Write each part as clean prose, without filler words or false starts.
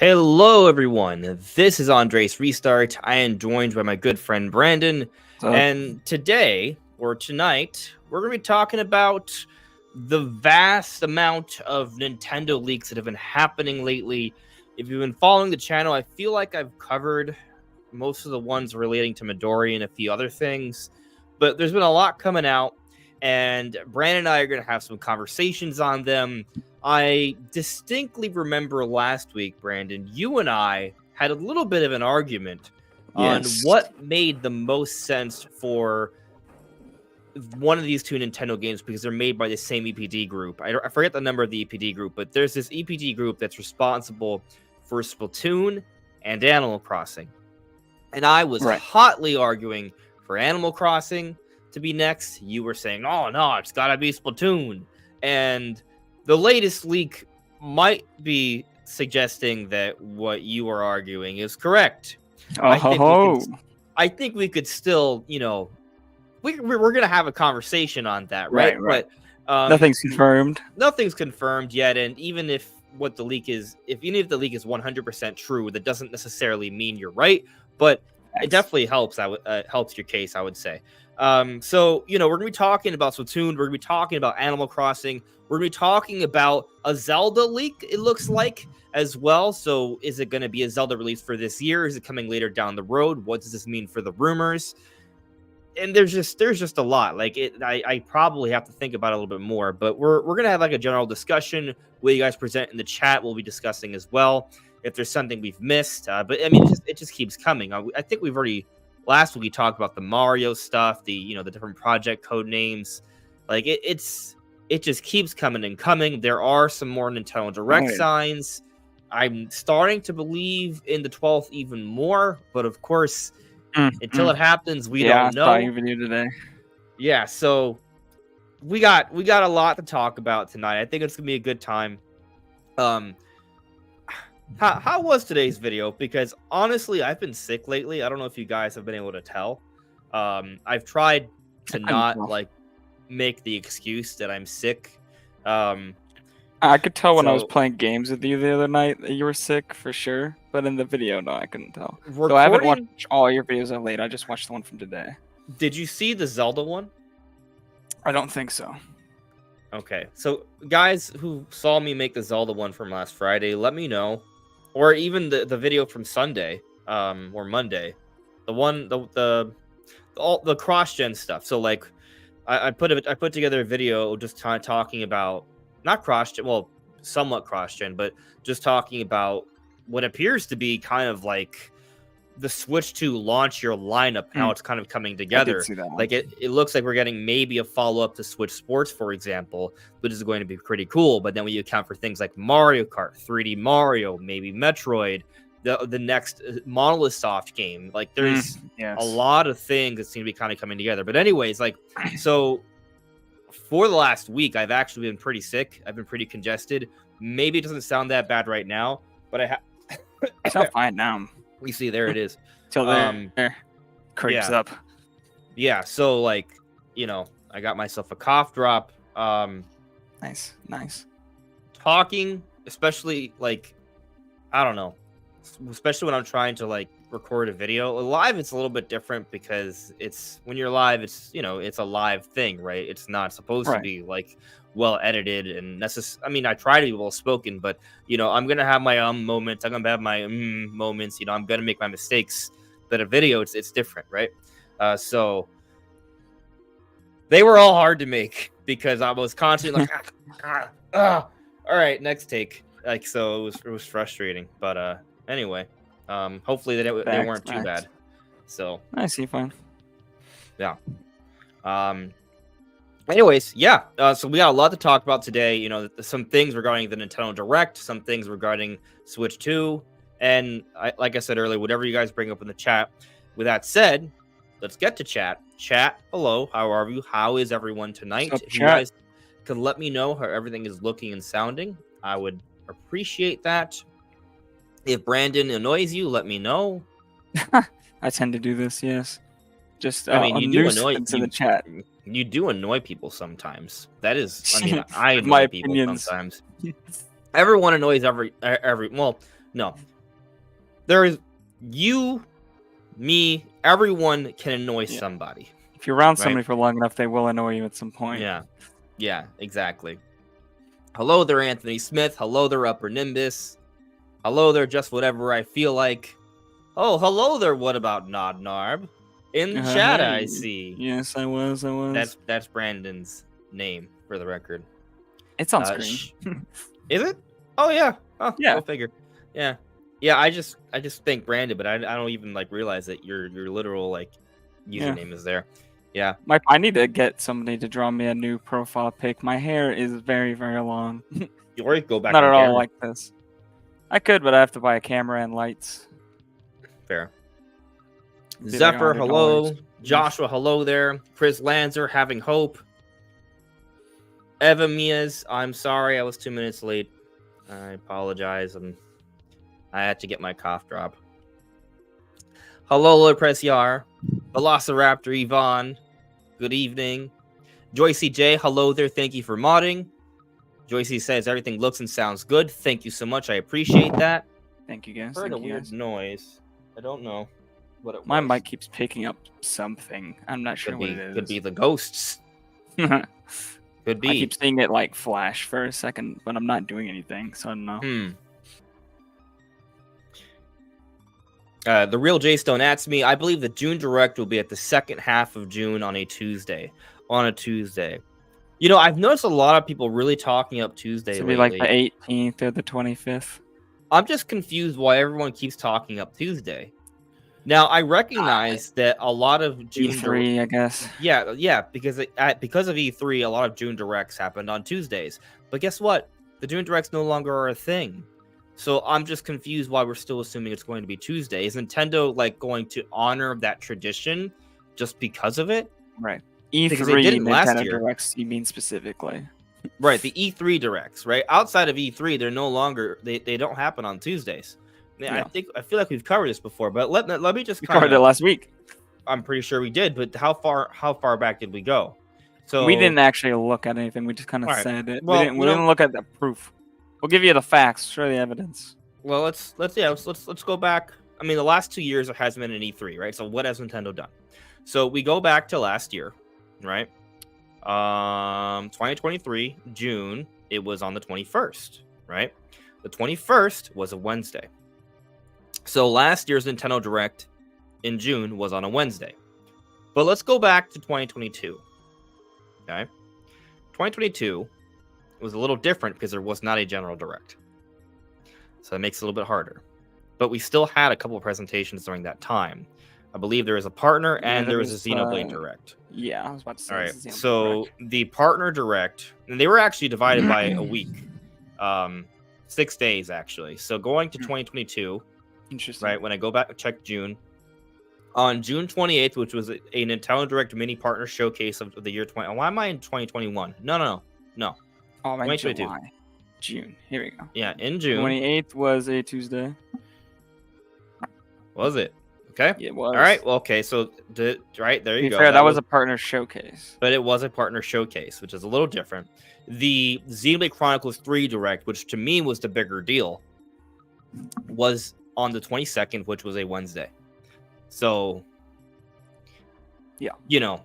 Hello, everyone. This is Andres Restart. I am joined by my good friend Brandon. And today, or tonight, we're going to be talking about the vast amount of Nintendo leaks that have been happening lately. If you've been following the channel, I feel like I've covered most of the ones relating to Midori and a few other things. But there's been a lot coming out, and Brandon and I are going to have some conversations on them. I distinctly remember last week, Brandon, you and I had a little bit of an argument on what made the most sense for one of these two Nintendo games because they're made by the same EPD group. I forget the number of the EPD group, but there's this EPD group that's responsible for Splatoon and Animal Crossing. And I was hotly arguing for Animal Crossing to be next. You were saying, oh, no, it's got to be Splatoon. And the latest leak might be suggesting that what you are arguing is correct. I think we could still, we're going to have a conversation on that, right? But nothing's confirmed. Nothing's confirmed yet, and even if the leak is 100% true, that doesn't necessarily mean you're right, but it definitely helps. Helps your case, I would say. So, we're going to be talking about Splatoon. We're going to be talking about Animal Crossing. We're going to be talking about a Zelda leak, it looks like, as well. So is it going to be a Zelda release for this year? Is it coming later down the road? What does this mean for the rumors? And there's just a lot. I probably have to think about it a little bit more. But we're going to have a general discussion. What you guys present in the chat, we'll be discussing as well. If there's something we've missed. But, I mean, it just keeps coming. I think we've already... Last week we talked about the Mario stuff, the different project code names. It just keeps coming and coming. There are some more Nintendo Direct signs. I'm starting to believe in the 12th even more, but of course, until it happens, we don't know. I saw your video today. Yeah, so we got a lot to talk about tonight. I think it's gonna be a good time. How was today's video? Because honestly, I've been sick lately. I don't know if you guys have been able to tell. I've tried to not make the excuse that I'm sick. I could tell when I was playing games with you the other night that you were sick for sure, but in the video, no, I couldn't tell. So I haven't watched all your videos of late. I just watched the one from today. Did you see the Zelda one? I don't think so. Okay, so guys who saw me make the Zelda one from last Friday, let me know. Or even the video from Sunday, or Monday, the cross-gen stuff. So I put together a video just talking about not cross-gen, well, somewhat cross-gen, but just talking about what appears to be kind of like the Switch 2 launch your lineup, how it's kind of coming together. I did see that one. It looks like we're getting maybe a follow-up to Switch Sports, for example, which is going to be pretty cool. But then when you account for things like Mario Kart, 3D Mario, maybe Metroid, the next Monolith Soft game, there's a lot of things that seem to be kind of coming together. But anyways, so for the last week, I've actually been pretty sick. I've been pretty congested. Maybe it doesn't sound that bad right now, but I sound fine now. You see, there it is. Till there creeps up. Yeah, so I got myself a cough drop. Nice. Talking, especially I don't know, especially when I'm trying to record a video. Live, it's a little bit different because when you're live, it's it's a live thing, right? It's not supposed to be well edited and I mean, I try to be well spoken, but I'm gonna have my moments. I'm gonna have my moments. I'm gonna make my mistakes. But a video, it's different, right? So they were all hard to make because I was constantly all right, next take. So it was frustrating. But anyway, hopefully they weren't too bad. So I see, fine. Yeah. Anyways, yeah. So we got a lot to talk about today. Some things regarding the Nintendo Direct, some things regarding Switch 2, and like I said earlier, whatever you guys bring up in the chat. With that said, let's get to chat. Chat, hello, how are you? How is everyone tonight? If you guys can let me know how everything is looking and sounding, I would appreciate that. If Brandon annoys you, let me know. I tend to do this, yes. Just I mean, you do annoy in the chat. You do annoy people sometimes. That is, I mean, I annoy people sometimes. Everyone annoys every. Well, No. There is you, me, everyone can annoy somebody. If you're around somebody for long enough, they will annoy you at some point. Yeah, exactly. Hello there, Anthony Smith. Hello there, Upper Nimbus. Hello there, just whatever I feel like. Oh, hello there. What about Nod Narb? In the chat, hey. I see. Yes, I was. That's Brandon's name for the record. It's on screen. Is it? Oh yeah. Oh yeah. Go figure. Yeah. Yeah. I just think Brandon, but I don't even like realize that your literal like username is there. Yeah. I need to get somebody to draw me a new profile pic. My hair is very, very long. You already go back. Not at all like this. I could, but I have to buy a camera and lights. Fair. Zephyr, hello. Joshua, hello there. Chris Lanzer, having hope. Eva Mias, I'm sorry I was 2 minutes late. I apologize. I had to get my cough drop. Hello, Lord Preciar. Velociraptor Yvonne, good evening. Joycey J, hello there. Thank you for modding. Joycey says everything looks and sounds good. Thank you so much. I appreciate that. Thank you, guys. Heard a weird noise. I don't know what it was. My mic keeps picking up something. I'm not sure what it is. Could be the ghosts. Could be. I keep seeing it like flash for a second, but I'm not doing anything, so I don't know. The real J Stone asks me, I believe the June Direct will be at the second half of June on a Tuesday. You know, I've noticed a lot of people really talking up Tuesday. It'll be like the 18th or the 25th. I'm just confused why everyone keeps talking up Tuesday. Now, I recognize that a lot of June E3, I guess. Yeah, because of E3, a lot of June Directs happened on Tuesdays. But guess what? The June Directs no longer are a thing. So I'm just confused why we're still assuming it's going to be Tuesday. Is Nintendo like going to honor that tradition just because of it? Right. E3 they didn't last year. Directs, you mean specifically? Right, the E3 Directs, right? Outside of E3, they're no longer they don't happen on Tuesdays. Yeah. I feel like we've covered this before, but let me just covered it last week. I'm pretty sure we did, but how far back did we go? So we didn't actually look at anything. We just kind of said it. Well, we didn't look at the proof. We'll give you the facts, show the evidence. Well, let's go back. I mean, the last 2 years there hasn't been an E3, right? So what has Nintendo done? So we go back to last year, right? 2023 June, it was on the 21st, right? The 21st was a Wednesday. So last year's Nintendo Direct in June was on a Wednesday. But let's go back to 2022. Okay? 2022 was a little different because there was not a General Direct. So that makes it a little bit harder. But we still had a couple of presentations during that time. I believe there was a partner and there was a Xenoblade Direct. Yeah, I was about to say. All right. So the partner Direct, and they were actually divided by a week. 6 days, actually. So going to 2022. Interesting. Right, when I go back and check June, on June 28th, which was a Nintendo Direct mini partner showcase of the year 20. Why am I in 2021? No. Oh, my 2022. July. June. Here we go. Yeah, in June. 28th was a Tuesday. Was it? Okay. It was. All right. Well, okay. So, right there you go. Fair, that was a partner showcase. But it was a partner showcase, which is a little different. The Xenoblade Chronicles 3 Direct, which to me was the bigger deal, was on the 22nd, which was a Wednesday. So, yeah, you know,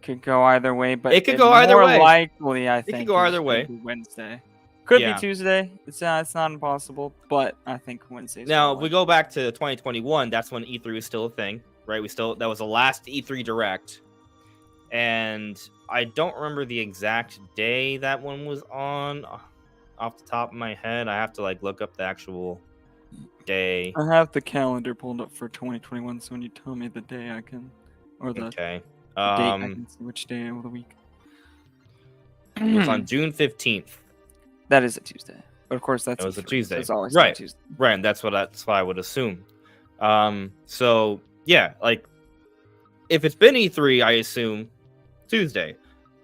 could go either way, but it could go either way. Likely, I think it could go either way. Wednesday could be Tuesday. It's not impossible, but I think Wednesday. Now, if we go back to 2021, that's when E3 was still a thing, right? That was the last E3 Direct, and I don't remember the exact day that one was on off the top of my head. I have to like look up the actual day. I have the calendar pulled up for 2021, so when you tell me the day, I can, or the okay, date, I can see which day of the week. It was on June 15th. That is a Tuesday, but of course that was a Tuesday. So it's always right, Tuesday. Right, and that's what I would assume. So yeah, like if it's been E3, I assume Tuesday,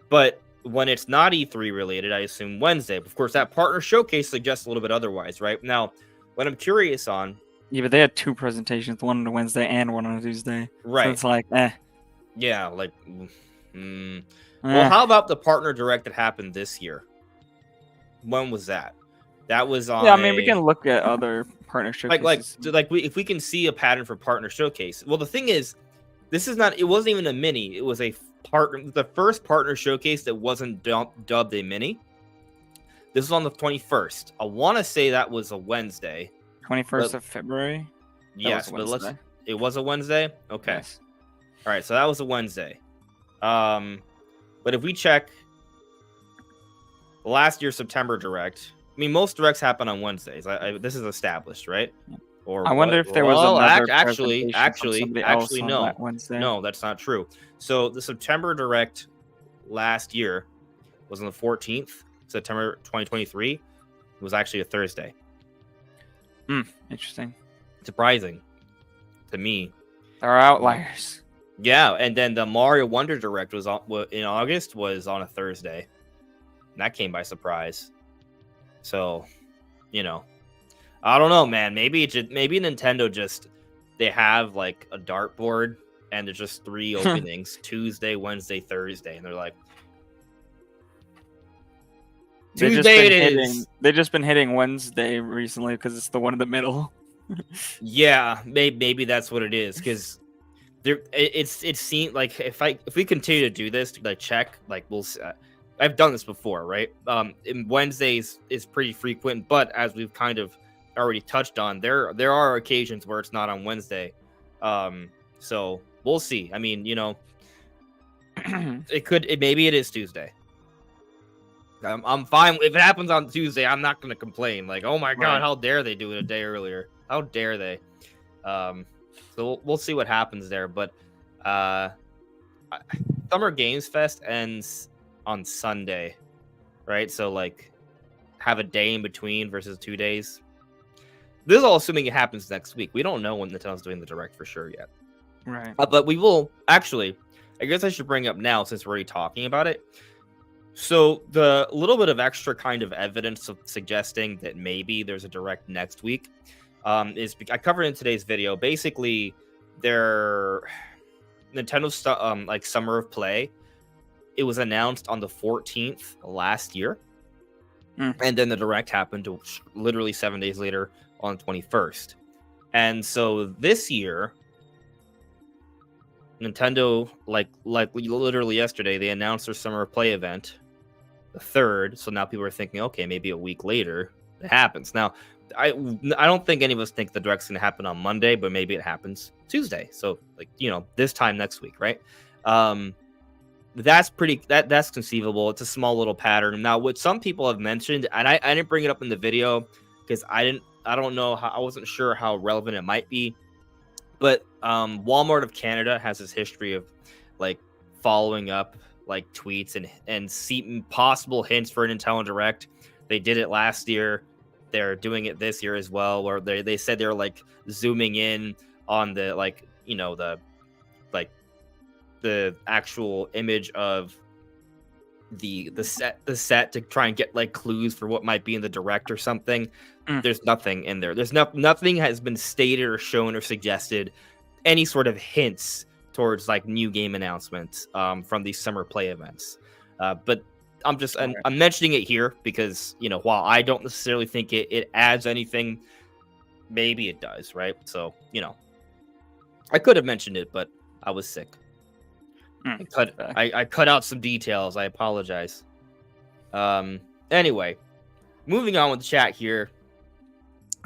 but when it's not E3 related, I assume Wednesday. Of course, that partner showcase suggests a little bit otherwise, right? Now, what I'm curious on... Yeah, but they had two presentations, one on a Wednesday and one on a Tuesday. Right. So it's like, Yeah, like... Well, how about the partner direct that happened this year? When was that? That was on. Yeah, I mean, we can look at other partner showcases. If we can see a pattern for partner showcase. Well, the thing is, this is not. It wasn't even a mini. It was a partner. The first partner showcase that wasn't dubbed a mini. This was on the 21st. I want to say that was a Wednesday. 21st of February. Yes, but it was a Wednesday. Okay. Yes. All right, so that was a Wednesday. But if we check last year's September Direct, I mean, most directs happen on Wednesdays. This is established, right? Or I wonder if there was another actually no. That Wednesday. No, that's not true. So the September Direct last year was on the 14th, September 2023. It was actually a Thursday. Interesting. Surprising to me. There are outliers. Yeah, and then the Mario Wonder Direct was in August was on a Thursday. And that came by surprise. So, I don't know, man. Maybe Nintendo they have like a dartboard and there's just 3 openings: Tuesday, Wednesday, Thursday, and they're like, Tuesday it is. They've just been hitting Wednesday recently because it's the one in the middle. Yeah, maybe that's what it is, because it seemed like if we continue to do this, like check, like I've done this before, right? In Wednesdays is pretty frequent, but as we've kind of already touched on, there are occasions where it's not on Wednesday. So we'll see. I mean, maybe it is Tuesday. I'm fine if it happens on Tuesday. I'm not gonna complain. Like, oh my god, how dare they do it a day earlier? How dare they? So we'll see what happens there. But Summer Games Fest ends on Sunday, right? So like, have a day in between versus 2 days. This is all assuming it happens next week. We don't know when Nintendo's doing the Direct for sure yet. Right. But we will actually. I guess I should bring up now, since we're already talking about it. So the little bit of extra kind of evidence of suggesting that maybe there's a Direct next week is I covered in today's video. Basically, Nintendo's like Summer of Play. It was announced on the 14th last year, and then the Direct happened literally 7 days later on the 21st. And so this year, Nintendo, like literally yesterday, they announced their Summer of Play event, the 3rd. So now people are thinking, okay, maybe a week later it happens. Now, I don't think any of us think the Direct's going to happen on Monday, but maybe it happens Tuesday. So like, this time next week, right? That's that's conceivable. It's a small little pattern. Now, what some people have mentioned, and I didn't bring it up in the video because I wasn't sure how relevant it might be, but Walmart of Canada has this history of like following up like tweets and see possible hints for a Nintendo Direct. They did it last year. They're doing it this year as well, where they said they're like zooming in on the the actual image of the set to try and get like clues for what might be in the Direct or something. There's nothing in there. There's nothing has been stated or shown or suggested any sort of hints towards like new game announcements from these Summer Play events. But I'm mentioning it here because, while I don't necessarily think it adds anything, maybe it does, right? So, I could have mentioned it, but I was sick. I cut out some details. I apologize. Anyway, moving on with the chat here.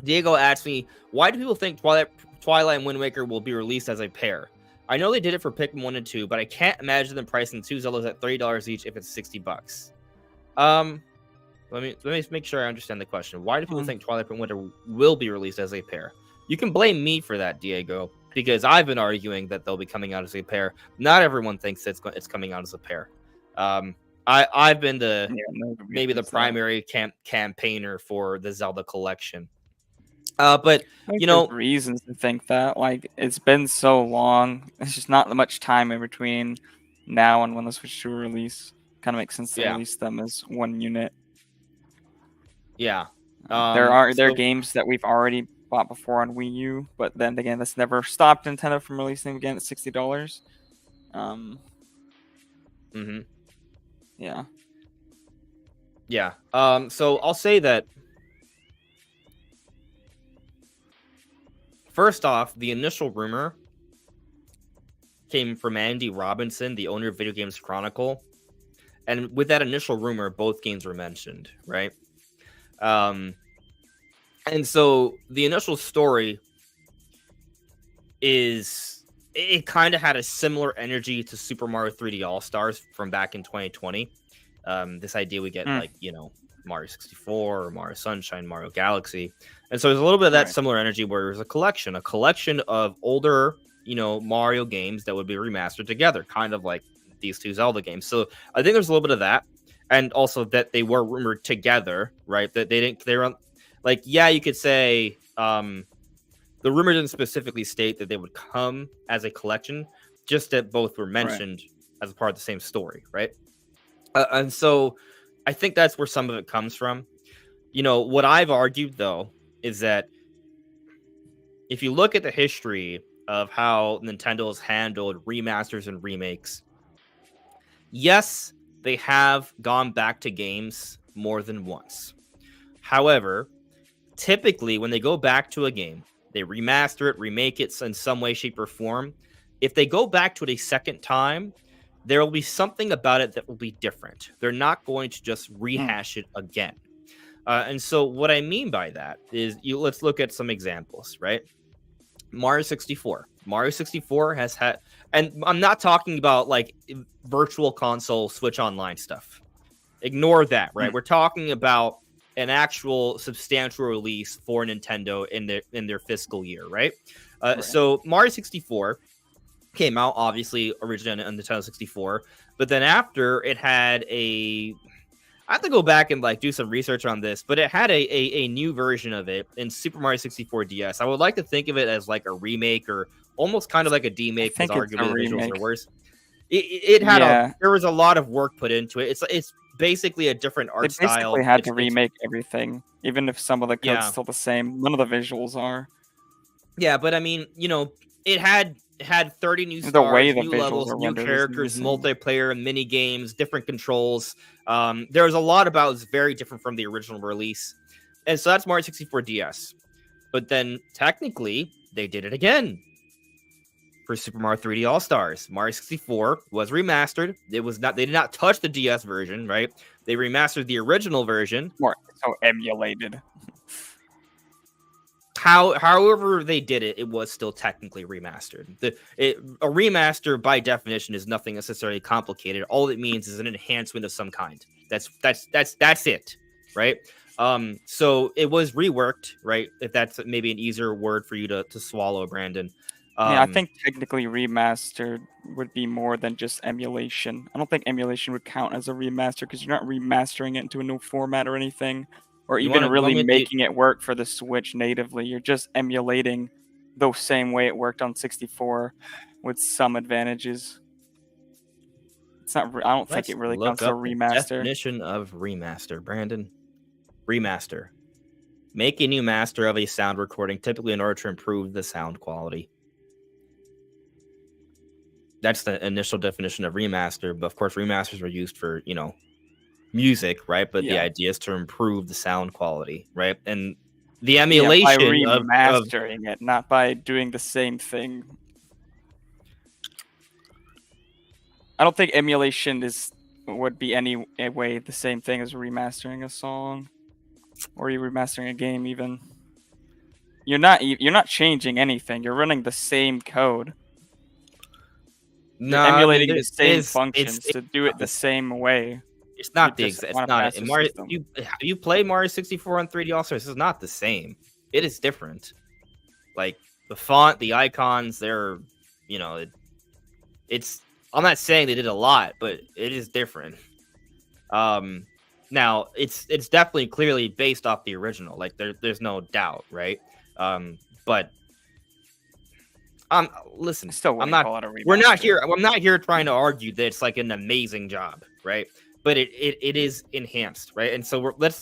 Diego asked me, why do people think Twilight and Wind Waker will be released as a pair? I know they did it for Pikmin 1 and 2, but I can't imagine them pricing 2 Zeldas at $30 each if it's $60. Let me make sure I understand the question. Why do people think Twilight and Winter will be released as a pair? You can blame me for that, Diego, because I've been arguing that they'll be coming out as a pair. Not everyone thinks it's coming out as a pair. I've been maybe the primary campaigner for the Zelda collection. But there's reasons to think that, like, it's been so long. There's just not much time in between now and when the Switch 2 release. Kind of makes sense to release them as one unit. Yeah. There are games that we've already bought before on Wii U, but then again, that's never stopped Nintendo from releasing them again at $60. Yeah. So I'll say that first off, the initial rumor came from Andy Robinson, the owner of Video Games Chronicle. And with that initial rumor, both games were mentioned, right? And so the initial story is it kind of had a similar energy to Super Mario 3D All-Stars from back in 2020. This idea we get like, Mario 64 or Mario Sunshine, Mario Galaxy. And so there's a little bit of that similar energy where there's a collection of older, Mario games that would be remastered together, kind of like these two Zelda games. So I think there's a little bit of that. And also that they were rumored together, right? That they were like, yeah, you could say the rumor didn't specifically state that they would come as a collection, just that both were mentioned as a part of the same story, right? And so I think that's where some of it comes from. What I've argued, though, is that if you look at the history of how Nintendo has handled remasters and remakes, yes, they have gone back to games more than once. However, typically when they go back to a game, they remaster it, remake it in some way, shape, or form. If they go back to it a second time, there will be something about it that will be different. They're not going to just rehash it again. And so what I mean by that is, let's look at some examples, right? Mario 64. Mario 64 has had, and I'm not talking about like virtual console Switch Online stuff. Ignore that, right? We're talking about an actual substantial release for Nintendo in their fiscal year, right? So Mario 64 came out obviously originally on Nintendo 64, but then after it had I have to go back and like do some research on this, but it had a new version of it in Super Mario 64 DS. I would like to think of it as like a remake or almost kind of like a demake, because arguably the visuals are worse. It had there was a lot of work put into it. It's basically a different art style. They had to remake everything, even if some of the code's still the same. None of the visuals are. Yeah, but I mean, it had 30 new stars, new levels, new characters, multiplayer, mini games, different controls. There's a lot about it's very different from the original release. And so that's Mario 64 DS. But then technically they did it again for Super Mario 3D All-Stars. Mario 64 was remastered. They did not touch the DS version, right? They remastered the original version. So emulated. However they did it, it was still technically remastered. A remaster, by definition, is nothing necessarily complicated. All it means is an enhancement of some kind. That's it, right? So it was reworked, right? If that's maybe an easier word for you to swallow, Brandon. I think technically remastered would be more than just emulation. I don't think emulation would count as a remaster because you're not remastering it into a new format or anything. Or even really making it work for the Switch natively. You're just emulating the same way it worked on 64 with some advantages. It's not. I don't think it really counts as a remaster. Definition of remaster, Brandon. Remaster. Make a new master of a sound recording, typically in order to improve the sound quality. That's the initial definition of remaster. But of course, remasters are used for, music, right? But the idea is to improve the sound quality, right? And the emulation by remastering it, not by doing the same thing. I don't think emulation would be any way the same thing as remastering a song or you remastering a game. Even you're not changing anything. You're running the same code. You're emulating the same functions to do it the same way. It's not it's not Mario. You play Mario 64 on 3D All-Stars. This is not the same. It is different. Like the font, the icons, they're, it's. I'm not saying they did a lot, but it is different. Now it's definitely clearly based off the original. Like there's no doubt, right? But listen, I'm not. We're not here. I'm not here trying to argue that it's like an amazing job, right? But it is enhanced, right? And so let's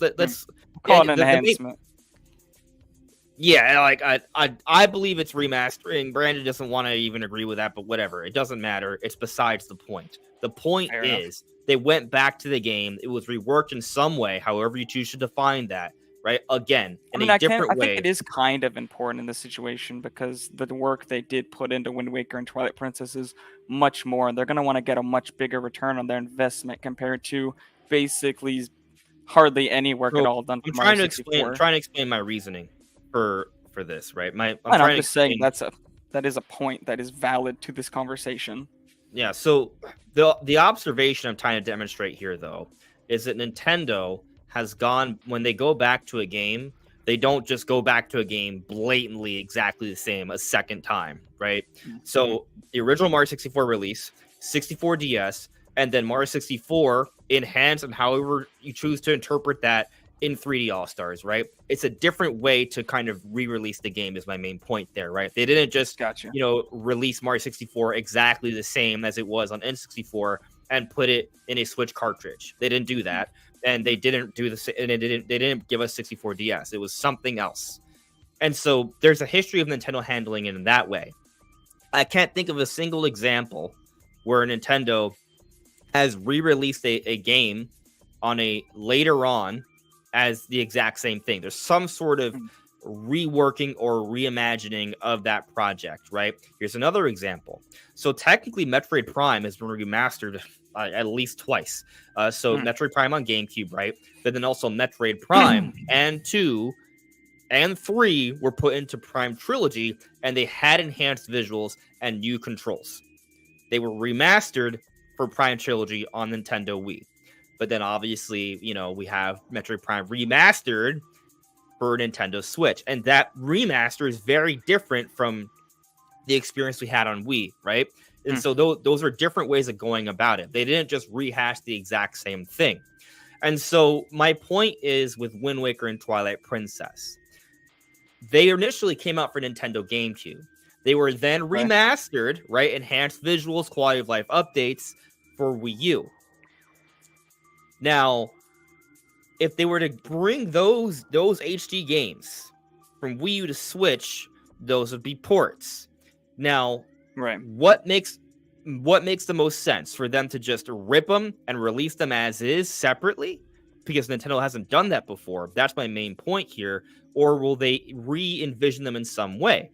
call it an enhancement. Yeah, like I believe it's remastering. Brandon doesn't want to even agree with that, but whatever. It doesn't matter. It's besides the point. The point is they went back to the game. It was reworked in some way, however you choose to define that, right? Again, I in mean, a different I think it way. is kind of important in this situation because the work they did put into Wind Waker and Twilight Princess is much more, and they're going to want to get a much bigger return on their investment compared to basically hardly any work at So all done I'm for Mario trying to explain 64. trying to explain my reasoning for this, right? I'm And I'm trying to just saying explain. that is a point that is valid to this conversation. Yeah, so the observation I'm trying to demonstrate here though is that Nintendo has gone when they go back to a game, they don't just go back to a game blatantly exactly the same a second time, right? Mm-hmm. So the original Mario 64 release, 64 DS, and then Mario 64 enhanced and however you choose to interpret that in 3D All Stars, right? It's a different way to kind of re-release the game is my main point there, right? They didn't just Gotcha. release Mario 64 exactly the same as it was on N64 and put it in a Switch cartridge. They didn't do that, and they didn't do the and they didn't give us 64 DS. It was something else. And so there's a history of Nintendo handling it in that way. I can't think of a single example where Nintendo has re-released a game on a later on as the exact same thing. There's some sort of reworking or reimagining of that project, right? Here's another example. So technically, Metroid Prime has been remastered at least twice. So Metroid Prime on GameCube, right? But then also Metroid Prime and 2 and 3 were put into Prime Trilogy, and they had enhanced visuals and new controls. They were remastered for Prime Trilogy on Nintendo Wii. But then obviously, we have Metroid Prime remastered for Nintendo Switch. And that remaster is very different from the experience we had on Wii, right? And so those are different ways of going about it. They didn't just rehash the exact same thing. And so my point is with Wind Waker and Twilight Princess, they initially came out for Nintendo GameCube. They were then remastered, right? Enhanced visuals, quality of life updates for Wii U. Now, if they were to bring those HD games from Wii U to Switch, those would be ports. Now, what makes the most sense for them to just rip them and release them as is separately? Because Nintendo hasn't done that before. That's my main point here. Or will they re-envision them in some way?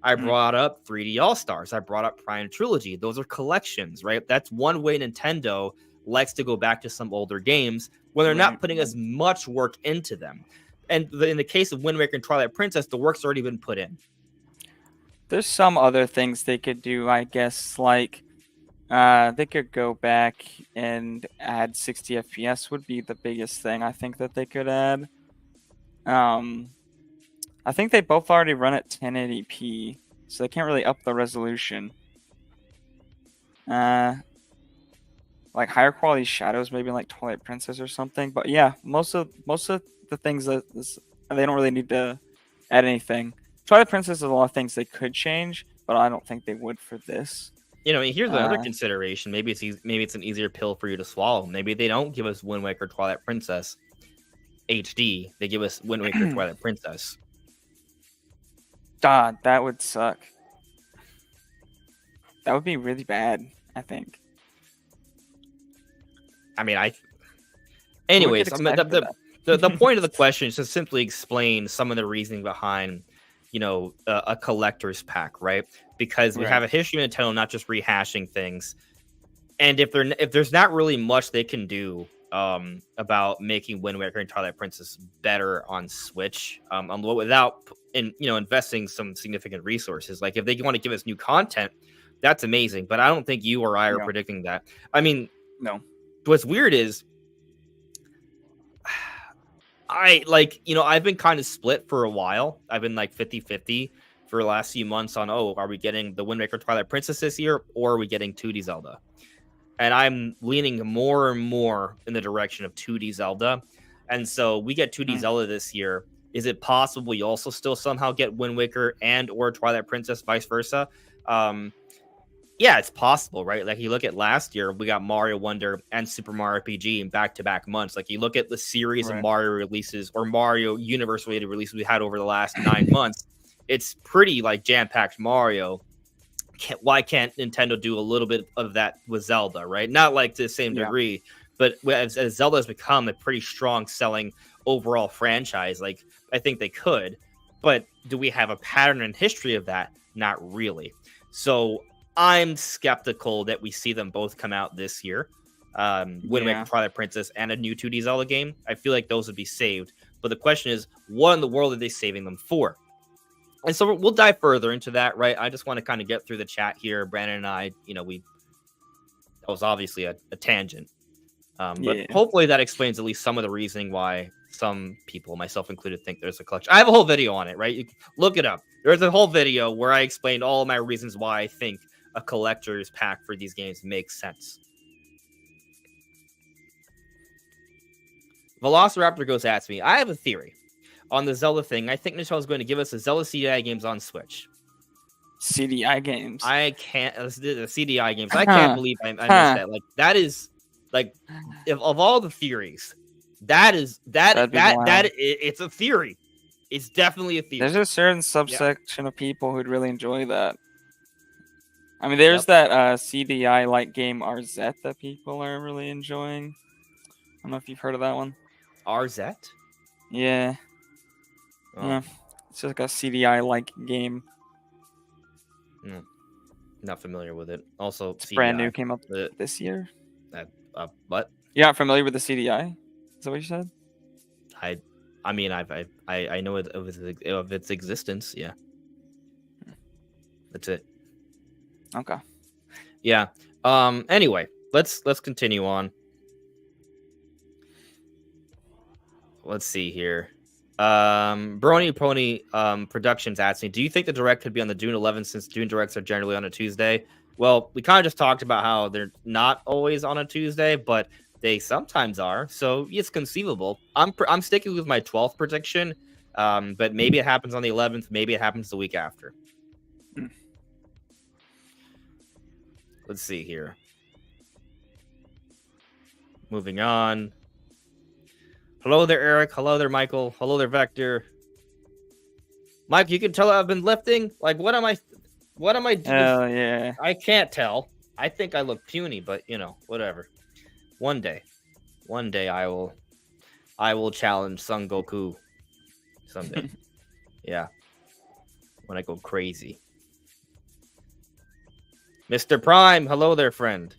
I brought up 3D All Stars. I brought up Prime Trilogy. Those are collections, right? That's one way Nintendo likes to go back to some older games when they're not putting as much work into them. And in the case of Wind Waker and Twilight Princess, the work's already been put in. There's some other things they could do, I guess, like they could go back and add 60 FPS would be the biggest thing I think that they could add. I think they both already run at 1080p, so they can't really up the resolution. Like higher quality shadows, maybe like Twilight Princess or something. But yeah, most of the things that they don't really need to add anything. Twilight Princess is a lot of things they could change, but I don't think they would for this. Here's another consideration. Maybe it's an easier pill for you to swallow. Maybe they don't give us Wind Waker Twilight Princess HD. They give us Wind Waker Twilight Princess. God, that would suck. That would be really bad, I think. I mean, anyways, the point of the question is to simply explain some of the reasoning behind, a collector's pack, right? Because we have a history of Nintendo not just rehashing things, and if there's not really much they can do about making Wind Waker and Twilight Princess better on Switch, without investing some significant resources. Like if they want to give us new content, that's amazing. But I don't think you or I are predicting that. I mean, no. What's weird is I've been kind of split for a while. I've been like 50-50 for the last few months on, are we getting the Wind Waker Twilight Princess this year, or are we getting 2D Zelda? And I'm leaning more and more in the direction of 2D Zelda. And so we get 2D Zelda this year. Is it possible we also still somehow get Wind Waker and or Twilight Princess, vice versa? Yeah, it's possible, right? Like you look at last year, we got Mario Wonder and Super Mario RPG in back-to-back months. Like you look at the series of Mario releases or Mario Universe-related releases we had over the last 9 months. It's pretty like jam-packed Mario. Why can't Nintendo do a little bit of that with Zelda, right? Not like to the same degree, but as Zelda has become a pretty strong selling overall franchise. Like, I think they could, but do we have a pattern and history of that? Not really. So I'm skeptical that we see them both come out this year. Wind Waker, Twilight Princess, and a new 2D Zelda game. I feel like those would be saved. But the question is, what in the world are they saving them for? And so we'll dive further into that, right? I just want to kind of get through the chat here. Brandon and I, that was obviously a tangent. But hopefully that explains at least some of the reasoning why some people, myself included, think there's a collection. I have a whole video on it, right? You can look it up. There's a whole video where I explained all of my reasons why I think a collector's pack for these games makes sense. Velociraptor goes asks me, I have a theory on the Zelda thing. I think Nintendo is going to give us the Zelda CDI games on Switch. CDI games. I can't. The CDI games. I can't believe I missed that. Like, that is like, of all the theories, it's a theory. It's definitely a theory. There's a certain subsection of people who'd really enjoy that. I mean, there's that CDI like game RZ that people are really enjoying. I don't know if you've heard of that one. RZ? Yeah. Oh. Yeah. It's just like a CDI like game. Not familiar with it. Also, it's CDI. Brand new, came up this year. What? You're not familiar with the CDI? Is that what you said? I mean, I know of its existence. Yeah. That's it. Okay. Yeah. Anyway, let's continue on. Let's see here. Brony Pony Productions asks me, do you think the Direct could be on the June 11th since June Directs are generally on a Tuesday? Well, we kind of just talked about how they're not always on a Tuesday, but they sometimes are. So it's conceivable. I'm sticking with my 12th prediction, but maybe it happens on the 11th. Maybe it happens the week after. Let's see here. Moving on. Hello there, Eric. Hello there, Michael. Hello there, Vector. Mike, you can tell I've been lifting. Like, what am I doing? Oh, yeah. I can't tell. I think I look puny, but whatever. One day I will challenge Son Goku someday. Yeah. When I go crazy. Mr. Prime, hello there, friend.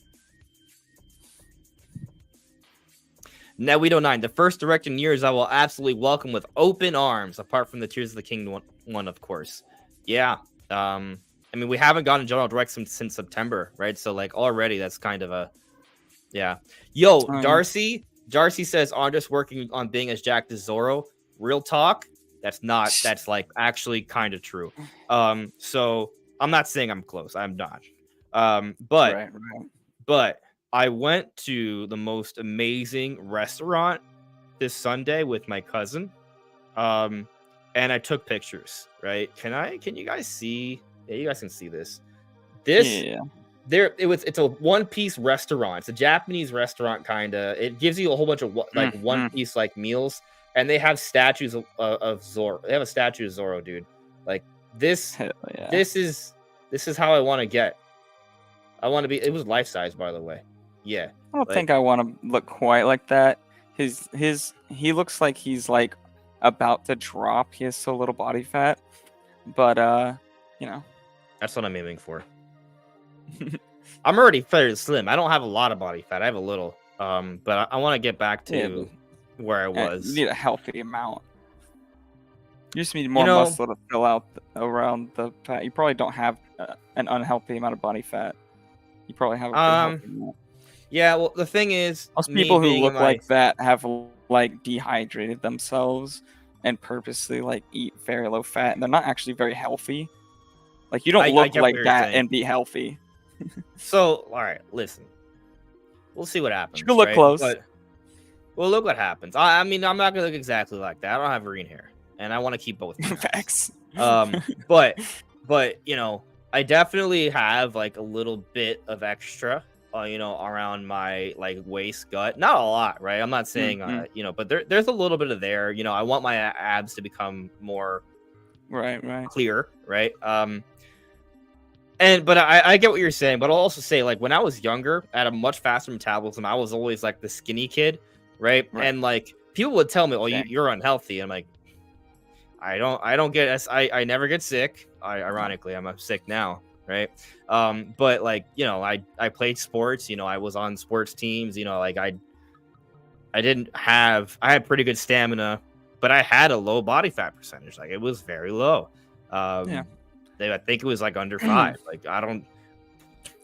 Now, we don't mind. The first Direct in years I will absolutely welcome with open arms, apart from the Tears of the Kingdom one, of course. Yeah. I mean, we haven't gotten General Direct since September, right? So, like, already that's kind of a... Yeah. Yo, Darcy says, Andres working on being as Jack to Zoro. Real talk? That's like actually kind of true. So I'm not saying I'm close. I'm not. But I went to the most amazing restaurant this Sunday with my cousin. And I took pictures, right? Can you guys see? Yeah, you guys can see this. It's a one-piece restaurant. It's a Japanese restaurant, kind of. It gives you a whole bunch of one-piece like meals, and they have statues of Zoro. They have a statue of Zoro, dude. Like this. Yeah. This is how I want to get. I want to be. It was life-size, by the way. Yeah. I don't think I want to look quite like that. He looks like he's like about to drop. He has so little body fat, but that's what I'm aiming for. I'm already fairly slim. I don't have a lot of body fat. I have a little. But I want to get back to where I was. You need a healthy amount. You just need more muscle to fill out around the fat. You probably don't have an unhealthy amount of body fat. You probably have a healthy amount. Yeah, well, the thing is, most people who look like that have like dehydrated themselves and purposely like eat very low fat, and they're not actually very healthy. Like, you don't look like that and be healthy. So, all right, listen. We'll see what happens. You can look close. But, well, look what happens. I mean, I'm not gonna look exactly like that. I don't have green hair, and I want to keep both. Facts. But I definitely have like a little bit of extra. Around my like waist gut, not a lot, right? I'm not saying, but there's a little bit of there. I want my abs to become more clear, right? But I get what you're saying, but I'll also say, like, when I was younger, at a much faster metabolism, I was always like the skinny kid, right? And like people would tell me, "Oh, Dang. you're unhealthy." I'm like, I never get sick. Ironically, I'm sick now, right? But like, I played sports. I was on sports teams. Like I had pretty good stamina, but I had a low body fat percentage. Like it was very low. Yeah. I think it was like under 5. Like I don't.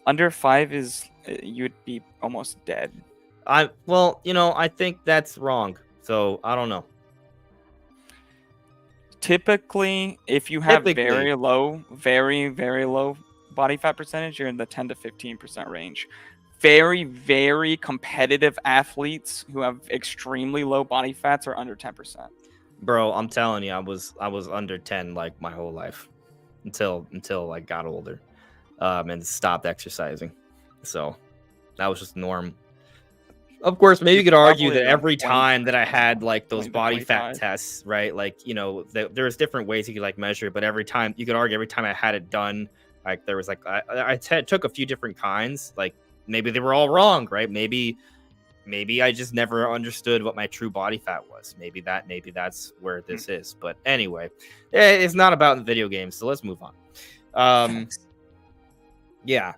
Under 5 is you'd be almost dead. I think that's wrong. So I don't know. Typically, if you have very low, very, very low body fat percentage, you're in the 10 to 15% range. Very, very competitive athletes who have extremely low body fats are under 10%. Bro, I'm telling you, I was under 10 like my whole life until I got older, and stopped exercising. So that was just norm. Of course, maybe you could argue that every time that I had like those body fat tests, right? Like, there's different ways you could like measure, but every time I had it done, like there was like I took a few different kinds. Like maybe they were all wrong, right? Maybe I just never understood what my true body fat was. Maybe that's where this is. But anyway, it's not about the video games, so let's move on. Yeah.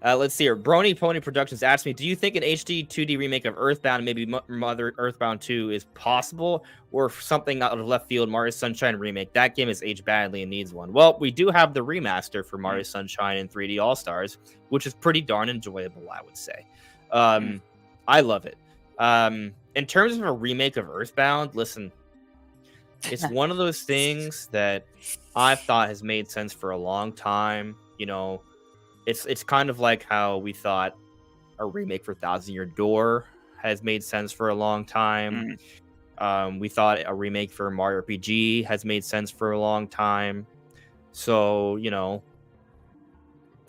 Let's see here. Brony Pony Productions asked me, do you think an HD 2D remake of Earthbound, maybe Mother Earthbound 2, is possible? Or something out of left field, Mario Sunshine remake? That game has aged badly and needs one. Well, we do have the remaster for Mario Sunshine and 3D All-Stars, which is pretty darn enjoyable, I would say. I love it. In terms of a remake of Earthbound, listen, it's one of those things that I've thought has made sense for a long time. It's kind of like how we thought a remake for Thousand Year Door has made sense for a long time. We thought a remake for Mario RPG has made sense for a long time. So,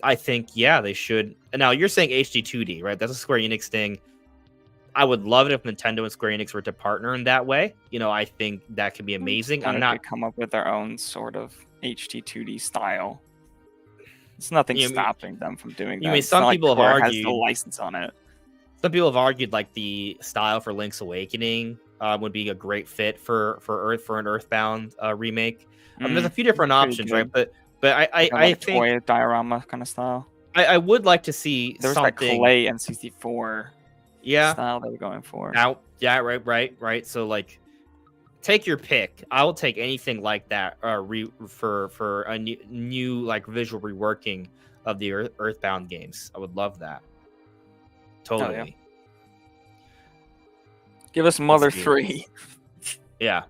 I think, yeah, they should. Now, you're saying HD 2D, right? That's a Square Enix thing. I would love it if Nintendo and Square Enix were to partner in that way. I think that could be amazing. I'm not come up with their own sort of HD 2D style. It's nothing stopping them from doing that. Some people have argued has the license on it. Some people have argued like the style for Link's Awakening would be a great fit for an Earthbound remake. There's a few different options, right? But I think toy diorama kind of style. I would like to see there's something like Clay and 64 style they were going for. Now, yeah, right. So like, take your pick. I will take anything like that. For a new like visual reworking of the Earthbound games. I would love that. Totally. Oh, yeah. Give us Mother 3. Yeah.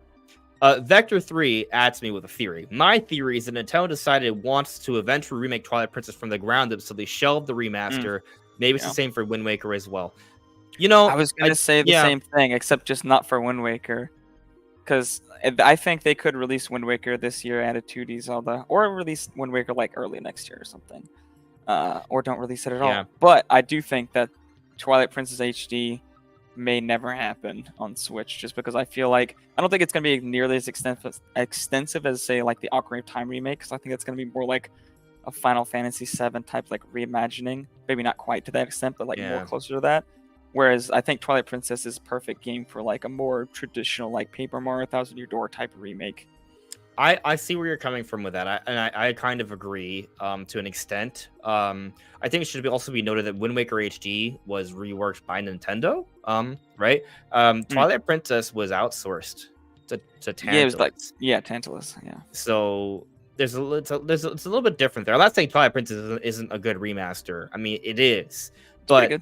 Vector 3 adds me with a theory. My theory is that Nintendo decided it wants to eventually remake Twilight Princess from the ground up, so they shelved the remaster. Maybe it's the same for Wind Waker as well. I was going to say the same thing, except just not for Wind Waker. Because I think they could release Wind Waker this year, add a 2D Zelda, or release Wind Waker like early next year or something. Or don't release it at all. But I do think that Twilight Princess HD may never happen on Switch, just because I feel like I don't think it's going to be nearly as extensive as, say, like the Ocarina of Time remake, because I think it's going to be more like a Final Fantasy VII type like reimagining. Maybe not quite to that extent, but like more closer to that. Whereas I think Twilight Princess is a perfect game for like a more traditional like Paper Mario Thousand Year Door type of remake. I see where you're coming from with that, I kind of agree to an extent. I think it should also be noted that Wind Waker HD was reworked by Nintendo, right? Twilight Princess was outsourced to Tantalus. Yeah, it was like Tantalus. Yeah. So it's a little bit different there. I'm not saying Twilight Princess isn't a good remaster. I mean, it is, but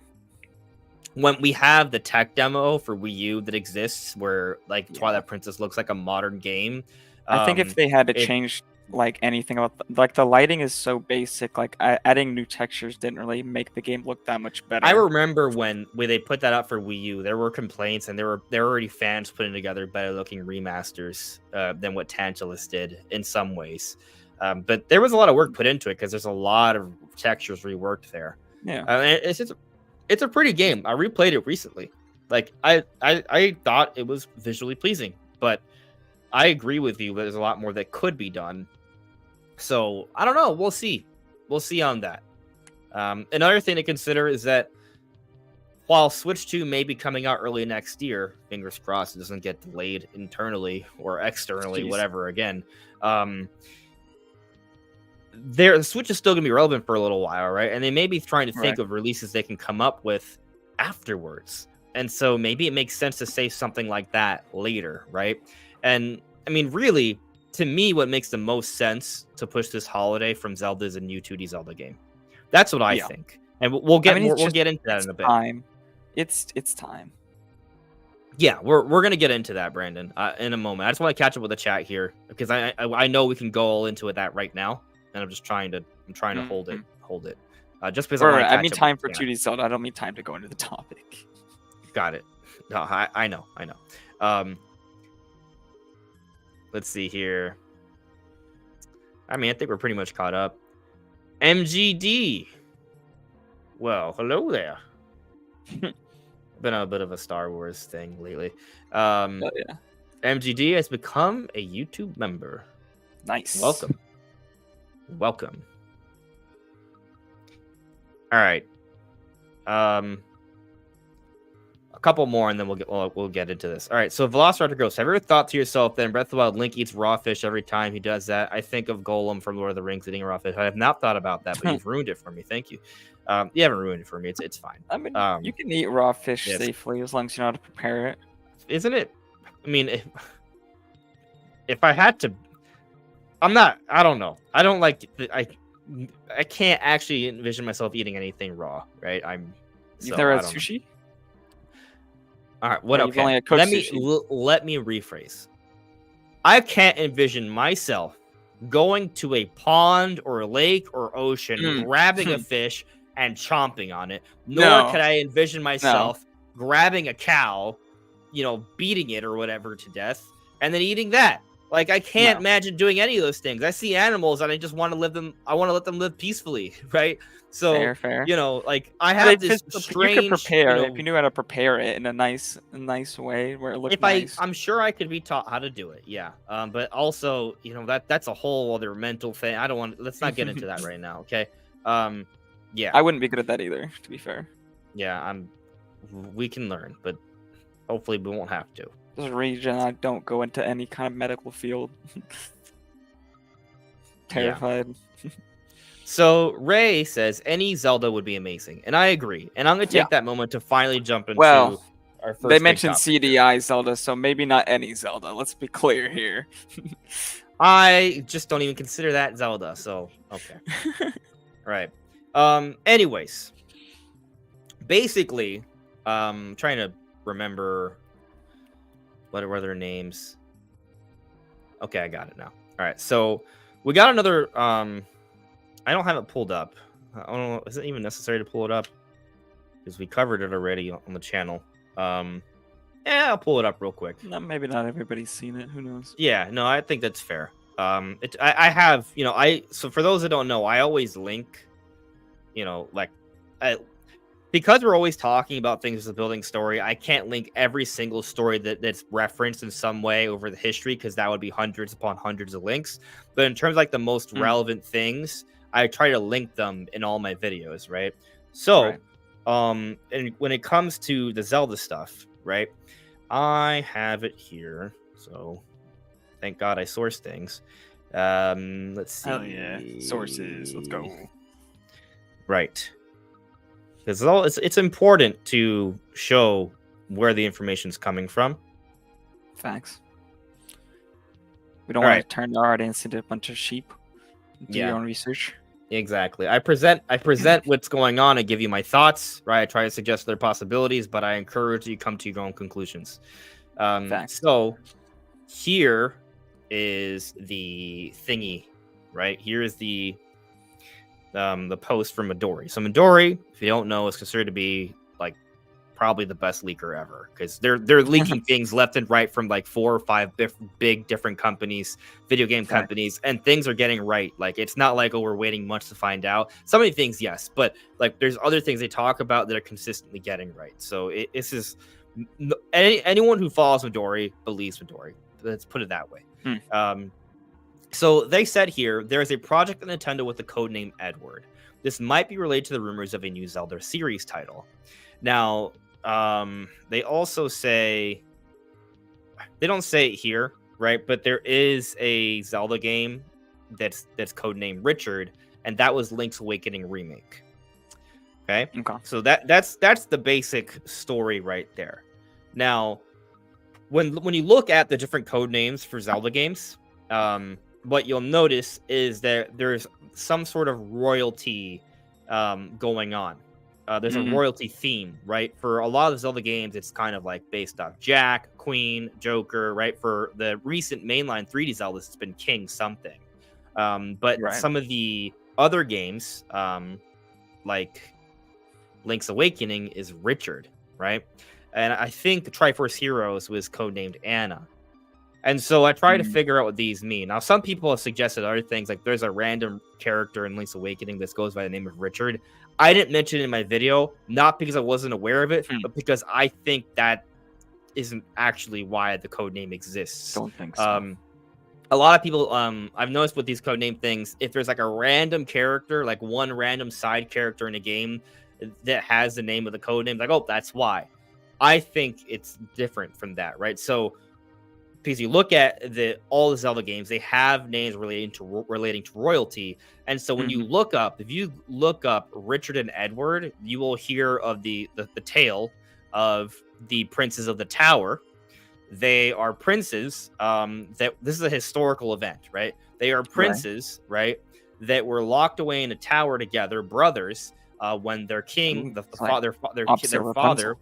when we have the tech demo for Wii U that exists, where like Twilight Princess looks like a modern game. I think if they had to change like anything about like the lighting is so basic, like adding new textures didn't really make the game look that much better. I remember when they put that out for Wii U, there were complaints, and there were already fans putting together better looking remasters than what Tantalus did in some ways. But there was a lot of work put into it because there's a lot of textures reworked there. Yeah, it's a pretty game. I replayed it recently. Like I thought it was visually pleasing, but I agree with you. There's a lot more that could be done. So I don't know. We'll see. We'll see on that. Another thing to consider is that while Switch 2 may be coming out early next year, fingers crossed it doesn't get delayed internally or externally, whatever. Again, the Switch is still going to be relevant for a little while, right? And they may be trying to think of releases they can come up with afterwards. And so maybe it makes sense to say something like that later, right? And I mean, really, to me, what makes the most sense to push this holiday from Zelda is a new 2D Zelda game. That's what I think. And we'll get we'll get into that in a bit. It's time. Yeah, we're gonna get into that, Brandon, in a moment. I just want to catch up with the chat here because I know we can go all into that right now, and I'm trying to hold it. Just because I mean time for 2D Zelda. I don't mean time to go into the topic. Got it. No, I know. Let's see here. I mean, I think we're pretty much caught up. MGD. Well, hello there. Been a bit of a Star Wars thing lately. MGD has become a YouTube member. Nice. Welcome. All right. A couple more, and then we'll get into this. All right. So Velociraptor Ghost, have you ever thought to yourself, then Breath of the Wild, Link eats raw fish every time he does that? I think of Golem from Lord of the Rings eating raw fish. I have not thought about that, but you've ruined it for me. Thank you. You haven't ruined it for me. It's fine. I mean, you can eat raw fish safely as long as you know how to prepare it. Isn't it? I mean, if I had to, I don't know. I don't like. I can't actually envision myself eating anything raw, right? You've never had sushi? All right, what? Okay. Let me rephrase. I can't envision myself going to a pond or a lake or ocean, grabbing a fish and chomping on it. Nor can I envision myself grabbing a cow, beating it or whatever to death, and then eating that. Like, I can't imagine doing any of those things. I see animals and I just want to let them live peacefully, right? So, fair. Like, I have this strange... You could prepare if you knew how to prepare it in a nice way where it looked nice. I'm sure I could be taught how to do it, yeah. But also, that's a whole other mental thing. Let's not get into that right now, okay? Yeah. I wouldn't be good at that either, to be fair. Yeah, we can learn, but hopefully we won't have to. This region, I don't go into any kind of medical field. Terrified. Yeah. So Ray says any Zelda would be amazing, and I agree. And I'm gonna take that moment to finally jump into our first. They mentioned CDI Zelda, so maybe not any Zelda. Let's be clear here. I just don't even consider that Zelda. So okay, right. Anyways, basically, trying to remember. What were their names? Okay, I got it now. All right, so we got another. I don't have it pulled up. I don't know. Is it even necessary to pull it up? Because we covered it already on the channel. Yeah, I'll pull it up real quick. No, maybe not everybody's seen it. Who knows? Yeah, no, I think that's fair. I have, so for those that don't know, I always link, because we're always talking about things as a building story, I can't link every single story that's referenced in some way over the history, because that would be hundreds upon hundreds of links. But in terms of like the most relevant things, I try to link them in all my videos, right? So, and when it comes to the Zelda stuff, right, I have it here. So, thank God I sourced things. Let's see. Hell yeah, sources. Let's go. Right. Because it's important to show where the information's coming from. Facts. We don't want to turn our audience into a bunch of sheep. Do your own research. Exactly. I present what's going on. I give you my thoughts, right? I try to suggest their possibilities, but I encourage you to come to your own conclusions. Facts. So here is the thingy, right? Here is the post from Midori. So Midori, if you don't know, is considered to be like probably the best leaker ever, because they're leaking things left and right from like 4 or 5 big different companies, video game companies, and things are getting right. Like, it's not like, we're waiting much to find out. Some of the things, yes, but like there's other things they talk about that are consistently getting right. So this is anyone who follows Midori believes Midori. Let's put it that way. So they said here, there is a project at Nintendo with the codename Edward. This might be related to the rumors of a new Zelda series title. Now, they also say, they don't say it here, right? But there is a Zelda game that's codenamed Richard, and that was Link's Awakening remake. Okay, so that's the basic story right there. Now, when you look at the different code names for Zelda games, what you'll notice is that there's some sort of royalty going on. There's a royalty theme, right? For a lot of Zelda games, it's kind of like based off Jack, Queen, Joker, right? For the recent mainline 3D Zeldas, it's been King something. But some of the other games, like Link's Awakening, is Richard, right? And I think Triforce Heroes was codenamed Anna. And so I try to figure out what these mean. Now, some people have suggested other things, like there's a random character in Link's Awakening that goes by the name of Richard. I didn't mention it in my video, not because I wasn't aware of it, but because I think that isn't actually why the code name exists. Don't think so. A lot of people, I've noticed with these codename things, if there's like a random character, like one random side character in a game that has the name of the codename, like, oh, that's why. I think it's different from that, right? So, because you look at all the Zelda games, they have names relating to royalty, and so when you look up, if you look up Richard and Edward, you will hear of the tale of the princes of the tower. They are princes. That this is a historical event, right? They are princes, right? That were locked away in a tower together, brothers. When their king, their father,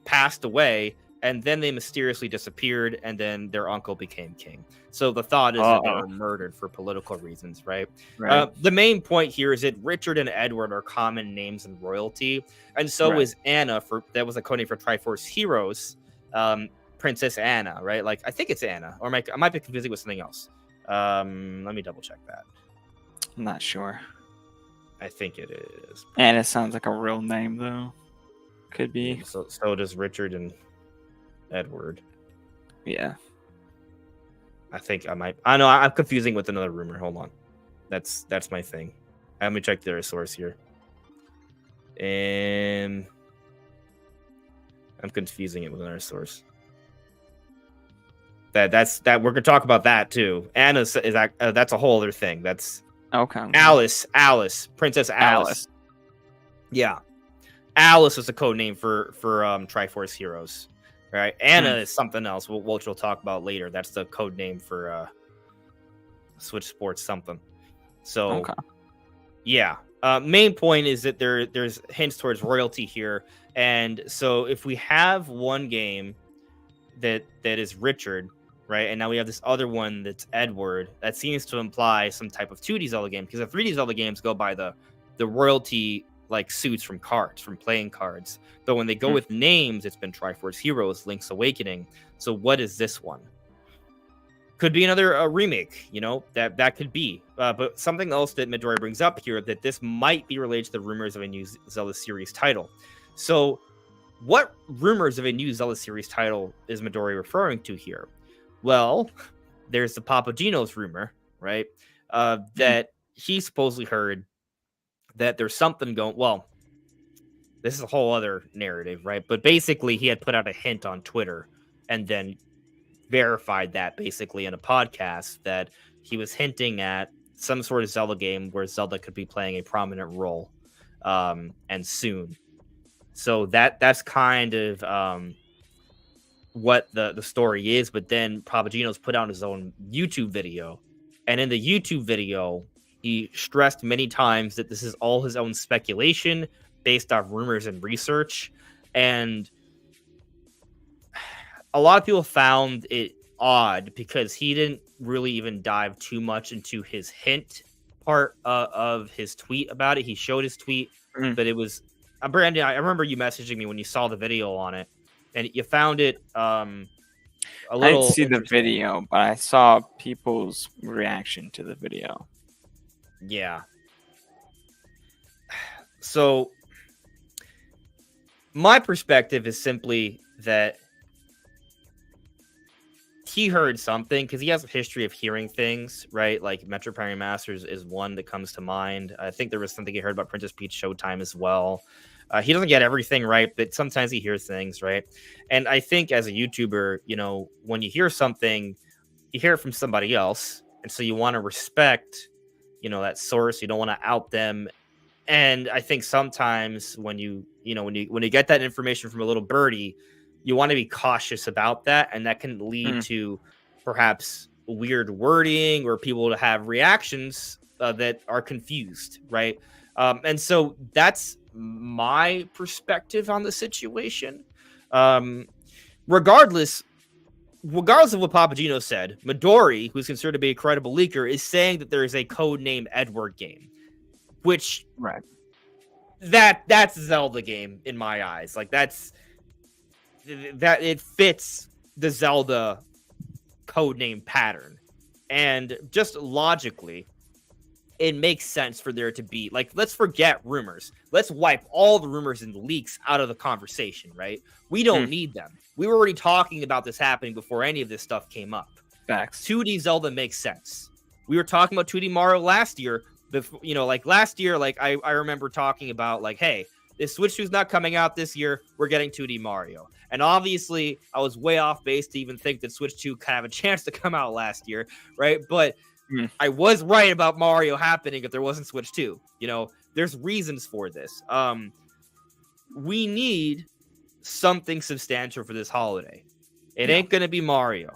passed away, and then they mysteriously disappeared, and then their uncle became king. So the thought is that they were murdered for political reasons, right? The main point here is that Richard and Edward are common names in royalty, and so is Anna. That was a codename for Triforce Heroes, Princess Anna, right? Like, I think it's Anna, or I might be confusing with something else. Let me double check that. I'm not sure. I think it is. Anna sounds like a real name, though. Could be. So does Richard and Edward. Yeah. I think I might. I know I'm confusing with another rumor. Hold on. That's my thing. Let me check their source here. And I'm confusing it with another source. That's we're gonna talk about that too. Anna is that's a whole other thing. That's okay. Alice, Princess Alice. Yeah, Alice is a code name for Triforce Heroes. Right, Anna is something else, which we'll talk about later. That's the code name for Switch Sports something. So, yeah. Main point is that there's hints towards royalty here, and so if we have one game that is Richard, right, and now we have this other one that's Edward, that seems to imply some type of 2D Zelda game, because the 3D Zelda games go by the royalty like suits from playing cards. But when they go with names, it's been Triforce Heroes, Link's Awakening. So what is this one? Could be another remake, that could be. But something else that Midori brings up here, that this might be related to the rumors of a new Zelda series title. So what rumors of a new Zelda series title is Midori referring to here? Well, there's the Papagenos rumor, right? That he supposedly heard that there's something going. Well, this is a whole other narrative, right? But basically, he had put out a hint on Twitter and then verified that basically in a podcast that he was hinting at some sort of Zelda game where Zelda could be playing a prominent role, and soon. So that's kind of what the story is. But then Papagenos put out his own YouTube video, and in the YouTube video, he stressed many times that this is all his own speculation based off rumors and research. And a lot of people found it odd because he didn't really even dive too much into his hint part of his tweet about it. He showed his tweet, but it was Brandon, I remember you messaging me when you saw the video on it, and you found it a little. I didn't see the video, but I saw people's reaction to the video. Yeah. So my perspective is simply that he heard something, because he has a history of hearing things, right? Like Metro Prime Masters is one that comes to mind. I think there was something he heard about Princess Peach Showtime as well. He doesn't get everything right, but sometimes he hears things right. And I think as a YouTuber, when you hear something, you hear it from somebody else, and so you want to respect, that source. You don't want to out them. And I think sometimes when you get that information from a little birdie, you want to be cautious about that, and that can lead to perhaps weird wording or people to have reactions that are confused, right? And so that's my perspective on the situation. Um, regardless, regardless of what Papagino said, Midori, who's considered to be a credible leaker, is saying that there is a codename Edward game, which that's a Zelda game in my eyes. Like that it fits the Zelda codename pattern, and just logically, it makes sense for there to be let's forget rumors. Let's wipe all the rumors and leaks out of the conversation, right? We don't need them. We were already talking about this happening before any of this stuff came up. Facts. 2D Zelda makes sense. We were talking about 2D Mario last year. Before, last year, I remember talking about hey, if Switch 2 is not coming out this year, we're getting 2D Mario. And obviously, I was way off base to even think that Switch 2 could have a chance to come out last year, right? But I was right about Mario happening if there wasn't Switch 2. There's reasons for this. We need something substantial for this holiday. It ain't going to be Mario.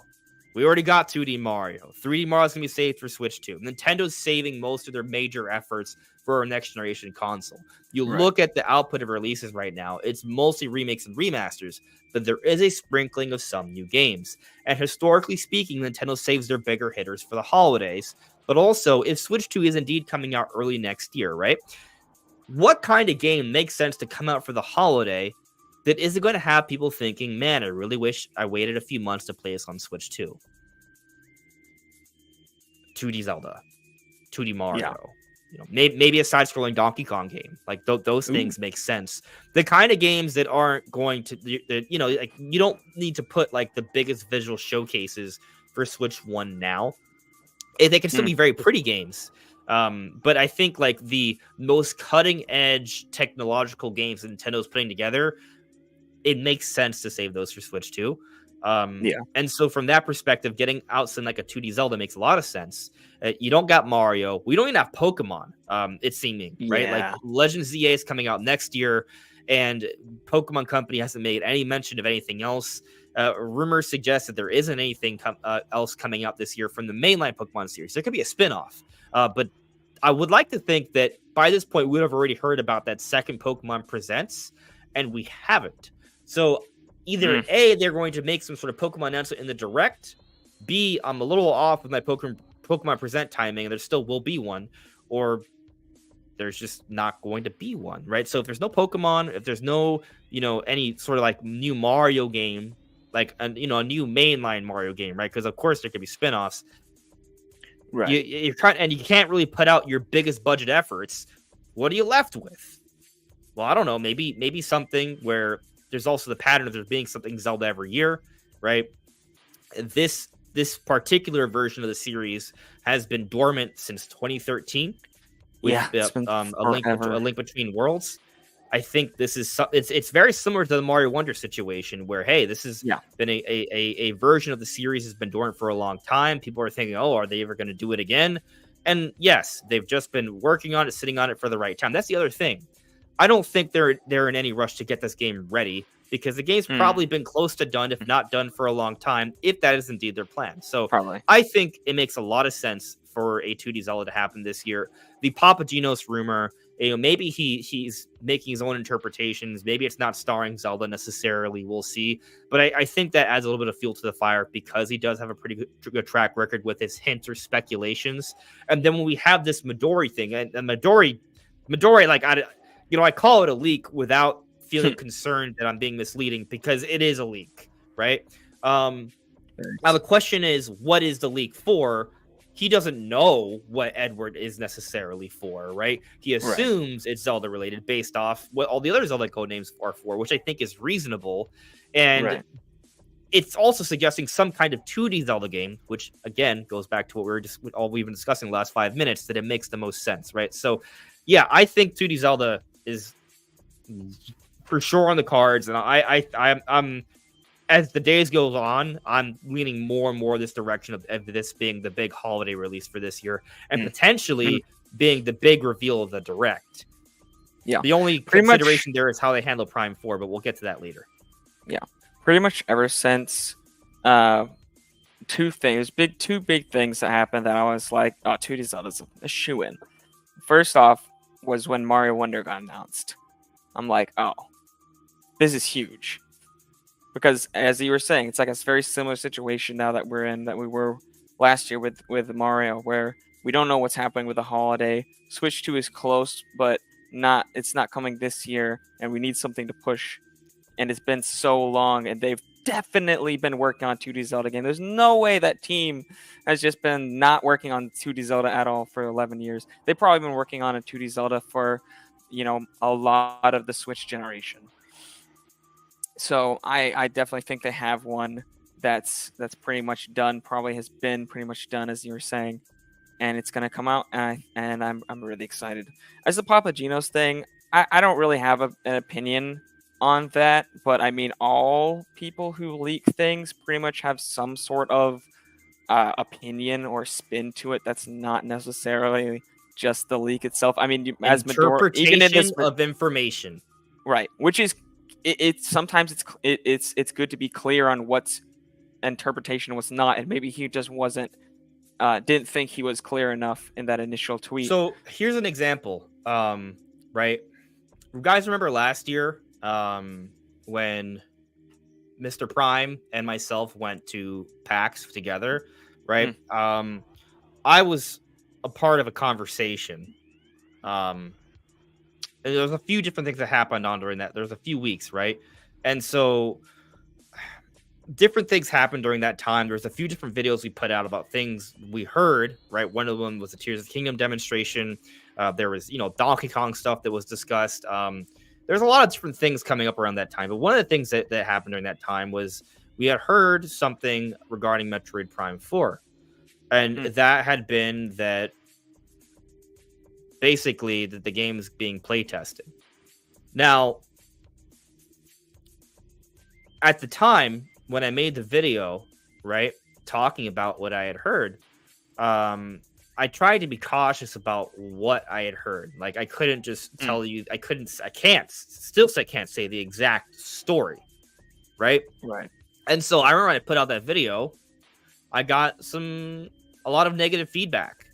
We already got 2D Mario. 3D Mario's going to be saved for Switch 2. Nintendo's saving most of their major efforts for our next generation console. You look at the output of releases right now, it's mostly remakes and remasters, but there is a sprinkling of some new games. And historically speaking, Nintendo saves their bigger hitters for the holidays. But also, if Switch 2 is indeed coming out early next year, right? What kind of game makes sense to come out for the holiday that isn't going to have people thinking, man, I really wish I waited a few months to play this on Switch 2? 2D Zelda, 2D Mario, maybe a side-scrolling Donkey Kong game. Those things make sense. The kind of games that aren't going to, you don't need to put the biggest visual showcases for Switch 1 now. They can still be very pretty games. But I think the most cutting-edge technological games that Nintendo's putting together, it makes sense to save those for Switch 2. And so from that perspective, getting out something like a 2D Zelda makes a lot of sense. You don't got Mario. We don't even have Pokemon. It's seeming, right? Legend ZA is coming out next year, and Pokemon Company hasn't made any mention of anything else. Rumors suggest that there isn't anything else coming out this year from the mainline Pokemon series. There could be a spinoff, but I would like to think that by this point, we would have already heard about that second Pokemon Presents, and we haven't. So either A, they're going to make some sort of Pokemon announcement in the Direct. B, I'm a little off with my Pokemon Present timing, and there still will be one. Or there's just not going to be one, right? So if there's no Pokemon, if there's no, any sort of new Mario game, a new mainline Mario game, right? Because of course there could be spinoffs. Right. You can't really put out your biggest budget efforts. What are you left with? Well, I don't know. Maybe something where there's also the pattern of there being something Zelda every year, right? This particular version of the series has been dormant since 2013 with a link between worlds. I think this is it's very similar to the Mario Wonder situation where, hey, this has been a version of the series has been dormant for a long time. People are thinking, oh, are they ever going to do it again? And yes, they've just been working on it, sitting on it for the right time. That's the other thing. I don't think they're in any rush to get this game ready because the game's probably been close to done, if not done for a long time, if that is indeed their plan. So I think it makes a lot of sense for a 2D Zelda to happen this year. The Papagenos rumor, maybe he's making his own interpretations. Maybe it's not starring Zelda necessarily. We'll see. But I think that adds a little bit of fuel to the fire because he does have a pretty good track record with his hints or speculations. And then when we have this Midori thing, and Midori, I call it a leak without feeling concerned that I'm being misleading because it is a leak, right? Now the question is, what is the leak for? He doesn't know what Edward is necessarily for, right? He assumes it's Zelda related based off what all the other Zelda codenames are for, which I think is reasonable. And it's also suggesting some kind of 2D Zelda game, which again goes back to what we've been discussing the last 5 minutes, that it makes the most sense, right? So yeah, I think 2D Zelda is for sure on the cards, and I'm as the days goes on, I'm leaning more and more this direction of this being the big holiday release for this year, and potentially being the big reveal of the direct. Yeah, the only consideration there is how they handle Prime 4, but we'll get to that later. Yeah, pretty much ever since two big things that happened that I was like, oh, 2D Zelda's a shoe-in. First off was when Mario Wonder got announced. I'm like, oh, this is huge. Because as you were saying, it's like a very similar situation now that we're in that we were last year with Mario, where we don't know what's happening with the holiday. Switch 2 is close, but it's not coming this year, and we need something to push. And it's been so long, and they've definitely been working on 2D Zelda game. There's no way that team has just been not working on 2D Zelda at all for 11 years. They've probably been working on a 2D Zelda for, a lot of the Switch generation. So I definitely think they have one that's pretty much done. Probably has been pretty much done, as you were saying, and it's gonna come out, and I'm really excited. As the Papagenos thing, I don't really have an opinion on that, but I mean, all people who leak things pretty much have some sort of opinion or spin to it. That's not necessarily just the leak itself. I mean, as Medora, even in this of information, right? Which is sometimes it's good to be clear on what's interpretation and what's not, and maybe he just didn't think he was clear enough in that initial tweet. So here's an example. Right, you guys remember last year when Mr. Prime and myself went to PAX together, right? I was a part of a conversation. And there's a few different things that happened during that. There's a few weeks, right? And so different things happened during that time. There's a few different videos we put out about things we heard, right? One of them was the Tears of the Kingdom demonstration. There was, Donkey Kong stuff that was discussed. There's a lot of different things coming up around that time. But one of the things that happened during that time was we had heard something regarding Metroid Prime 4. And that had been that basically that the game is being play tested. Now, at the time when I made the video, right, talking about what I had heard, I tried to be cautious about what I had heard. Like, I couldn't just tell you, I can't say the exact story, right? Right. And so I remember when I put out that video, I got a lot of negative feedback.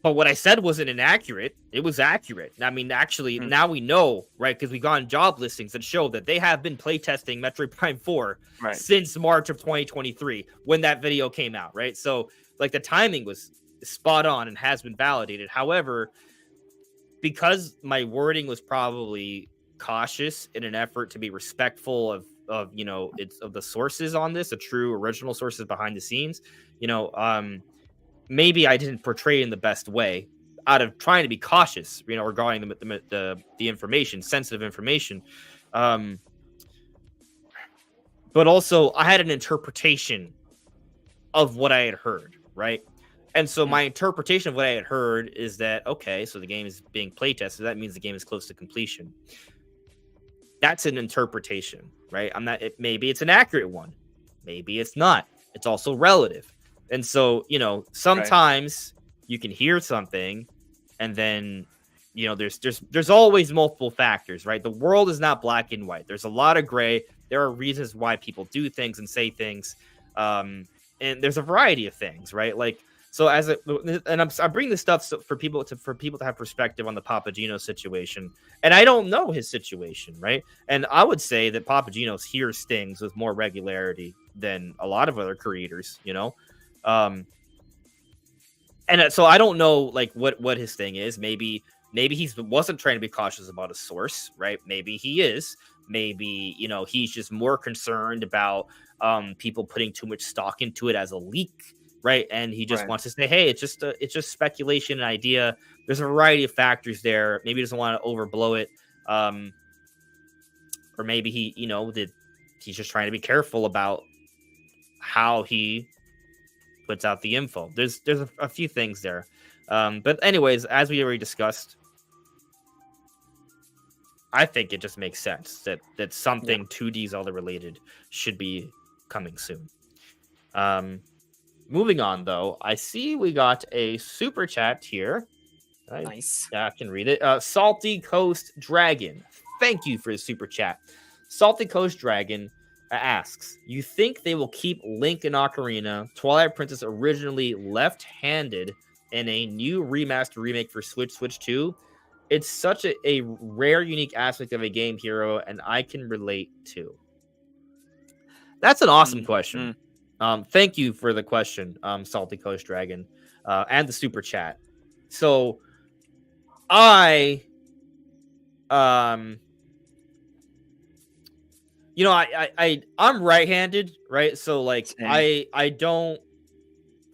But what I said wasn't inaccurate. It was accurate. I mean, actually, now we know, right? Because we got on job listings that show that they have been playtesting Metroid Prime 4 since March of 2023 when that video came out, right? So, like, the timing was spot on and has been validated. However, because my wording was probably cautious in an effort to be respectful of the sources on this, the true original sources behind the scenes, maybe I didn't portray in the best way out of trying to be cautious, regarding the information, sensitive information. But also I had an interpretation of what I had heard, right? And so my interpretation of what I had heard is that, okay, so the game is being playtested. That means the game is close to completion. That's an interpretation, right? Maybe it's an accurate one. Maybe it's not. It's also relative. And so, sometimes you can hear something and then, there's always multiple factors, right? The world is not black and white. There's a lot of gray. There are reasons why people do things and say things. And there's a variety of things, right? Like, so I'm bringing this stuff for people to have perspective on the Papagenos situation. And I don't know his situation, right? And I would say that Papagenos hears things with more regularity than a lot of other creators, and so I don't know, like, what his thing is. Maybe he wasn't trying to be cautious about a source, right? Maybe he is. Maybe, he's just more concerned about people putting too much stock into it as a leak, right? And he just wants to say, hey, it's just speculation and idea. There's a variety of factors there. Maybe he doesn't want to overblow it. Or maybe he's just trying to be careful about how he puts out the info. There's a few things there. But anyways, as we already discussed, I think it just makes sense that something 2D Zelda related should be coming soon. Moving on though, I see we got a super chat here. Nice. I can read it. Salty Coast Dragon. Thank you for the super chat. Salty Coast Dragon asks, you think they will keep Link in Ocarina, Twilight Princess originally left-handed, in a new remaster remake for Switch 2? It's such a rare, unique aspect of a game hero, and I can relate to. That's an awesome question. Thank you for the question, Salty Coast Dragon, and the super chat. So I'm right-handed, right? So like Same. I don't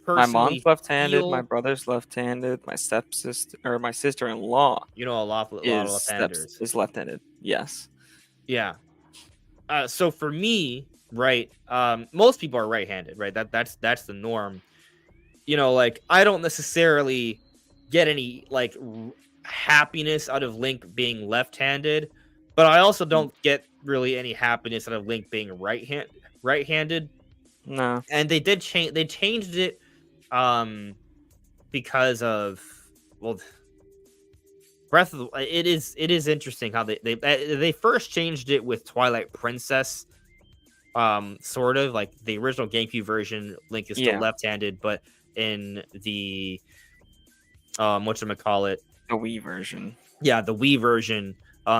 My personally mom's left-handed, my feel, brother's left-handed, my stepsister or my sister-in-law a lot of left-handers is left-handed. Yes. Yeah. So for me, right, most people are right-handed, right? That's the norm. Like I don't necessarily get any like happiness out of Link being left-handed, but I also don't get really any happiness out of Link being right-handed. No. And they changed it because of, well, Breath of the, it is interesting how they first changed it with Twilight Princess. Sort of like the original GameCube version, Link is still left-handed, but in the whatchamacallit, the Wii version. Yeah, the Wii version,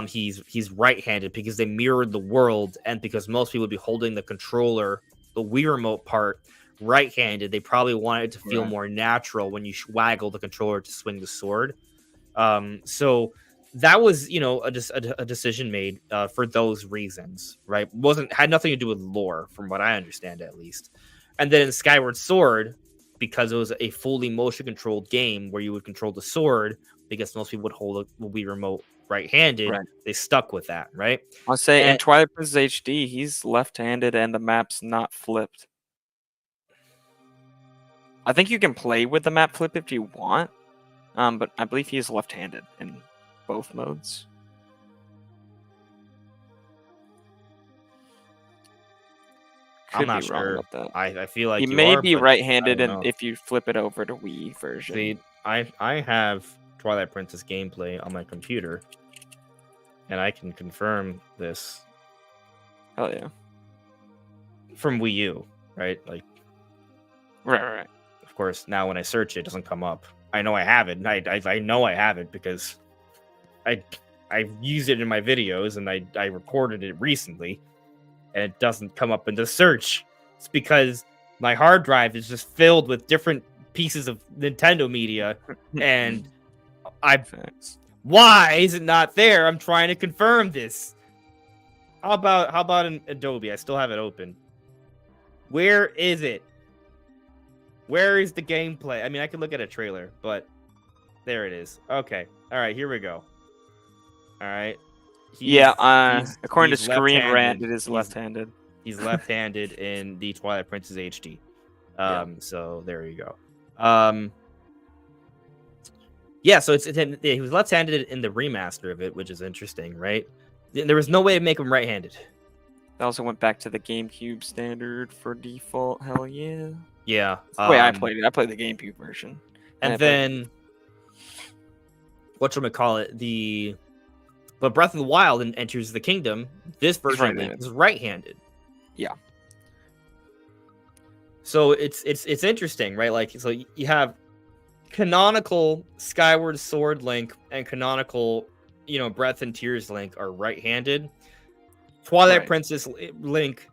he's right-handed because they mirrored the world, and because most people would be holding the controller, the Wii remote part, right-handed. They probably wanted it to feel more natural when you waggle the controller to swing the sword. So that was, a decision made for those reasons, right? Had nothing to do with lore, from what I understand, at least. And then in Skyward Sword, because it was a fully motion controlled game where you would control the sword, because most people would hold a Wii remote right-handed, they stuck with that, right? I'll say in Twilight Princess HD, he's left-handed and the map's not flipped. I think you can play with the map flip if you want, but I believe he is left-handed in both modes. I'm not sure. I feel like he may be right-handed, and if you flip it over to Wii version. See, I have Twilight Princess gameplay on my computer, and I can confirm this. Oh yeah. From Wii U, right? Like, right. Of course, now when I search, it doesn't come up. I know I have it. I know I have it because I used it in my videos, and I recorded it recently, and it doesn't come up in the search. It's because my hard drive is just filled with different pieces of Nintendo media, and why is it not there? I'm trying to confirm this. How about an Adobe? I still have it open. Where is it? Where is the gameplay? I mean, I could look at a trailer, but there it is. Okay. All right, here we go. All right. According to Screen Rant, it is left-handed. He's left-handed in the Twilight Princess HD. So there you go. So he was left-handed in the remaster of it, which is interesting, right? There was no way to make him right-handed. They also went back to the GameCube standard for default. Hell yeah. Yeah. The way I played it. I played the GameCube version. And then whatchamacallit, but Breath of the Wild enters the kingdom. This version is right-handed. Yeah. So it's interesting, right? Like, so you have canonical Skyward Sword Link and canonical, Breath and Tears Link are right-handed. Twilight Princess Link,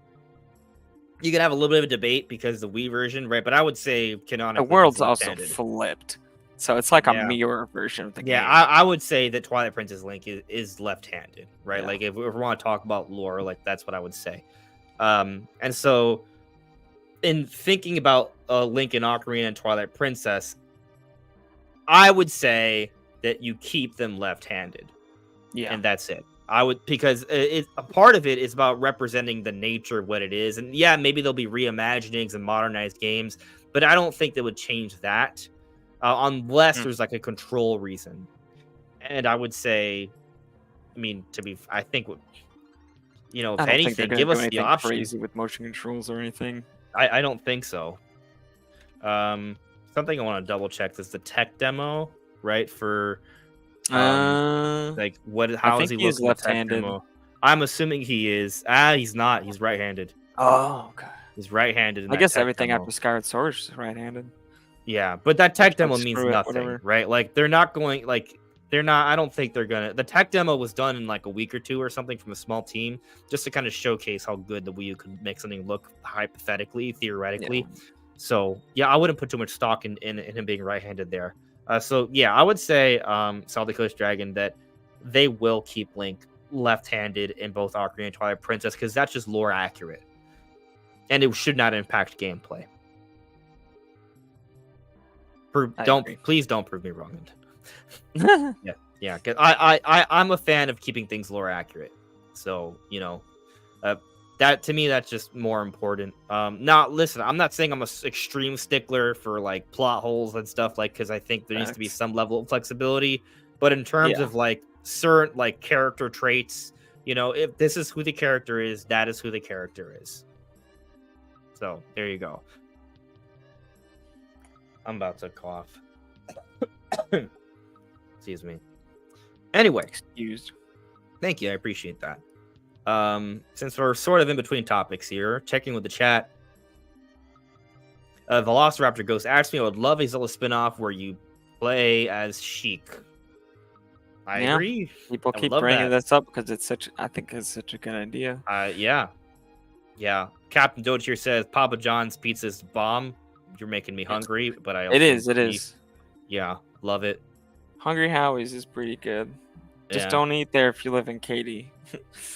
you can have a little bit of a debate because the Wii version, right? But I would say canonical. The world's also flipped, so it's like a mirror version of the game. Yeah, I would say that Twilight Princess Link is left-handed, right? Like if we want to talk about lore, like that's what I would say. And so, in thinking about Link and Ocarina and Twilight Princess, I would say that you keep them left-handed. Yeah, and that's it. I would, because a part of it is about representing the nature of what it is. And maybe there'll be reimaginings and modernized games, but I don't think they would change that unless there's like a control reason. And I would say mean, I think, you know, I if don't think they're anything, gonna give do us the anything option. crazy with motion controls or anything. I don't think so. Something I want to double check is the tech demo, right? For like I how is think he he is looking the tech left-handed. demo? I'm assuming he is. He's not. He's right-handed. Oh, okay. He's right-handed in I that guess tech everything demo. after Skyward Sword is right-handed. Yeah, but that tech demo Like, means screw it, nothing, whatever. right? Like they're not going like they're not. I don't think they're gonna. The tech demo was done in like a week or two or something from a small team, just to kind of showcase how good the Wii U could make something look hypothetically, theoretically. Yeah. So yeah, I wouldn't put too much stock in him being right-handed there. So yeah, I would say Salty Coast Dragon that they will keep Link left-handed in both Ocarina and Twilight Princess because that's just lore accurate, and it should not impact gameplay. Please don't prove me wrong. Yeah. Cause I'm a fan of keeping things lore accurate. So you know, that to me that's just more important. Now listen, I'm not saying I'm a extreme stickler for like plot holes and stuff like because I think there needs to be some level of flexibility. But in terms of like certain like character traits, you know, if this is who the character is, that is who the character is. So there you go. I'm about to cough. Excuse me. Anyway, Excused. Thank you. I appreciate that. Since we're sort of in between topics here, checking with the chat. Velociraptor Ghost asked me, I would love a Zelda spinoff where you play as Sheik. I agree. People keep bringing this up because I think it's such a good idea. Yeah. Captain Doge here says Papa John's pizza's bomb. You're making me hungry, but I also it is. Yeah, love it. Hungry Howie's is pretty good. Just don't eat there if you live in Katy.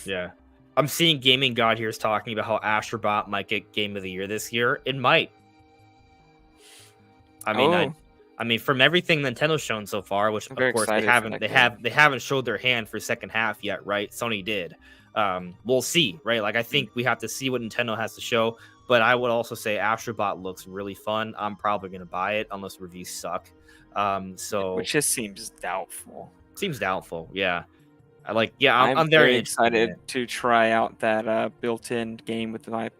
Yeah. I'm seeing Gaming God here is talking about how Astrobot might get Game of the Year this year. It might. I mean, from everything Nintendo's shown so far, which of course they haven't showed their hand for second half yet, right? Sony did. We'll see, right? Like I think we have to see what Nintendo has to show. But I would also say Astrobot looks really fun. I'm probably gonna buy it unless reviews suck. Which just seems doubtful. Seems doubtful, yeah. I'm very excited to try out that built-in game with because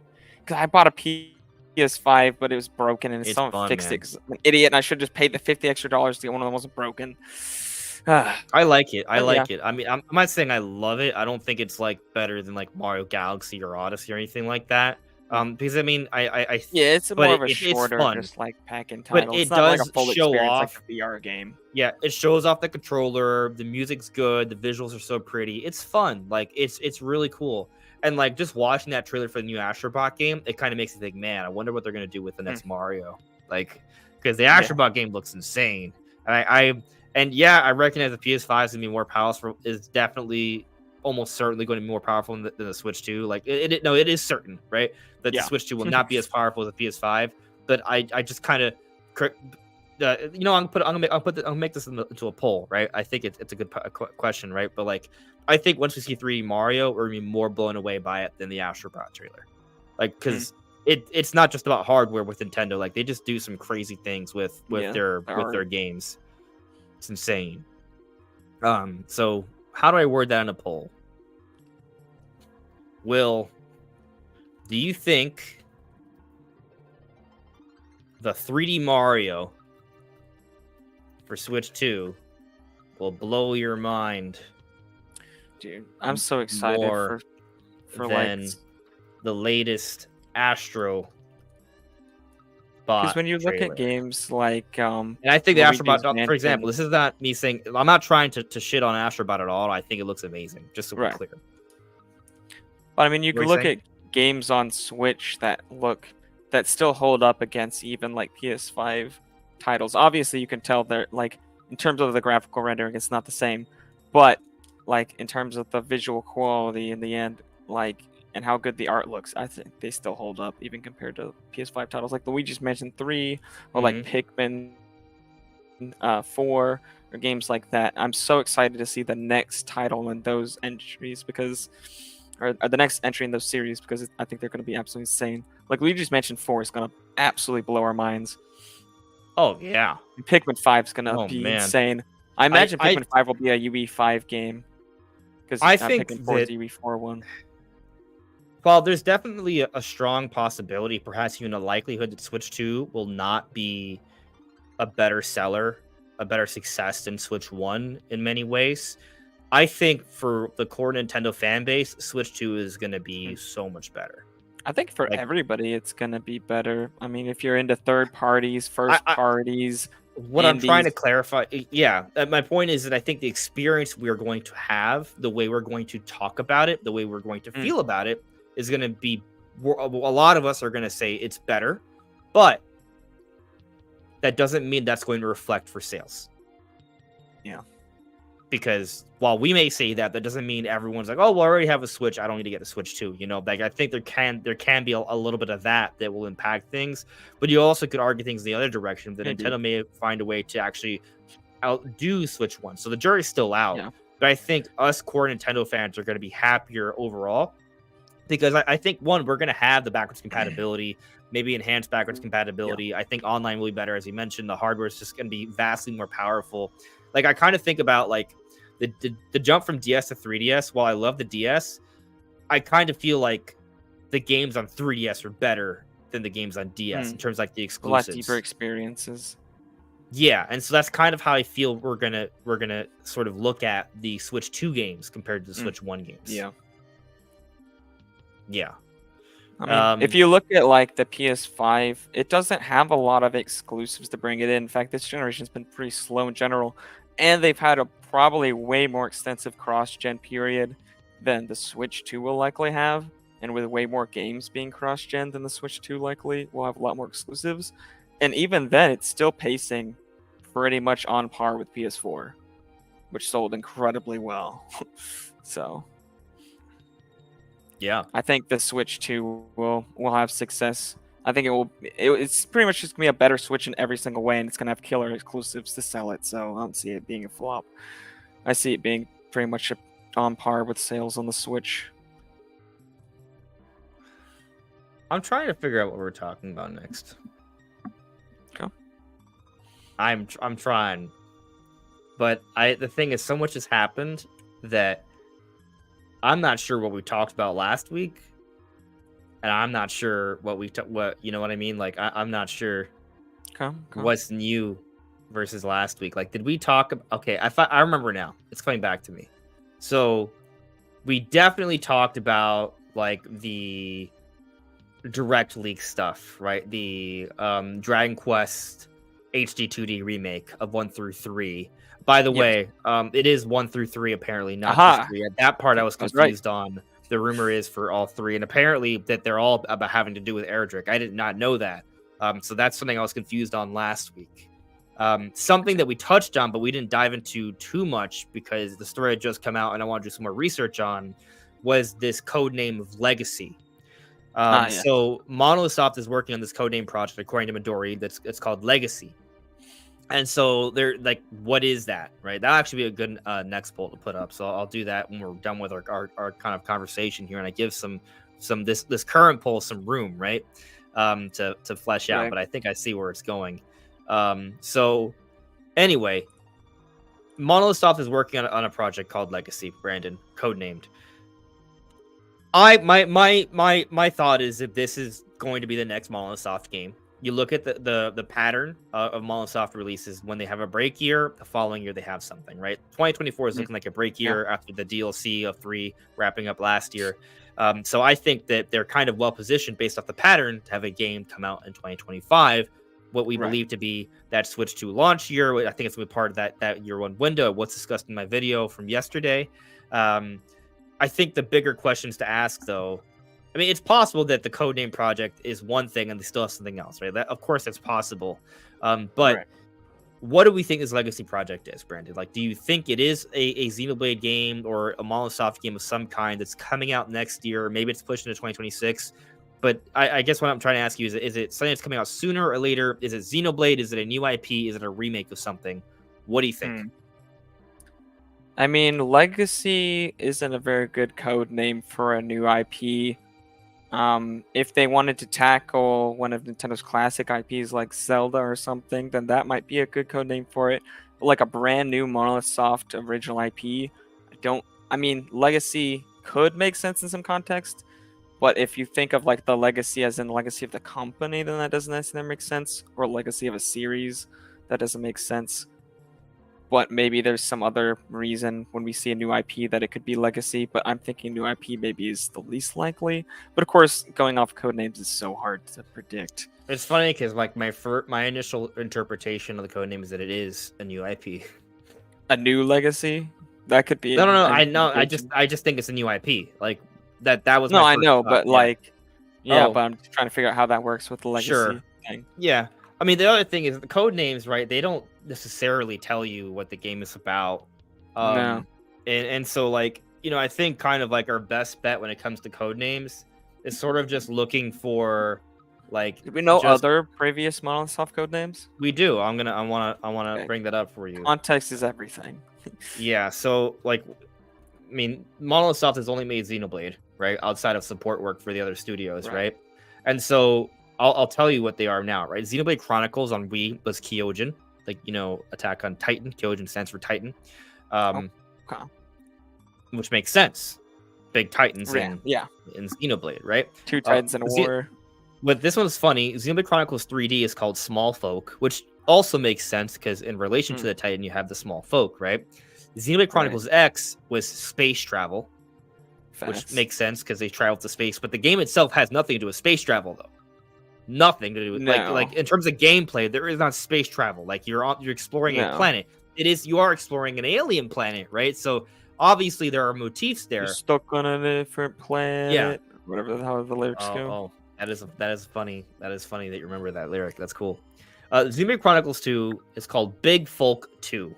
I bought a PS5, but it was broken and someone fixed it. Cause I'm an idiot, and I should just pay the $50 extra to get one of them wasn't broken. I like it. I like it. I mean, I'm not saying I love it. I don't think it's like better than like Mario Galaxy or Odyssey or anything like that. Because I mean, it's more of a shorter, just like pack-in title. But it not does like a full show off like a VR game. Yeah, it shows off the controller. The music's good. The visuals are so pretty. It's fun. Like it's really cool. And like just watching that trailer for the new Astrobot game, it kind of makes you think, man, I wonder what they're gonna do with the next Mario. Like, because the Astrobot game looks insane. And I recognize the PS5 is gonna be more powerful. Is definitely almost certainly going to be more powerful than the Switch 2. Like it is certain, right? That the Switch 2 will not be as powerful as the PS5. But I just kind of, I'll make this into a poll, right? I think it's a good question, right? But like, I think once we see 3D Mario, we're gonna be more blown away by it than the Astrobot trailer, like because it's not just about hardware with Nintendo. Like they just do some crazy things with their games. It's insane. So how do I word that in a poll? Will, do you think the 3D Mario for Switch 2 will blow your mind? Dude, I'm so excited for than the latest Astro Bot. Because when you look at games like and I think the Astrobot, for example, this is not me saying, I'm not trying to shit on Astrobot at all. I think it looks amazing, just so we're clear. But I mean, you can look at games on Switch that still hold up against even like PS5 titles. Obviously, you can tell they're like, in terms of the graphical rendering, it's not the same, but like in terms of the visual quality in the end, like, and how good the art looks, I think they still hold up even compared to PS5 titles like Luigi's Mansion 3 or like Pikmin 4 or games like that. I'm so excited to see the next title in those entries or the next entry in those series because I think they're going to be absolutely insane. Like Luigi's Mansion 4 is going to absolutely blow our minds. Oh yeah, and Pikmin 5 is going to be insane. I imagine Pikmin 5 will be a UE5 game. because I I'm think picking that 4ZB41. while there's definitely a strong possibility, perhaps even a likelihood that Switch 2 will not be a better seller, a better success than Switch 1 in many ways. I think for the core Nintendo fan base, Switch 2 is going to be so much better. I think for Like, everybody, it's gonna be better. I mean, if you're into third parties, I, first I parties, what I'm trying indies, to clarify, yeah, my point is that I think the experience we're going to have, the way we're going to talk about it, the way we're going to mm, feel about it, is going to be. A lot of us are going to say it's better, but that doesn't mean that's going to reflect for sales. yeah. Because while we may say that, that doesn't mean everyone's like, oh, well, I already have a Switch, I don't need to get a Switch too. You know, like I think there can be a little bit of that will impact things, but you also could argue things the other direction that Maybe. Nintendo may find a way to actually outdo Switch 1. So the jury's still out. Yeah. But I think us core Nintendo fans are going to be happier overall because I think one, we're going to have the backwards compatibility, maybe enhanced backwards Yeah. compatibility. I think online will be better, as you mentioned. The hardware is just going to be vastly more powerful. Like I kind of think about like the jump from DS to 3DS. While I love the DS, I kind of feel like the games on 3DS are better than the games on DS in terms of like the A lot deeper exclusives. experiences. Yeah, and so that's kind of how I feel we're gonna sort of look at the Switch 2 games compared to the Switch 1 games. Yeah. Yeah. I mean, if you look at like the PS5, it doesn't have a lot of exclusives to bring it in. In fact, this generation's been pretty slow in general, and they've had a probably way more extensive cross-gen period than the Switch 2 will likely have, and with way more games being cross-gen than the Switch 2 likely will have a lot more exclusives. And even then, it's still pacing pretty much on par with PS4, which sold incredibly well. So yeah. I think the Switch 2 will have success. I think it's pretty much just gonna be a better Switch in every single way, and it's gonna have killer exclusives to sell it. So I don't see it being a flop. I see it being pretty much on par with sales on the Switch. I'm trying to figure out what we're talking about next. Okay. I'm trying, but the thing is, so much has happened that I'm not sure what we talked about last week, and I'm not sure what what you know what I mean. Like I'm not sure Okay. what's new versus last week. Like, did we talk? Okay, I remember now. It's coming back to me. So we definitely talked about like the direct leak stuff, right? The Dragon Quest HD 2D remake of 1 through 3. By the way, it is 1 through 3 apparently, not just 3. At that part I was confused on. The rumor is for all 3, and apparently that they're all about having to do with Erdrick. I did not know that. So that's something I was confused on last week. Something that we touched on, but we didn't dive into too much because the story had just come out and I want to do some more research on, was this code name of Legacy. So Monolith Soft is working on this codename project, according to Midori, it's called Legacy. And so they're like, what is that? Right? That'll actually be a good next poll to put up. So I'll do that when we're done with our kind of conversation here, and I give some this current poll some room, right? To flesh out. But I think I see where it's going. So anyway, Monolith Soft is working on a project called Legacy, Brandon, codenamed. My thought is that this is going to be the next Monolith Soft game. You look at the pattern of Monolith Soft releases. When they have a break year, the following year they have something, right? 2024 is looking like a break year after the DLC of 3 wrapping up last year. So I think that they're kind of well positioned based off the pattern to have a game come out in 2025. What we believe to be that Switch 2 launch year. I think it's going to be part of that year one window. What's discussed in my video from yesterday. I think the bigger questions to ask, though, I mean, it's possible that the codename project is one thing and they still have something else, right? Of course, that's possible. But what do we think this Legacy project is, Brandon? Like, do you think it is a Xenoblade game or a Monolith Soft game of some kind that's coming out next year? Maybe it's pushed into 2026. But I guess what I'm trying to ask you is it something that's coming out sooner or later? Is it Xenoblade? Is it a new IP? Is it a remake of something? What do you think? I mean, Legacy isn't a very good code name for a new IP. If they wanted to tackle one of Nintendo's classic IPs like Zelda or something, then that might be a good code name for it. But like a brand new Monolith Soft original IP, I mean, legacy could make sense in some context, but if you think of like the legacy as in legacy of the company, then that doesn't necessarily make sense, or legacy of a series, that doesn't make sense. But maybe there's some other reason when we see a new IP that it could be legacy, but I'm thinking new IP maybe is the least likely. But of course, going off code names is so hard to predict. It's funny because like my initial interpretation of the code name is that it is a new IP. A new legacy? That could be. No. I know. I just think it's a new IP. Like that was. No, my I first know, thought, but yeah. like, yeah, Oh. but I'm trying to figure out how that works with the legacy thing. Yeah. I mean, the other thing is the code names, right? They don't necessarily tell you what the game is about. No. And so like, I think kind of like our best bet when it comes to code names is sort of just looking for like. Do we know other previous Monolith Soft code names? We do. I wanna bring that up for you. Context is everything. Yeah. So like, I mean, Monolith Soft has only made Xenoblade, right? Outside of support work for the other studios, right? And so I'll tell you what they are now, right? Xenoblade Chronicles on Wii was Kyojin, like Attack on Titan. Kyojin stands for Titan, which makes sense. Big Titans in Xenoblade, right? Two Titans in a war. But this one's funny. Xenoblade Chronicles 3D is called Small Folk, which also makes sense because in relation to the Titan, you have the Small Folk, right? Xenoblade Chronicles X was space travel, which makes sense because they travel to space. But the game itself has nothing to do with space travel, though. Nothing to do with like in terms of gameplay, there is not space travel. Like you're exploring a planet. You are exploring an alien planet, right? So obviously there are motifs there. You're stuck on a different planet. Yeah, whatever the hell the lyrics go. Oh, that is funny. That is funny that you remember that lyric. That's cool. Xenoblade Chronicles 2 is called Big Folk 2.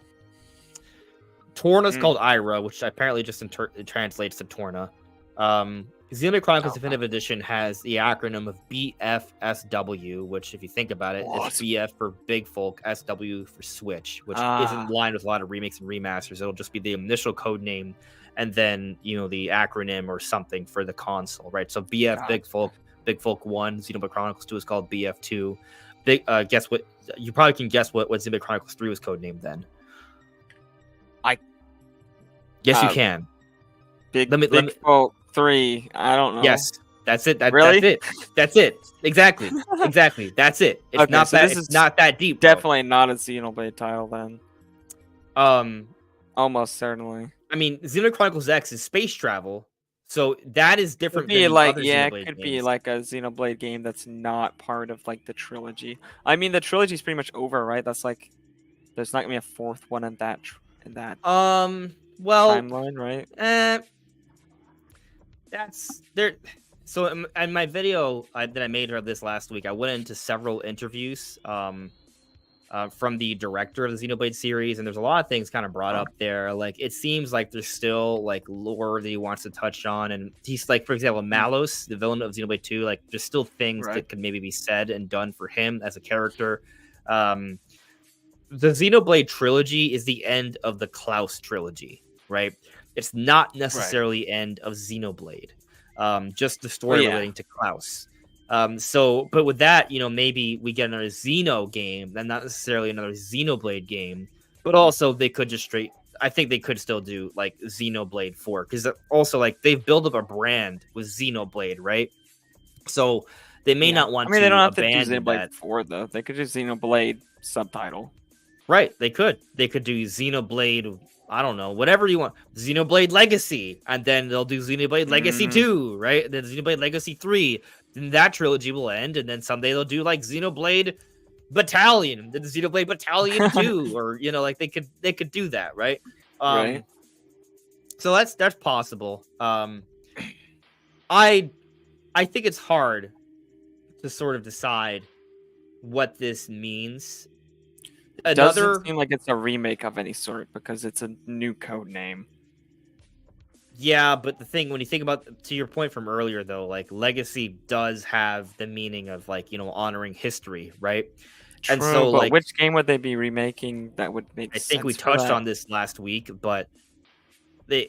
Torna's called Ira, which apparently just translates to Torna. Xenoblade Chronicles Definitive Edition has the acronym of BFSW, which, if you think about it, is BF for Big Folk, SW for Switch, which is in line with a lot of remakes and remasters. It'll just be the initial code name and then, the acronym or something for the console, right? So BF, Big Folk 1, Xenoblade Chronicles 2 is called BF2. Guess what? You probably can guess what Xenoblade Chronicles 3 was codenamed then. Yes, you can. Big Folk 3. I don't know. Yes, that's it. Really? That's it. Exactly. That's it. It's okay, not so that. It's not that deep. Definitely not a Xenoblade title then. Almost certainly. I mean, Xenoblade Chronicles X is space travel, so that is different. It could be like a Xenoblade game that's not part of like the trilogy. I mean, the trilogy is pretty much over, right? That's like, there's not gonna be a fourth one in that. Well, timeline, right? That's there. So in my video that I made of this last week, I went into several interviews from the director of the Xenoblade series, and there's a lot of things kind of brought up there. Like it seems like there's still like lore that he wants to touch on, and he's like, for example, Malos, the villain of Xenoblade 2, like there's still things that could maybe be said and done for him as a character. The Xenoblade trilogy is the end of the Klaus trilogy, right? It's not necessarily end of Xenoblade, just the story relating to Klaus. But with that, maybe we get another Xeno game, and not necessarily another Xenoblade game, but also they could I think they could still do like Xenoblade 4, because also like they've built up a brand with Xenoblade, right? So they may not want to. They don't have to do Xenoblade that. 4 though. They could do Xenoblade subtitle. Right, they could do Xenoblade, I don't know, whatever you want. Xenoblade Legacy, and then they'll do Xenoblade Legacy 2, right? Then Xenoblade Legacy 3. Then that trilogy will end, and then someday they'll do like Xenoblade Battalion, then Xenoblade Battalion 2, or like they could do that, right? Right. So that's possible. I think it's hard to sort of decide what this means. It doesn't seem like it's a remake of any sort because it's a new code name. Yeah, but the thing, when you think about, to your point from earlier, though, like Legacy does have the meaning of like, honoring history, right? True, and so but like, which game would they be remaking that would make sense? I think we touched on this last week, but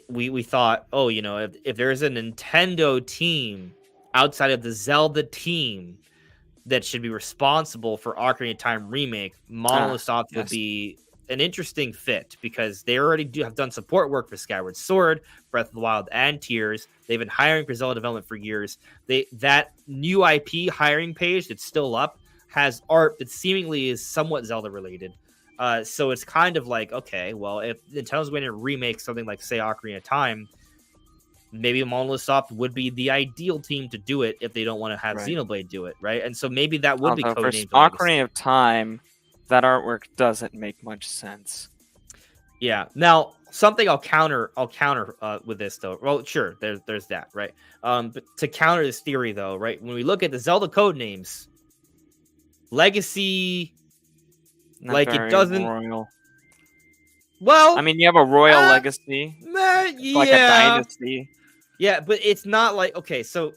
we thought, if there's a Nintendo team outside of the Zelda team that should be responsible for Ocarina of Time remake, Monolith Soft would be an interesting fit because they already have done support work for Skyward Sword, Breath of the Wild, and Tears. They've been hiring for Zelda development for years. That new IP hiring page that's still up has art that seemingly is somewhat Zelda related. So it's kind of like, okay, well, if Nintendo's going to remake something like, say, Ocarina of Time, maybe Monolith Soft would be the ideal team to do it if they don't want to have Xenoblade do it, right? And so maybe that would be codenamed Ocarina of Time. That artwork doesn't make much sense. Yeah. Now, something I'll counter with this though. Well, sure, there's that, right? But to counter this theory though, right? When we look at the Zelda code names, Legacy, Not like it doesn't. Royal. Well, I mean, you have a royal legacy, yeah, like a dynasty. Yeah, but it's not like okay, so,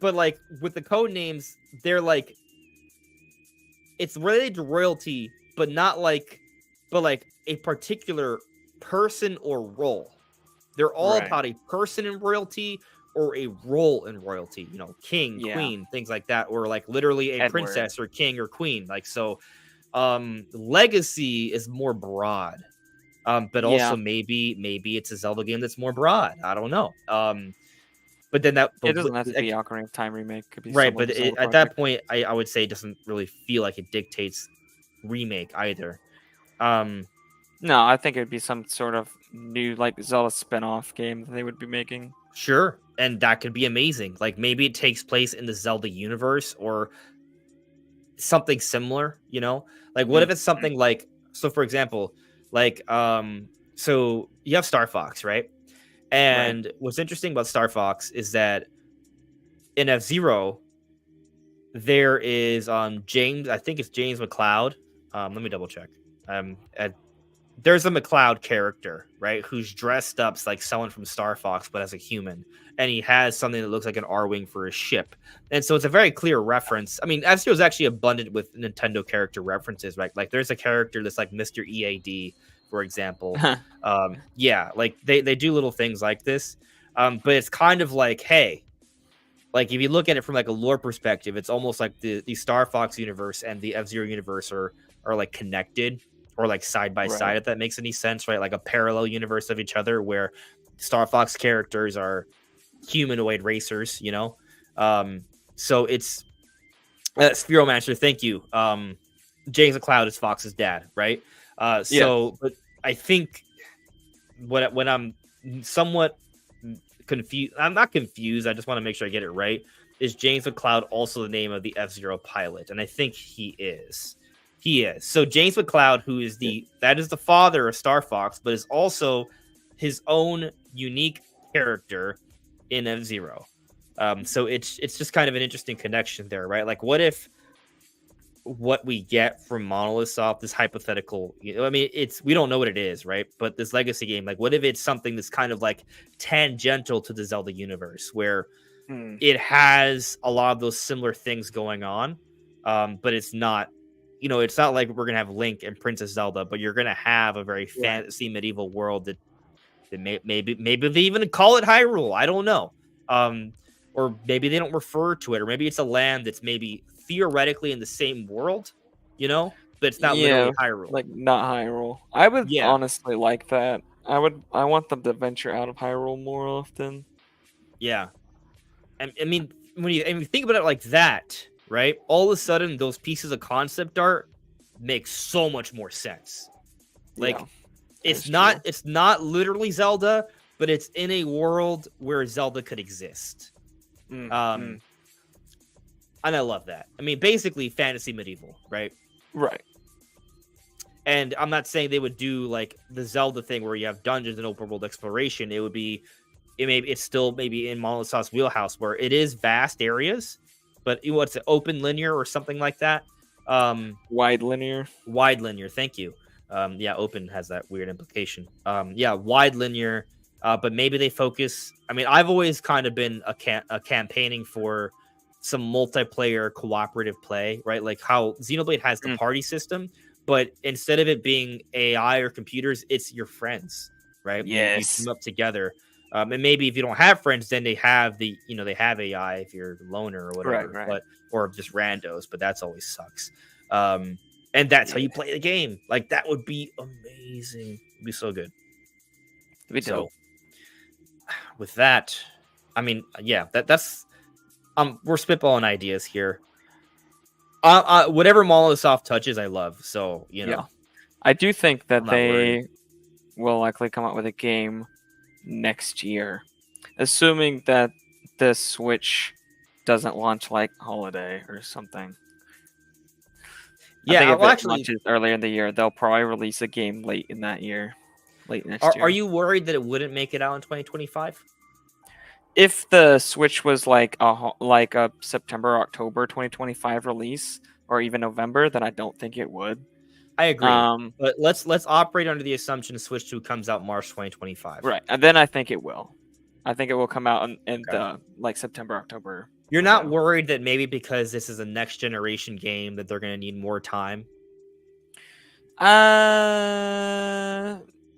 but like with the code names, they're like, it's related to royalty, but not like, but like a particular person or role. They're all about a person in royalty or a role in royalty. You know, king, queen, things like that, or like literally a princess or king or queen. Like so, Legacy is more broad. But also maybe it's a Zelda game that's more broad. I don't know. But then it doesn't have to be Ocarina of Time remake. Could be right, but at that point, I would say it doesn't really feel like it dictates remake either. No, I think it would be some sort of new like Zelda spin-off game that they would be making. Sure, and that could be amazing. Like maybe it takes place in the Zelda universe or something similar. You know, like what if it's something like so? For example, like so you have Star Fox, right? And what's interesting about Star Fox is that in F-Zero, there is James, I think it's James McCloud. Let me double check. There's a McCloud character, right, who's dressed up like someone from Star Fox, but as a human, and he has something that looks like an R-wing for his ship, and so it's a very clear reference. I mean, F-Zero is actually abundant with Nintendo character references, right? Like there's a character that's like Mr. EAD, for example. Yeah, like they do little things like this, but it's kind of like, hey, like if you look at it from like a lore perspective, it's almost like the Star Fox universe and the F-Zero universe are like connected or like side by side, if that makes any sense, right? Like a parallel universe of each other where Star Fox characters are humanoid racers, you know. So it's Spheromancer, thank you. James McCloud is Fox's dad, right? So but I think when I'm somewhat confused, I'm not confused, I just want to make sure I get it right. Is James McCloud also the name of the F-Zero pilot? And I think he is. He is. So James McCloud, who is that is the father of Star Fox, but is also his own unique character in F-Zero. So it's just kind of an interesting connection there, right? Like what if what we get from Monolith Soft, this hypothetical, you know, I mean, we don't know what it is, right? But this legacy game, like what if it's something that's kind of like tangential to the Zelda universe where it has a lot of those similar things going on, but it's not, you know, it's not like we're gonna have Link and Princess Zelda, but you're gonna have a very fantasy medieval world that maybe they even call it Hyrule. I don't know, or maybe they don't refer to it, or maybe it's a land that's maybe theoretically in the same world, you know, but it's not literally Hyrule. Like not Hyrule. I would honestly like that. I want them to venture out of Hyrule more often. Yeah, I mean, when you think about it like that, right? All of a sudden, those pieces of concept art make so much more sense. Like, it's not literally Zelda, but it's in a world where Zelda could exist. And I love that. I mean, basically, fantasy medieval, right? Right. And I'm not saying they would do like the Zelda thing where you have dungeons and open world exploration. It's still maybe in Monolith Soft's wheelhouse where it is vast areas, but what's it, open linear or something like that? Wide linear. Thank you. Open has that weird implication. Wide linear. But maybe they focus. I mean, I've always kind of been a campaigning for some multiplayer cooperative play, right? Like how Xenoblade has the party system, but instead of it being AI or computers, it's your friends, right? Yes. You team up together. And maybe if you don't have friends, then they have they have AI if you're a loner or whatever, or just randos, but that's always sucks. and that's how you play the game. Like that would be amazing. It'd be so good. It'd be dope. So with that, I mean, yeah, that's we're spitballing ideas here. Whatever Monolith Soft touches, I love. So you know, yeah, I do think that I'm not worried. they will likely come out with a game next year, assuming that the Switch doesn't launch like holiday or something. I think Yeah, if well, it actually, launches earlier in the year, they'll probably release a game late in that year, late next are year. you worried that it wouldn't make it out in 2025? If the Switch was like a September October 2025 release, or even November, then I don't think it would. I agree, but let's operate under the assumption Switch 2 comes out March 2025. Right, and then I think it will. I think it will come out in Okay. the like September, October. You're not window. worried that maybe because this is a next generation game that they're going to need more time?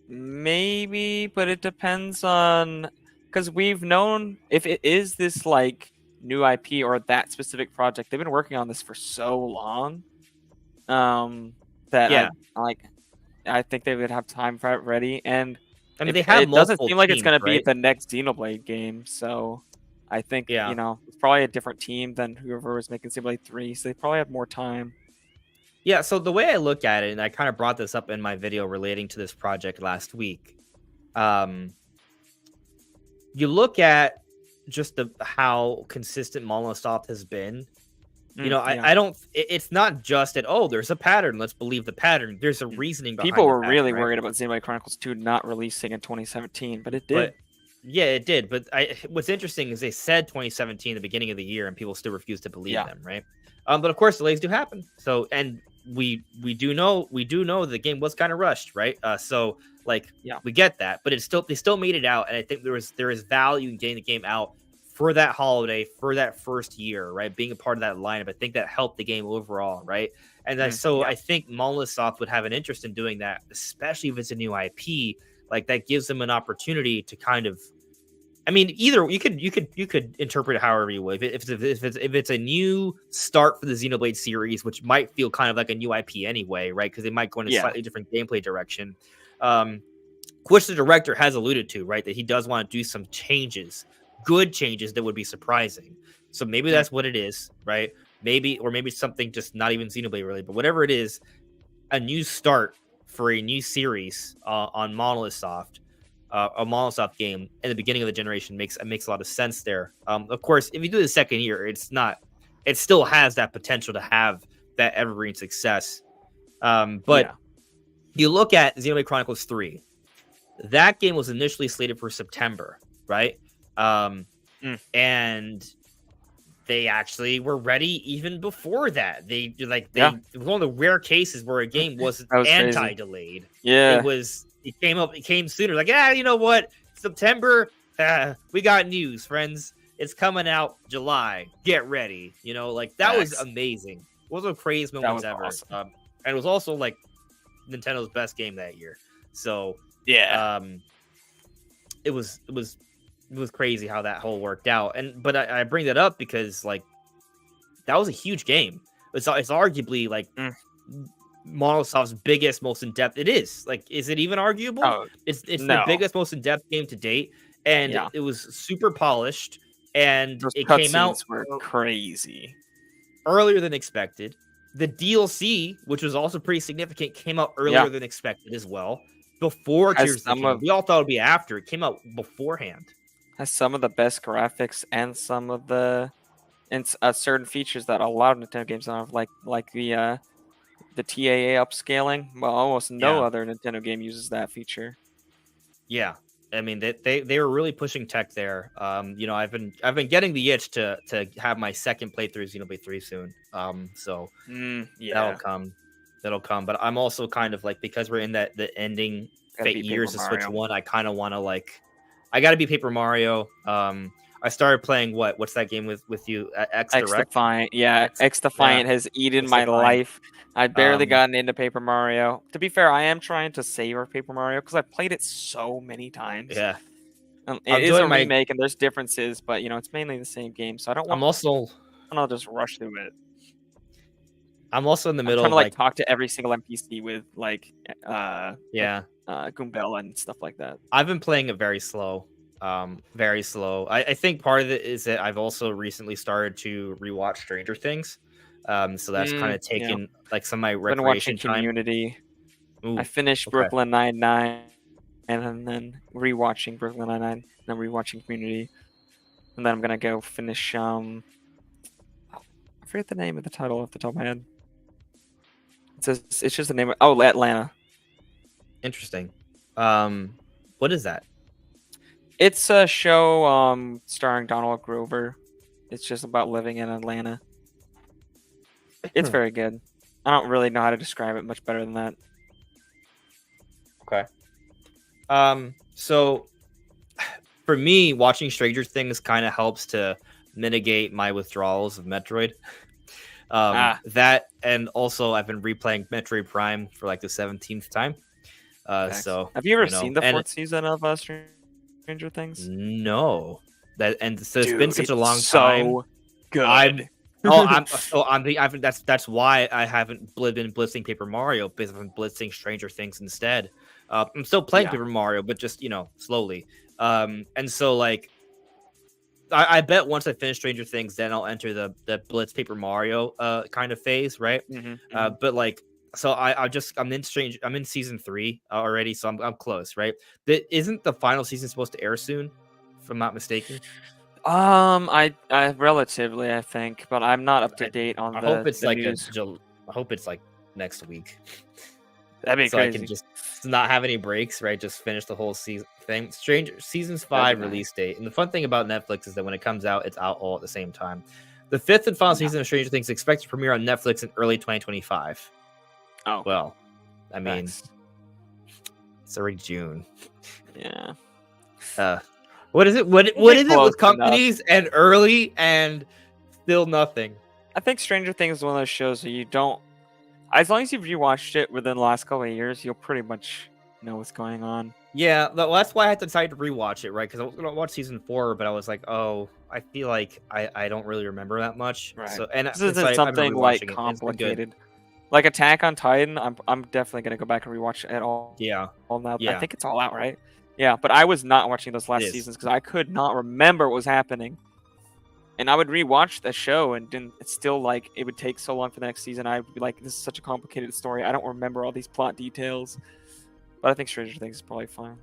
Maybe, but it depends on, because we've known if it is this like new IP or that specific project, they've been working on this for so long. That Yeah. I think they would have time for it ready, and I mean, they have it doesn't multiple seem like it's teams, going to be right? the next Xenoblade game, so I think Yeah. it's probably a different team than whoever was making Xenoblade 3, so they probably have more time. Yeah, so the way I look at it, and I kind of brought this up in my video relating to this project last week, you look at just how consistent Monolith Soft has been. You know, Yeah. I don't. It's not just that. Oh, there's a pattern. Let's believe the pattern. There's a reasoning behind. People the were pattern, really right? worried about Xenoblade Chronicles 2 not releasing in 2017, but it did. But yeah, it did. But what's interesting is they said 2017 at the beginning of the year, and people still refuse to believe them, right? But of course, delays do happen. So, and we do know the game was kind of rushed, right? So like, we get that, but they still made it out, and I think there is value in getting the game out for that holiday, for that first year, right? Being a part of that lineup, I think that helped the game overall, right? And I think Monolith Soft would have an interest in doing that, especially if it's a new IP. Like that gives them an opportunity to kind of, I mean, either you could interpret it however you would. If it's a new start for the Xenoblade series, which might feel kind of like a new IP anyway, right? Because they might go in a slightly different gameplay direction. Which the director has alluded to, right? That he does want to do some changes, good changes that would be surprising. So maybe that's what it is, right? Maybe something just not even Xenoblade really, but whatever it is, a new start for a new series on Monolith Soft. A Monolith Soft game in the beginning of the generation makes a lot of sense there. Of course, if you do the second year, it still has that potential to have that evergreen success. But you look at Xenoblade Chronicles 3, that game was initially slated for September, right? And they actually were ready even before that. It was one of the rare cases where a game wasn't anti-delayed. Yeah, It came sooner. Like, you know what? September, we got news, friends. It's coming out July. Get ready. You know, like that was amazing. It was one of the craziest moments ever. Awesome. And it was also like Nintendo's best game that year. So it was crazy how that whole worked out. But I bring that up because like that was a huge game. It's arguably like Monolith Soft's biggest, most in-depth. It is. Like, is it even arguable? Oh, it's the biggest, most in-depth game to date, and it was super polished, and it came out were crazy earlier than expected. The DLC, which was also pretty significant, came out earlier than expected as well. Before Tears of the Kingdom. We all thought it would be after. It came out beforehand. Has some of the best graphics and some of the certain features that a lot of Nintendo games don't have, like the TAA upscaling. Well, almost no other Nintendo game uses that feature. Yeah, I mean they were really pushing tech there. You know, I've been getting the itch to have my second playthrough of Xenoblade 3 soon. So that'll come. But I'm also kind of like, because we're in the ending years of Switch 1, I kind of want to I got to be Paper Mario. I started playing what's that game with you? X Defiant. Yeah, X Defiant has eaten my life. I barely gotten into Paper Mario. To be fair, I am trying to savor Paper Mario because I've played it so many times. Yeah, it is a remake, and there's differences, but it's mainly the same game. So I don't want. I'll just rush through it. I'm also in the I'm middle trying of to like like, talk to every single NPC with yeah, Goombella and stuff like that. I've been playing it very slow. Very slow. I think part of it is that I've also recently started to rewatch Stranger Things. So that's kind of Yeah. taken like some of my Been watching recreation time. Community. I Ooh, finished okay. Brooklyn Nine-Nine and then rewatching Brooklyn Nine-Nine and then rewatching Community. And then I'm gonna go finish I forget the name of the title off the top of my head. It's just the name of Atlanta. Interesting. What is that? It's a show starring Donald Grover. It's just about living in Atlanta. It's very good. I don't really know how to describe it much better than that. Okay. So for me, watching Stranger Things kind of helps to mitigate my withdrawals of Metroid. That and also I've been replaying Metroid Prime for like the 17th time. So have you ever you know, seen the and fourth season of Stranger Things? no, that and so it's Dude, been such a it's long time. so good. That's why I haven't been blitzing Paper Mario because I've been blitzing Stranger Things instead. I'm still playing Paper Mario, but just slowly. And so like I bet once I finish Stranger Things, then I'll enter the Blitz Paper Mario kind of phase, right? But like, so I'm in season 3 already, so I'm close, right? Isn't the final season supposed to air soon, if I'm not mistaken? I relatively I think, but I'm not up to date on I hope it's the like news. I hope it's like next week. That'd be so crazy. I can just not have any breaks, right? Just finish the whole season thing. Seasons 5 That'd be release date. And the fun thing about Netflix is that when it comes out, it's out all at the same time. The 5th and final season of Stranger Things is expected to premiere on Netflix in early 2025. Oh, well, I mean, it's already June. Yeah. What is it? What is it with companies and early and still nothing? I think Stranger Things is one of those shows that you don't. As long as you've rewatched it within the last couple of years, you'll pretty much know what's going on. Yeah, that's why I had to decide to rewatch it, right? Because I was gonna watch season 4, but I was like, oh, I feel like I don't really remember that much. Right. So and this isn't something like complicated. Like Attack on Titan, I'm definitely gonna go back and rewatch it all. Yeah. All now. Yeah. I think it's all out, right? Yeah, but I was not watching those last seasons because I could not remember what was happening. And I would rewatch the show, and it's still like it would take so long for the next season. I'd be like, "This is such a complicated story. I don't remember all these plot details." But I think Stranger Things is probably fine.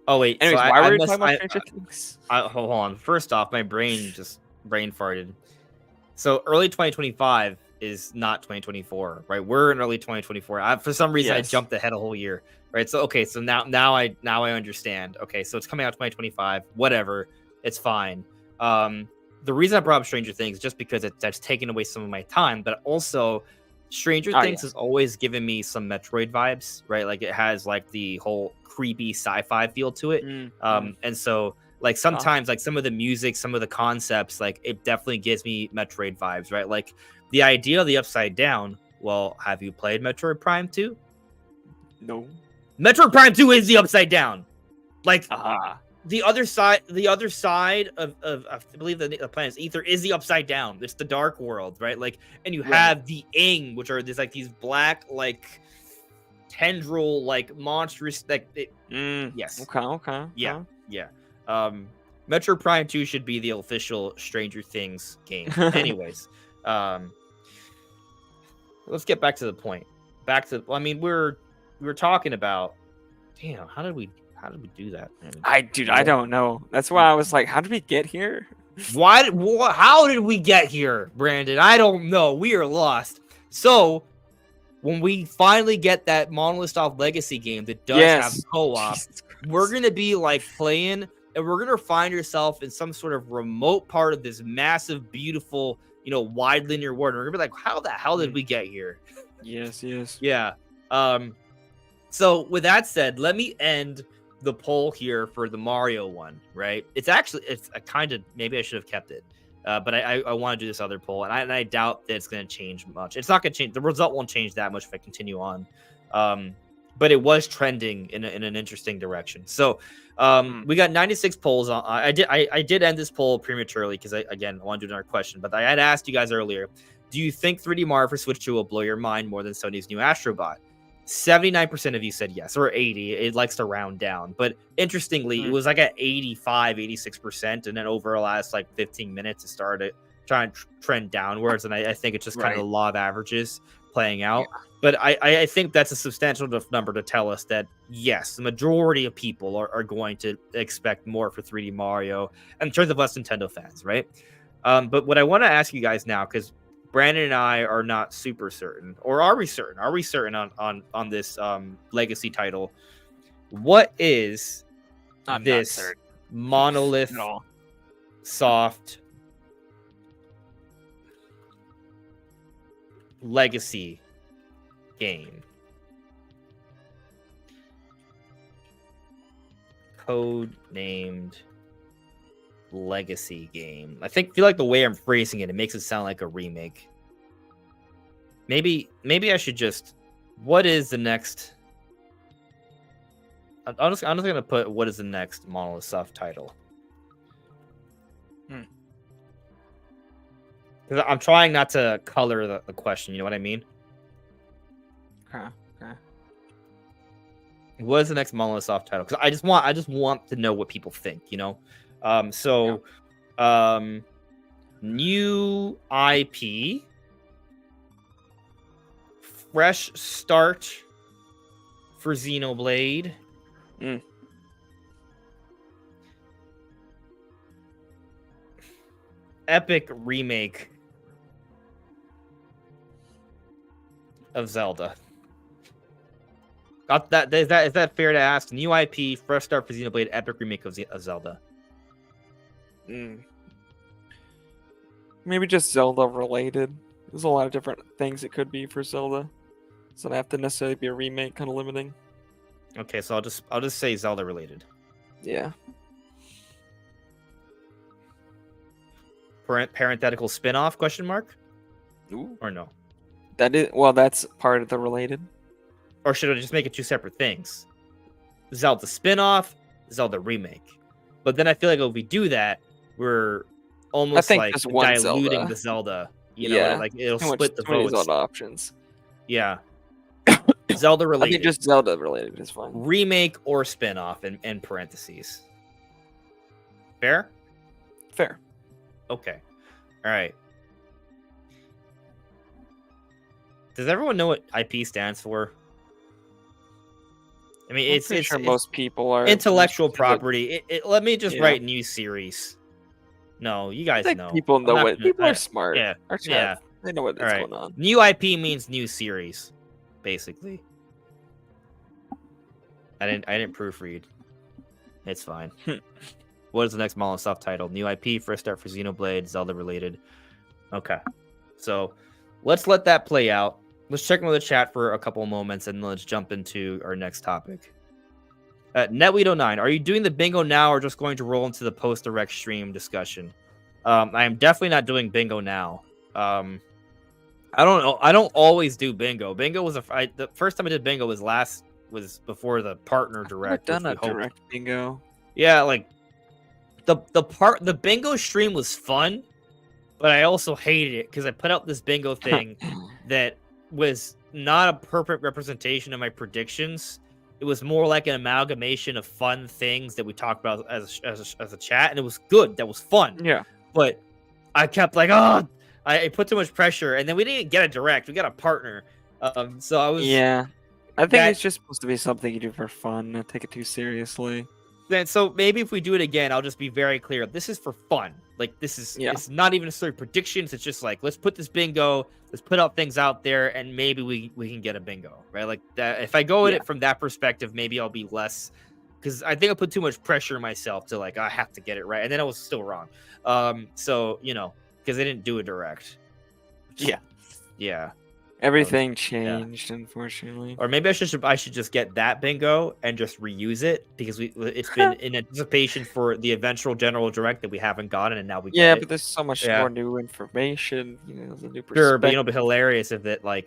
Oh wait, anyways, so why were we talking about Stranger Things? Hold on. First off, my brain just brain farted. So early 2025 is not 2024, right? We're in early 2024. For some reason, I jumped ahead a whole year, right? So okay, so now I understand. Okay, so it's coming out 2025. Whatever, it's fine. The reason I brought up Stranger Things is just because that's taken away some of my time, but also Stranger Things has always given me some Metroid vibes, right? Like it has like the whole creepy sci-fi feel to it. And so like sometimes like some of the music, some of the concepts, like it definitely gives me Metroid vibes, right? Like the idea of the Upside Down. Well, have you played Metroid Prime 2? No. Metroid Prime 2 is the Upside Down. Like the other side of I believe the planet's ether is the Upside Down. It's the dark world, right? Like, and you have the Ing, which are these black like tendril like monstrous like yes. Okay. Yeah. Metroid Prime 2 should be the official Stranger Things game. Anyways, let's get back to the point. We were talking about how did we do that? I don't know. That's why I was like, how did we get here? How did we get here, Brandon? I don't know. We are lost. So when we finally get that Monolith Soft Legacy game that does have co-op, we're gonna be like playing, and we're gonna find yourself in some sort of remote part of this massive, beautiful, wide linear world. And we're gonna be like, how the hell did we get here? Yes. Yeah. So with that said, let me end the poll here for the Mario one, right? It's a kind of, maybe I should have kept it, but I want to do this other poll, and I doubt that it's going to change much. It's not going to change. The result won't change that much if I continue on. But it was trending in an interesting direction. So we got 96 polls. I did end this poll prematurely because I want to do another question, but I had asked you guys earlier, Do you think 3D Mario for Switch 2 will blow your mind more than Sony's new Astrobot? 79% of you said yes, or 80. It likes to round down. But interestingly, it was like at 85, 86%. And then over the last like 15 minutes, it started trying to trend downwards. And I think it's just kind of the law of averages playing out. Yeah. But I think that's a substantial enough number to tell us that, yes, the majority of people are going to expect more for 3D Mario in terms of us Nintendo fans, right? But what I want to ask you guys now, because Brandon and I are not super certain, or are we certain? Are we certain on this legacy title? What is this Monolith Soft legacy game? Code named legacy game. Feel like the way I'm phrasing it makes it sound like a remake. Maybe I should just, what is the next, I'm just gonna put, what is the next Monolith Soft title? Because I'm trying not to color the question, you know what I mean? Okay. What is the next Monolith Soft title? Because I just want to know what people think, you know? New IP, fresh start for Xenoblade. Epic remake of Zelda. Got that? Is that fair to ask? New IP, fresh start for Xenoblade, epic remake of Zelda. Maybe just Zelda related. There's a lot of different things it could be for Zelda. Doesn't have to necessarily be a remake, kind of limiting. Okay, so I'll just say Zelda related. Yeah. Parenthetical spin-off question mark? Ooh. Or no? That's part of the related. Or should I just make it two separate things? Zelda spin-off, Zelda remake. But then I feel like if we do that, we're almost like diluting the Zelda. You know, like it'll split the votes. Zelda options. Yeah. Zelda related. I think just Zelda related is fine. Remake or spin-off in parentheses. Fair? Fair. Okay. All right. Does everyone know what IP stands for? I mean, it's sure most people are intellectual property. Let me just write new series. No, you guys know. People know it. People are smart. Yeah. They know what's going on. New IP means new series, basically. I didn't proofread. It's fine. What is the next Monolith Soft title? New IP, first start for Xenoblade, Zelda related. Okay. So let's let that play out. Let's check in with the chat for a couple of moments and let's jump into our next topic. Netweed09, are you doing the bingo now or just going to roll into the post-direct stream discussion? I am definitely not doing bingo now. I don't know. I don't always do bingo. Bingo was the first time I did bingo was before the partner direct. I've done a direct bingo. Yeah, like the bingo stream was fun, but I also hated it because I put out this bingo thing that was not a perfect representation of my predictions. It was more like an amalgamation of fun things that we talked about as a chat, and it was good. That was fun. Yeah. But I kept like, I put too much pressure, and then we didn't get a direct. We got a partner. So I was. Yeah. I think it's just supposed to be something you do for fun, not take it too seriously. Then so maybe if we do it again, I'll just be very clear. This is for fun. Like this is it's not even necessarily predictions. It's just like let's put this bingo, let's put out things out there, and maybe we can get a bingo, right? Like that. If I go at it from that perspective, maybe I'll be less because I think I put too much pressure on myself to like I have to get it right, and then I was still wrong. So you know because I didn't do a direct. Yeah. Everything changed, unfortunately. Or maybe I should just get that bingo and just reuse it because it's been in anticipation for the eventual general direct that we haven't gotten, and now we get it. But there's so much more new information. You know, the new perspective. Sure, but it'd be hilarious if it'd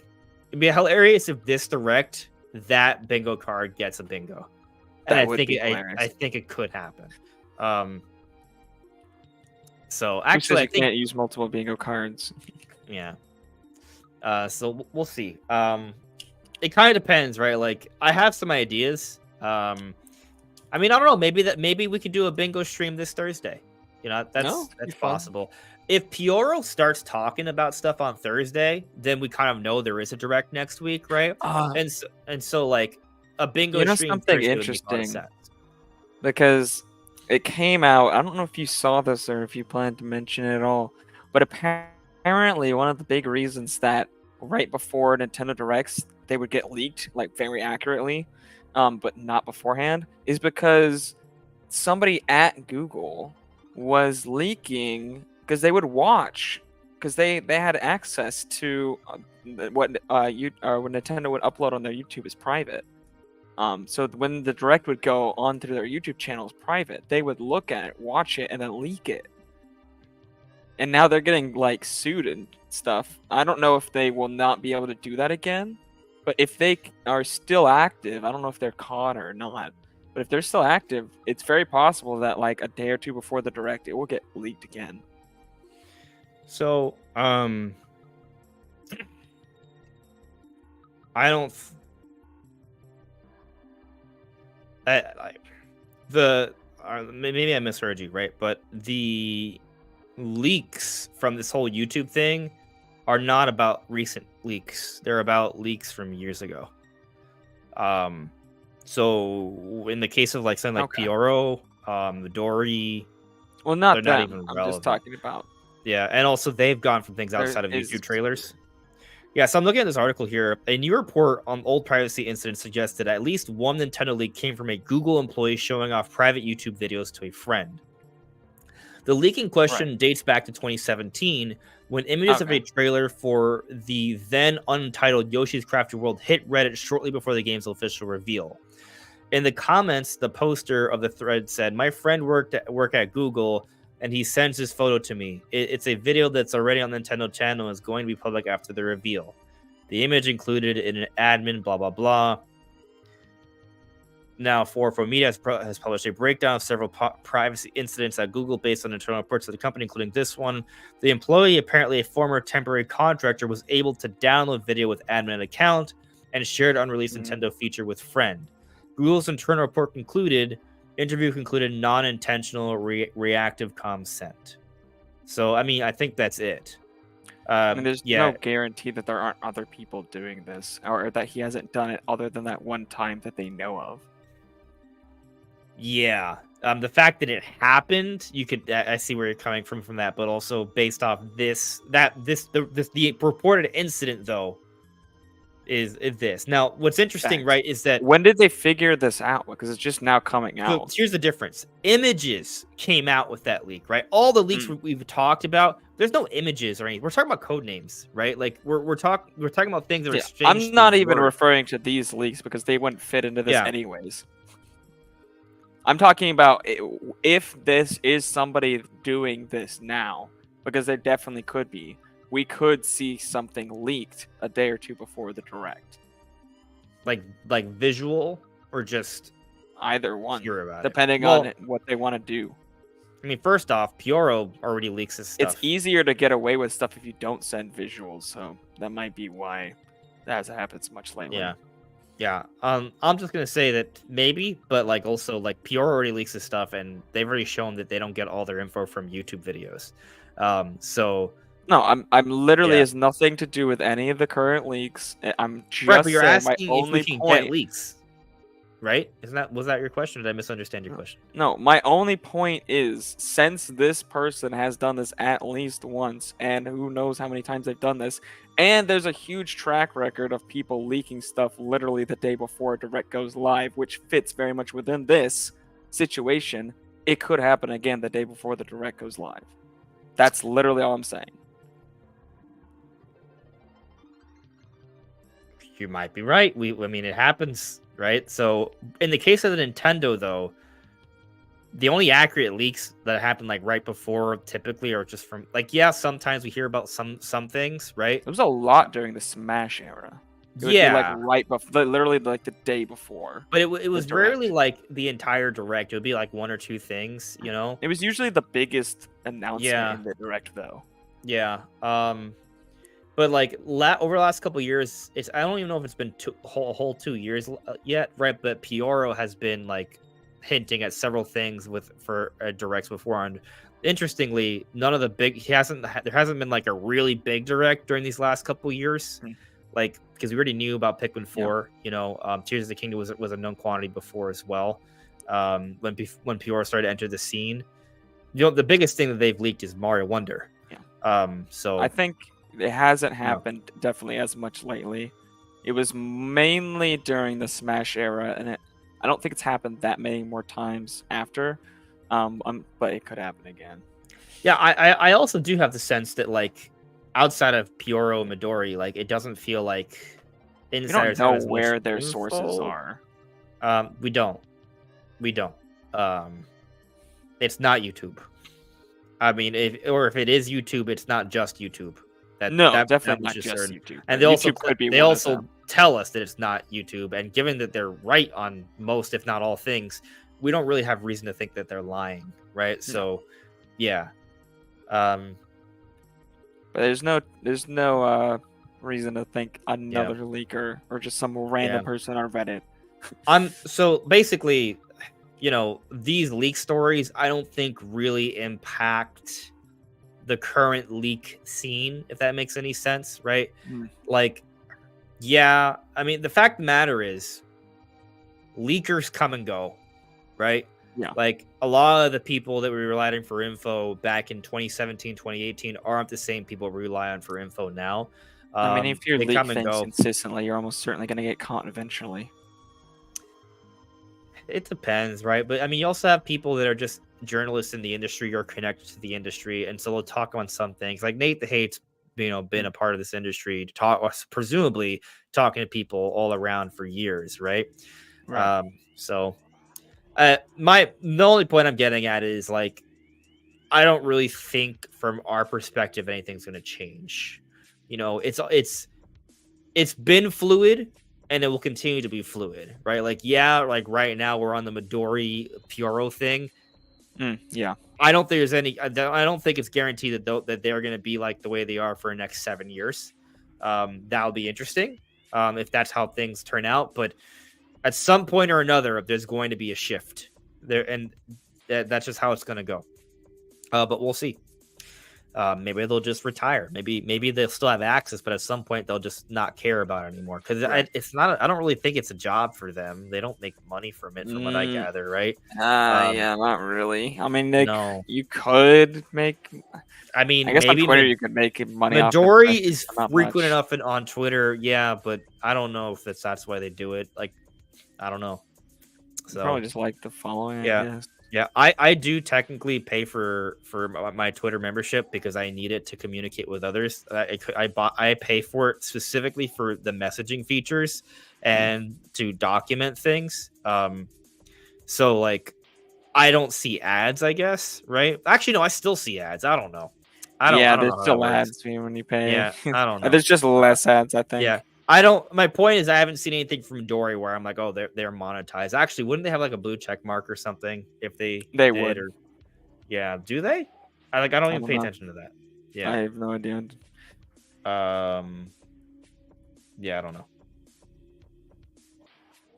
be hilarious if this direct that bingo card gets a bingo, and I think it could happen. So actually, I can't use multiple bingo cards. Yeah. So we'll see. It kind of depends, right? Like I have some ideas. I mean, I don't know. Maybe we could do a bingo stream this Thursday. You know, No, it'd be that's fun. possible. If Pioro starts talking about stuff on Thursday, then we kind of know there is a direct next week, right? And so like a bingo stream Something Thursday would make a lot of interesting, sense. because it came out. I don't know if you saw this or if you plan to mention it at all, but apparently one of the big reasons that right before Nintendo Directs they would get leaked like very accurately, but not beforehand, is because somebody at Google was leaking because they would watch, because they had access to what Nintendo would upload on their YouTube is private. So when the direct would go onto their YouTube channels private, they would look at it, watch it, and then leak it. And now they're getting like sued and stuff. I don't know if they will not be able to do that again, but if they are still active, I don't know if they're caught or not. But if they're still active, it's very possible that like a day or two before the direct, it will get leaked again. So, I don't. Maybe I misheard you, right? But the leaks from this whole YouTube thing are not about recent leaks. They're about leaks from years ago. So in the case of like something like Pioro, the Dory, well, not they're them. not even relevant. I'm just talking about. Yeah, and also they've gone from things outside of YouTube trailers. Yeah, so I'm looking at this article here. A new report on old privacy incidents suggested at least one Nintendo leak came from a Google employee showing off private YouTube videos to a friend. The leak in question dates back to 2017, when images of a trailer for the then untitled Yoshi's Crafted World hit Reddit shortly before the game's official reveal. In the comments, the poster of the thread said, "My friend work at Google, and he sends his photo to me. It's a video that's already on the Nintendo channel and is going to be public after the reveal. The image included in an admin, blah, blah, blah." Now, 404 Media has published a breakdown of several privacy incidents at Google based on internal reports of the company, including this one. The employee, apparently a former temporary contractor, was able to download video with admin account and shared unreleased Nintendo feature with friend. Google's internal report interview concluded non-intentional reactive consent. So, I mean, I think that's it. I mean, there's no guarantee that there aren't other people doing this, or that he hasn't done it other than that one time that they know of. Yeah. The fact that it happened, I see where you're coming from that, but also based off the reported incident though is this. Now, what's interesting, right, is that when did they figure this out? Because it's just now coming out. So here's the difference. Images came out with that leak, right? All the leaks we've talked about, there's no images or anything. We're talking about code names, right? Like we're talking about things that are exchanged. I'm not even referring to these leaks because they wouldn't fit into this anyways. I'm talking about if this is somebody doing this now, because there definitely could be. We could see something leaked a day or two before the direct. Like visual or just either one, depending on what they want to do. I mean, first off, Pioro already leaks his stuff. It's easier to get away with stuff if you don't send visuals, so that might be why that hasn't happened so much lately. Yeah. I'm just gonna say that maybe, but like also like Pioro already leaks his stuff, and they've already shown that they don't get all their info from YouTube videos. So no, I'm literally has nothing to do with any of the current leaks. I'm just but you're asking my only if we can point. Get leaks, right? Was that your question? Or did I misunderstand your question? No, my only point is, since this person has done this at least once, and who knows how many times they've done this, and there's a huge track record of people leaking stuff literally the day before a direct goes live, which fits very much within this situation, it could happen again the day before the direct goes live. That's literally all I'm saying. You might be right. I mean, it happens, right? So in the case of the Nintendo, though, the only accurate leaks that happen like right before typically are just from like, sometimes we hear about some things, right? There was a lot during the Smash era. It would be like right before, literally like the day before. But it was rarely like the entire direct. It would be like one or two things, you know? It was usually the biggest announcement in the direct, though. Yeah. But like over the last couple of years, I don't even know if it's been a whole 2 years yet, right? But Pioro has been like hinting at several things for directs before. And interestingly, none of the big there hasn't been like a really big direct during these last couple of years, like because we already knew about Pikmin 4. Tears of the Kingdom was a known quantity before as well. When Pioro started to enter the scene, the biggest thing that they've leaked is Mario Wonder. So I think it hasn't happened definitely as much lately. It was mainly during the Smash era, and I don't think it's happened that many more times after. But it could happen again. Yeah, I also do have the sense that like outside of Pioro and Midori, like it doesn't feel like insiders don't know have as where much their info. sources are. We don't. It's not YouTube. I mean, if it is YouTube, it's not just YouTube. Definitely not just YouTube. And they also tell us that it's not YouTube. And given that they're right on most, if not all things, we don't really have reason to think that they're lying, right? No. So, yeah. But there's no reason to think another leaker or just some random person on Reddit. So basically, these leak stories I don't think really impact the current leak scene, if that makes any sense, right? Like, yeah, I mean, the fact of the matter is leakers come and go, right? Yeah. Like a lot of the people that we relied on for info back in 2017, 2018 aren't the same people we rely on for info now. I mean, if you leak things consistently, you're almost certainly going to get caught eventually. It depends, right? But I mean, you also have people that are just journalists in the industry or connected to the industry, and so they'll talk on some things. Like Nate the Hate's, been a part of this industry to talk, presumably talking to people all around for years, right? So, the only point I'm getting at is like, I don't really think from our perspective anything's going to change. It's been fluid. And it will continue to be fluid, right? Like, like right now we're on the Midori Pioro thing. Yeah. I don't think it's guaranteed that they're going to be like the way they are for the next 7 years. That'll be interesting if that's how things turn out. But at some point or another, there's going to be a shift there, and that's just how it's going to go. But we'll see. Maybe they'll just retire. Maybe they'll still have access, but at some point they'll just not care about it anymore. Because it's not. I don't really think it's a job for them. They don't make money from it, from what I gather, right? Yeah, not really. I mean, you could make. I mean, I guess maybe on Twitter you could make money. Midori is frequent enough on Twitter, yeah, but I don't know if that's why they do it. Like, I don't know. So probably just like the following. Yeah. I guess. Yeah, I do technically pay for my Twitter membership because I need it to communicate with others. I pay for it specifically for the messaging features and to document things. So like, I don't see ads, I guess, right? Actually, no, I still see ads. I don't know. There's still ads when you pay. Yeah, I don't know. There's just less ads, I think. Yeah. My point is I haven't seen anything from Dory where I'm like, oh, they're monetized. Actually, wouldn't they have like a blue check mark or something if they would? Or, yeah, do they? I don't even pay attention to that. Yeah, I have no idea. Yeah, I don't know.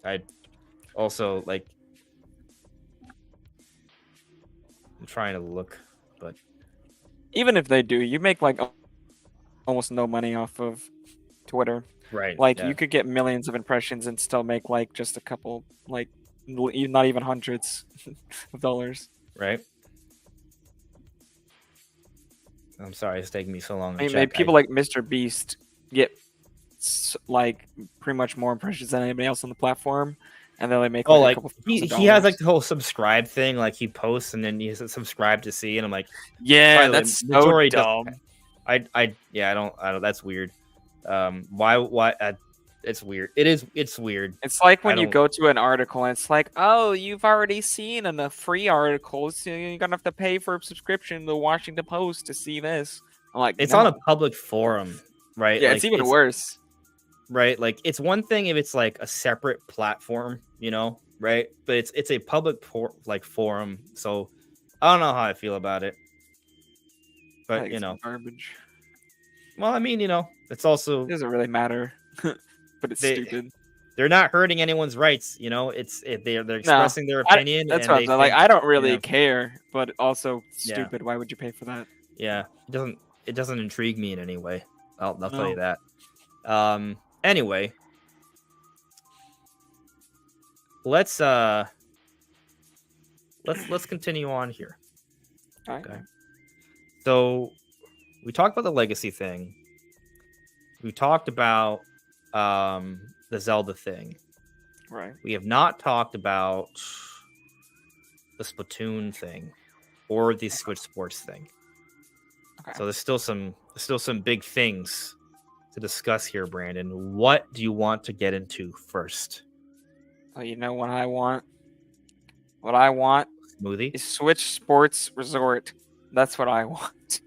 I also like. I'm trying to look, but even if they do, you make like almost no money off of Twitter. Right. Like you could get millions of impressions and still make like just a couple, like not even hundreds of dollars. Right. I'm sorry it's taking me so long. I mean, people like Mr. Beast get like pretty much more impressions than anybody else on the platform, and then they make like a couple he has like the whole subscribe thing. Like he posts and then he says subscribe to see, and I'm like, yeah, that's so dumb. I don't. That's weird. Why? It's weird. It's weird. It's like when you go to an article and it's like, oh, you've already seen in the free articles, so you're gonna have to pay for a subscription to the Washington Post to see this. I'm like, it's on a public forum, right? Yeah, it's even worse. Right? Like it's one thing if it's like a separate platform, right? But it's a public forum, so I don't know how I feel about it. But garbage. Well, I mean, it's also It doesn't really matter, but it's they stupid. they're not hurting anyone's rights. They're No, expressing their opinion, that's and what I'm they saying. Like, think, I don't yeah, really care, but also yeah, stupid. Why would you pay for that? yeah. It doesn't intrigue me in any way. I'll tell you No. that. Anyway, let's let's continue on here. All right. Okay. So we talked about the legacy thing. We talked about the Zelda thing. Right. We have not talked about the Splatoon thing or the Switch Sports thing. Okay. So there's still some big things to discuss here, Brandon. What do you want to get into first? Oh, you know what I want? What I want Smoothie? is Switch Sports Resort. That's what I want.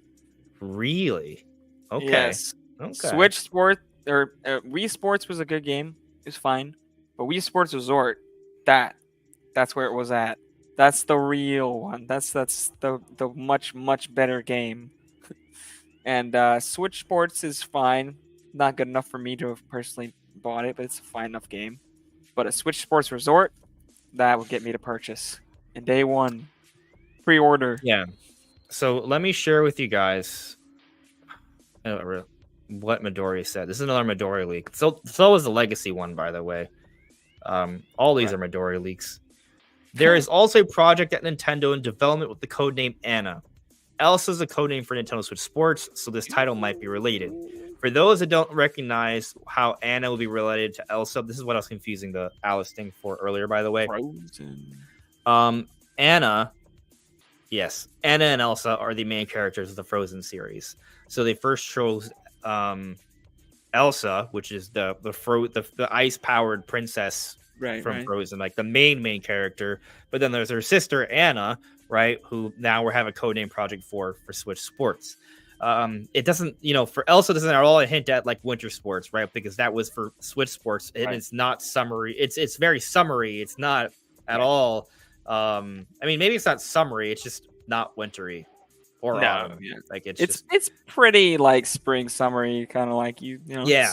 Really? Okay. Yes. Okay. Switch Sport or Wii Sports was a good game. It was fine. But Wii Sports Resort, that's where it was at. That's the real one. That's the much better game. And Switch Sports is fine. Not good enough for me to have personally bought it, but it's a fine enough game. But a Switch Sports Resort, that would get me to purchase. And day one, pre-order. Yeah. So let me share with you guys what Midori said. This is another Midori leak. So is the Legacy one, by the way. All these are Midori leaks. There is also a project at Nintendo in development with the codename Anna. Elsa is a codename for Nintendo Switch Sports, so this title might be related. For those that don't recognize how Anna will be related to Elsa, this is what I was confusing the Alice thing for earlier, by the way. Frozen. Anna, yes, Anna and Elsa are the main characters of the Frozen series. So they first chose Elsa, which is the ice powered princess from Frozen, like the main character. But then there's her sister Anna, right, who now we have a codename project for Switch Sports. It doesn't, for Elsa doesn't at all hint at like winter sports, right? Because that was for Switch Sports, and it's not summery. It's very summery. It's not at all. I mean, maybe it's not summery. It's just not wintry or autumn. Yeah. Like it's pretty like spring, summery, kind of like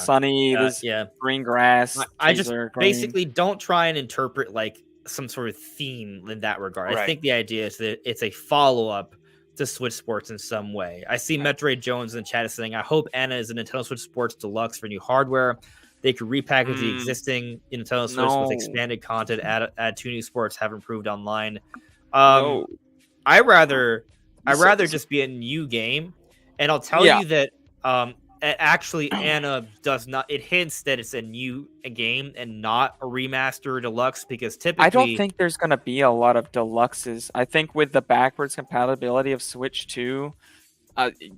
sunny. There's green grass. I just basically don't try and interpret like some sort of theme in that regard. I think the idea is that it's a follow up to Switch Sports in some way. I see Metroid Jones in the chat is saying, I hope Anna is a Nintendo Switch Sports Deluxe for new hardware. They could repackage the existing Nintendo Switch with expanded content, add 2 new sports, have improved online. I rather just be a new game, and I'll tell you that actually Anna does not. It hints that it's a new game and not a remaster deluxe, because typically I don't think there's gonna be a lot of deluxes. I think with the backwards compatibility of Switch 2,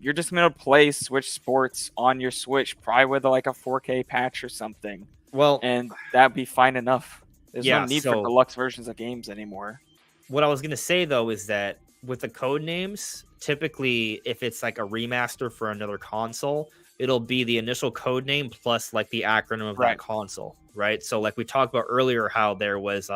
you're just gonna play Switch Sports on your Switch, probably with like a 4K patch or something. Well, and that'd be fine enough. There's no need for deluxe versions of games anymore. What I was gonna say though is that with the code names, typically if it's like a remaster for another console, it'll be the initial code name plus like the acronym of that console, right? So like we talked about earlier, how there was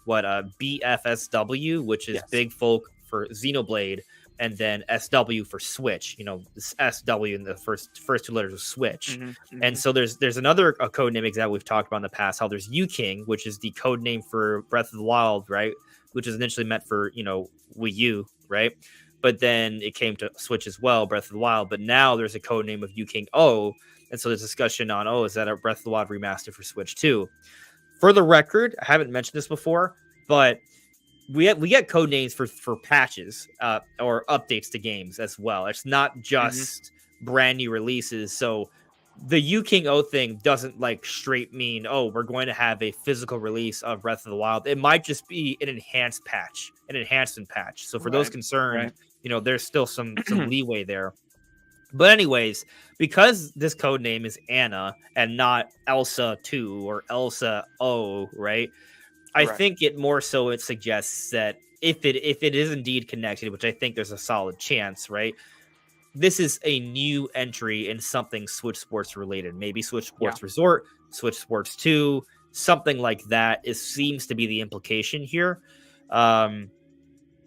BFSW, which is Big Folk for Xenoblade, and then SW for Switch. This SW in the first 2 letters of Switch. And so there's another code name example we've talked about in the past, how there's U-King, which is the code name for Breath of the Wild, right? Which is initially meant for Wii U, right? But then it came to Switch as well, Breath of the Wild. But now there's a code name of U-King O, and so there's discussion on, is that a Breath of the Wild remaster for Switch too? For the record, I haven't mentioned this before, but we get code names for patches or updates to games as well. It's not just brand new releases. So the U-King O thing doesn't like straight mean, we're going to have a physical release of Breath of the Wild. It might just be an enhancement patch. So for those concerned, there's still some leeway there. But anyways, because this code name is Anna and not Elsa 2 or Elsa O, right? I think it suggests that if it is indeed connected, which I think there's a solid chance, right? This is a new entry in something Switch Sports related. Maybe Switch Sports Resort, Switch Sports 2, something like that seems to be the implication here. And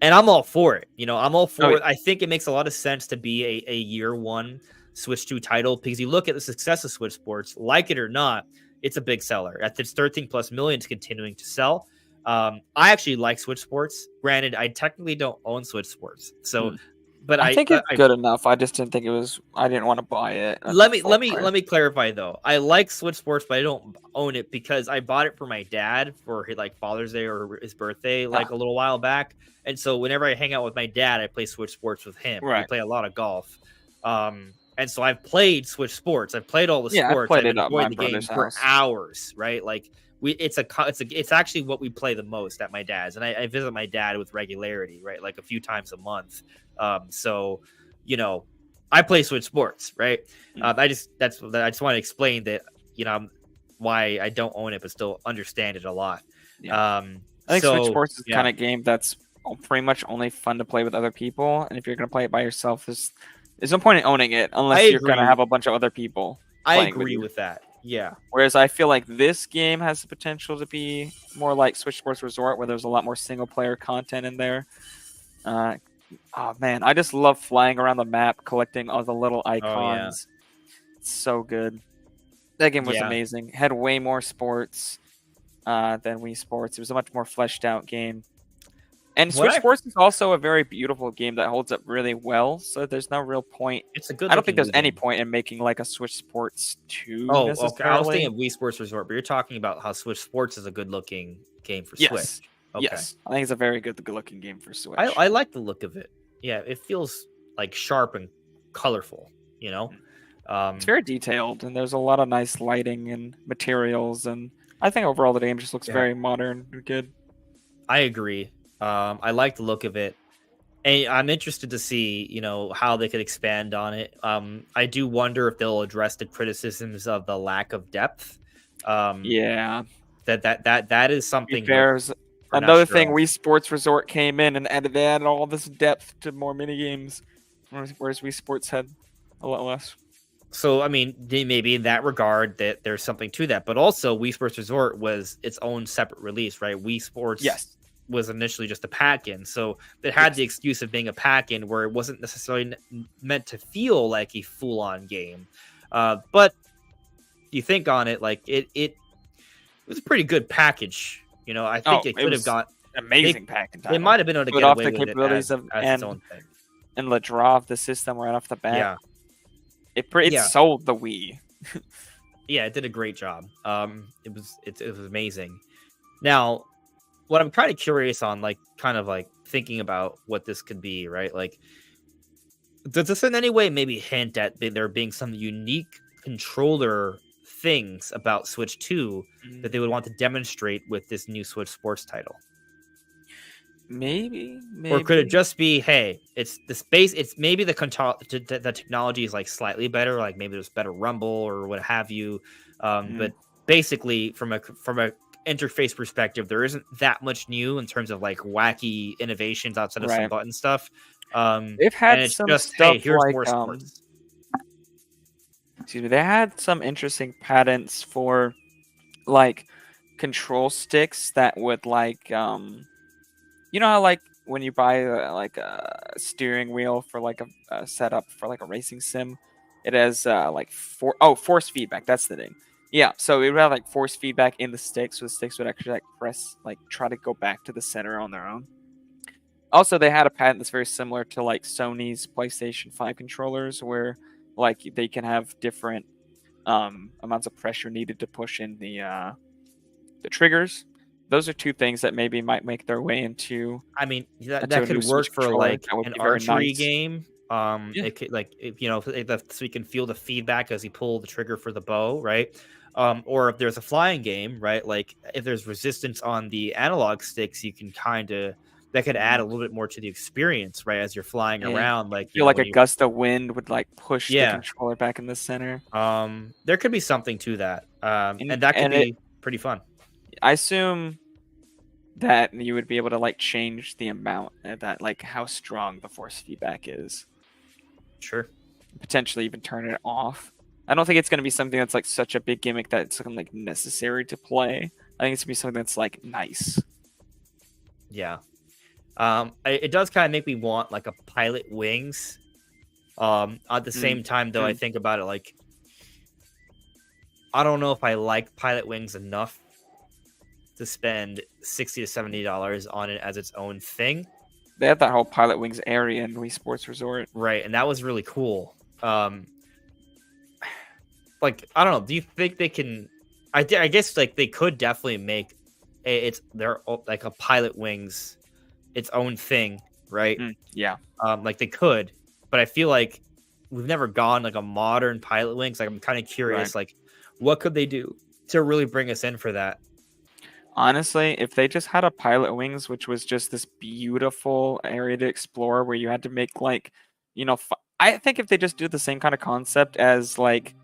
I'm all for it. I'm all for it. I think it makes a lot of sense to be a year one Switch 2 title, because you look at the success of Switch Sports, like it or not, it's a big seller. At its 13 plus million, it's continuing to sell. I actually like Switch Sports. Granted, I technically don't own Switch Sports, so but I think it's good enough. I just didn't think it was. I didn't want to buy it. Let me clarify though. I like Switch Sports, but I don't own it because I bought it for my dad for his, like, Father's Day or his birthday, like a little while back. And so whenever I hang out with my dad, I play Switch Sports with him. Right. We play a lot of golf. And so I've played Switch Sports. I've played all the sports. I've enjoyed the game for hours, right? Like it's actually what we play the most at my dad's, and I visit my dad with regularity, right? Like a few times a month. So you know, I play Switch Sports, right? I just want to explain that, you know, why I don't own it, but still understand it a lot. Yeah. I think Switch Sports is the kind of game that's pretty much only fun to play with other people, and if you're going to play it by yourself, there's no point in owning it unless you're going to have a bunch of other people. I agree with that. Yeah. Whereas I feel like this game has the potential to be more like Switch Sports Resort, where there's a lot more single player content in there. Oh man, I just love flying around the map, collecting all the little icons. Oh, yeah. It's so good. That game was amazing. Had way more sports than Wii Sports. It was a much more fleshed out game. And Switch Sports is also a very beautiful game that holds up really well. So there's no real point. It's a good. I don't think there's any point in making like a Switch Sports 2. Oh, okay. I was thinking of Wii Sports Resort, but you're talking about how Switch Sports is a good looking game for Switch. Okay. Yes, I think it's a very good-looking game for Switch. I like the look of it. Yeah, it feels like sharp and colorful. You know, it's very detailed, and there's a lot of nice lighting and materials, and I think overall the game just looks very modern and good. I agree. I like the look of it, and I'm interested to see, you know, how they could expand on it. I do wonder if they'll address the criticisms of the lack of depth. That is something. Another thing, Wii Sports Resort came in and added all this depth to more minigames, whereas Wii Sports had a lot less. So, I mean, maybe in that regard that there's something to that. But also, Wii Sports Resort was its own separate release, right? Wii Sports was initially just a pack-in. So it had the excuse of being a pack-in where it wasn't necessarily meant to feel like a full-on game. But you think on it, like, it was a pretty good package. You know, I think it could have got amazing package. It might have been able to get away with it as its own thing. And the draw of the system right off the bat. It sold the Wii. Yeah, it did a great job. It was amazing. Now, what I'm kind of curious on, like, kind of like thinking about what this could be, right? Like, does this in any way maybe hint at there being some unique controller things about Switch 2 that they would want to demonstrate with this new Switch Sports title? Maybe. Or could it just be, hey, it's the space, it's maybe the technology is like slightly better, like maybe there's better rumble or what have you. But basically from a interface perspective, there isn't that much new in terms of like wacky innovations outside of some button stuff. They've had some stuff, hey, here's like more sports. Excuse me, they had some interesting patents for like control sticks that would like you know how like when you buy like a steering wheel for like a setup for like a racing sim, it has like force feedback. That's the thing. Yeah, so it would have like force feedback in the sticks, so the sticks would actually like press, like try to go back to the center on their own. Also, they had a patent that's very similar to like Sony's PlayStation 5 controllers, where like they can have different amounts of pressure needed to push in the triggers. Those are two things that maybe might make their way into. I mean, that could work for like an archery game. It could, like, you know, so you can feel the feedback as you pull the trigger for the bow, right? Or if there's a flying game, right? Like if there's resistance on the analog sticks, you can that could add a little bit more to the experience, right? As you're flying around, like feel like a gust of wind would like push the controller back in the center. There could be something to that, and that could be pretty fun. I assume that you would be able to like change the amount that like how strong the force feedback is. Sure. Potentially even turn it off. I don't think it's going to be something that's like such a big gimmick that it's like necessary to play. I think it's going to be something that's like nice. Yeah. It does kind of make me want like a Pilot Wings At the same time, though, I think about it like I don't know if I like Pilot Wings enough to spend $60 to $70 on it as its own thing. They had that whole Pilot Wings area in Wii Sports Resort, right? And that was really cool. Like I don't know. Do you think they can? I guess like they could definitely make it's their like a Pilot Wings its own thing, right? Yeah. Like they could, but I feel like we've never gone like a modern Pilot Wings. Like I'm kind of curious, like what could they do to really bring us in for that? Honestly, if they just had a Pilot Wings, which was just this beautiful area to explore where you had to make like, I think if they just do the same kind of concept as like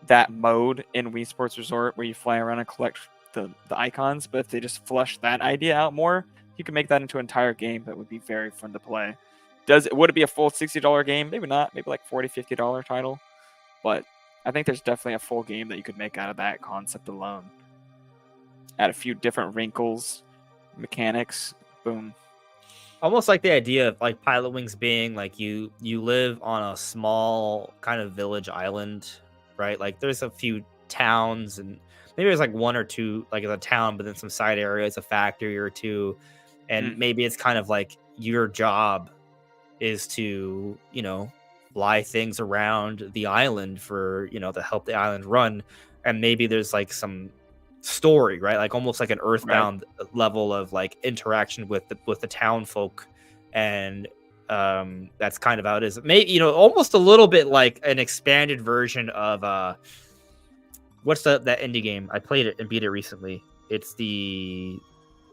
that mode in Wii Sports Resort where you fly around and collect the icons, but if they just flush that idea out more, you can make that into an entire game that would be very fun to play. Would it be a full $60 game? Maybe not. Maybe like $40, $50 title. But I think there's definitely a full game that you could make out of that concept alone. Add a few different wrinkles, mechanics, boom. Almost like the idea of like Pilot Wings being like you live on a small kind of village island, right? Like there's a few towns and maybe there's like one or two like a town, but then some side areas, a factory or two, and maybe it's kind of like your job is to fly things around the island for to help the island run, and maybe there's like some story, right? Like almost like an Earthbound level of like interaction with the town folk, and that's kind of how it is. Maybe almost a little bit like an expanded version of what's that indie game? I played it and beat it recently. It's the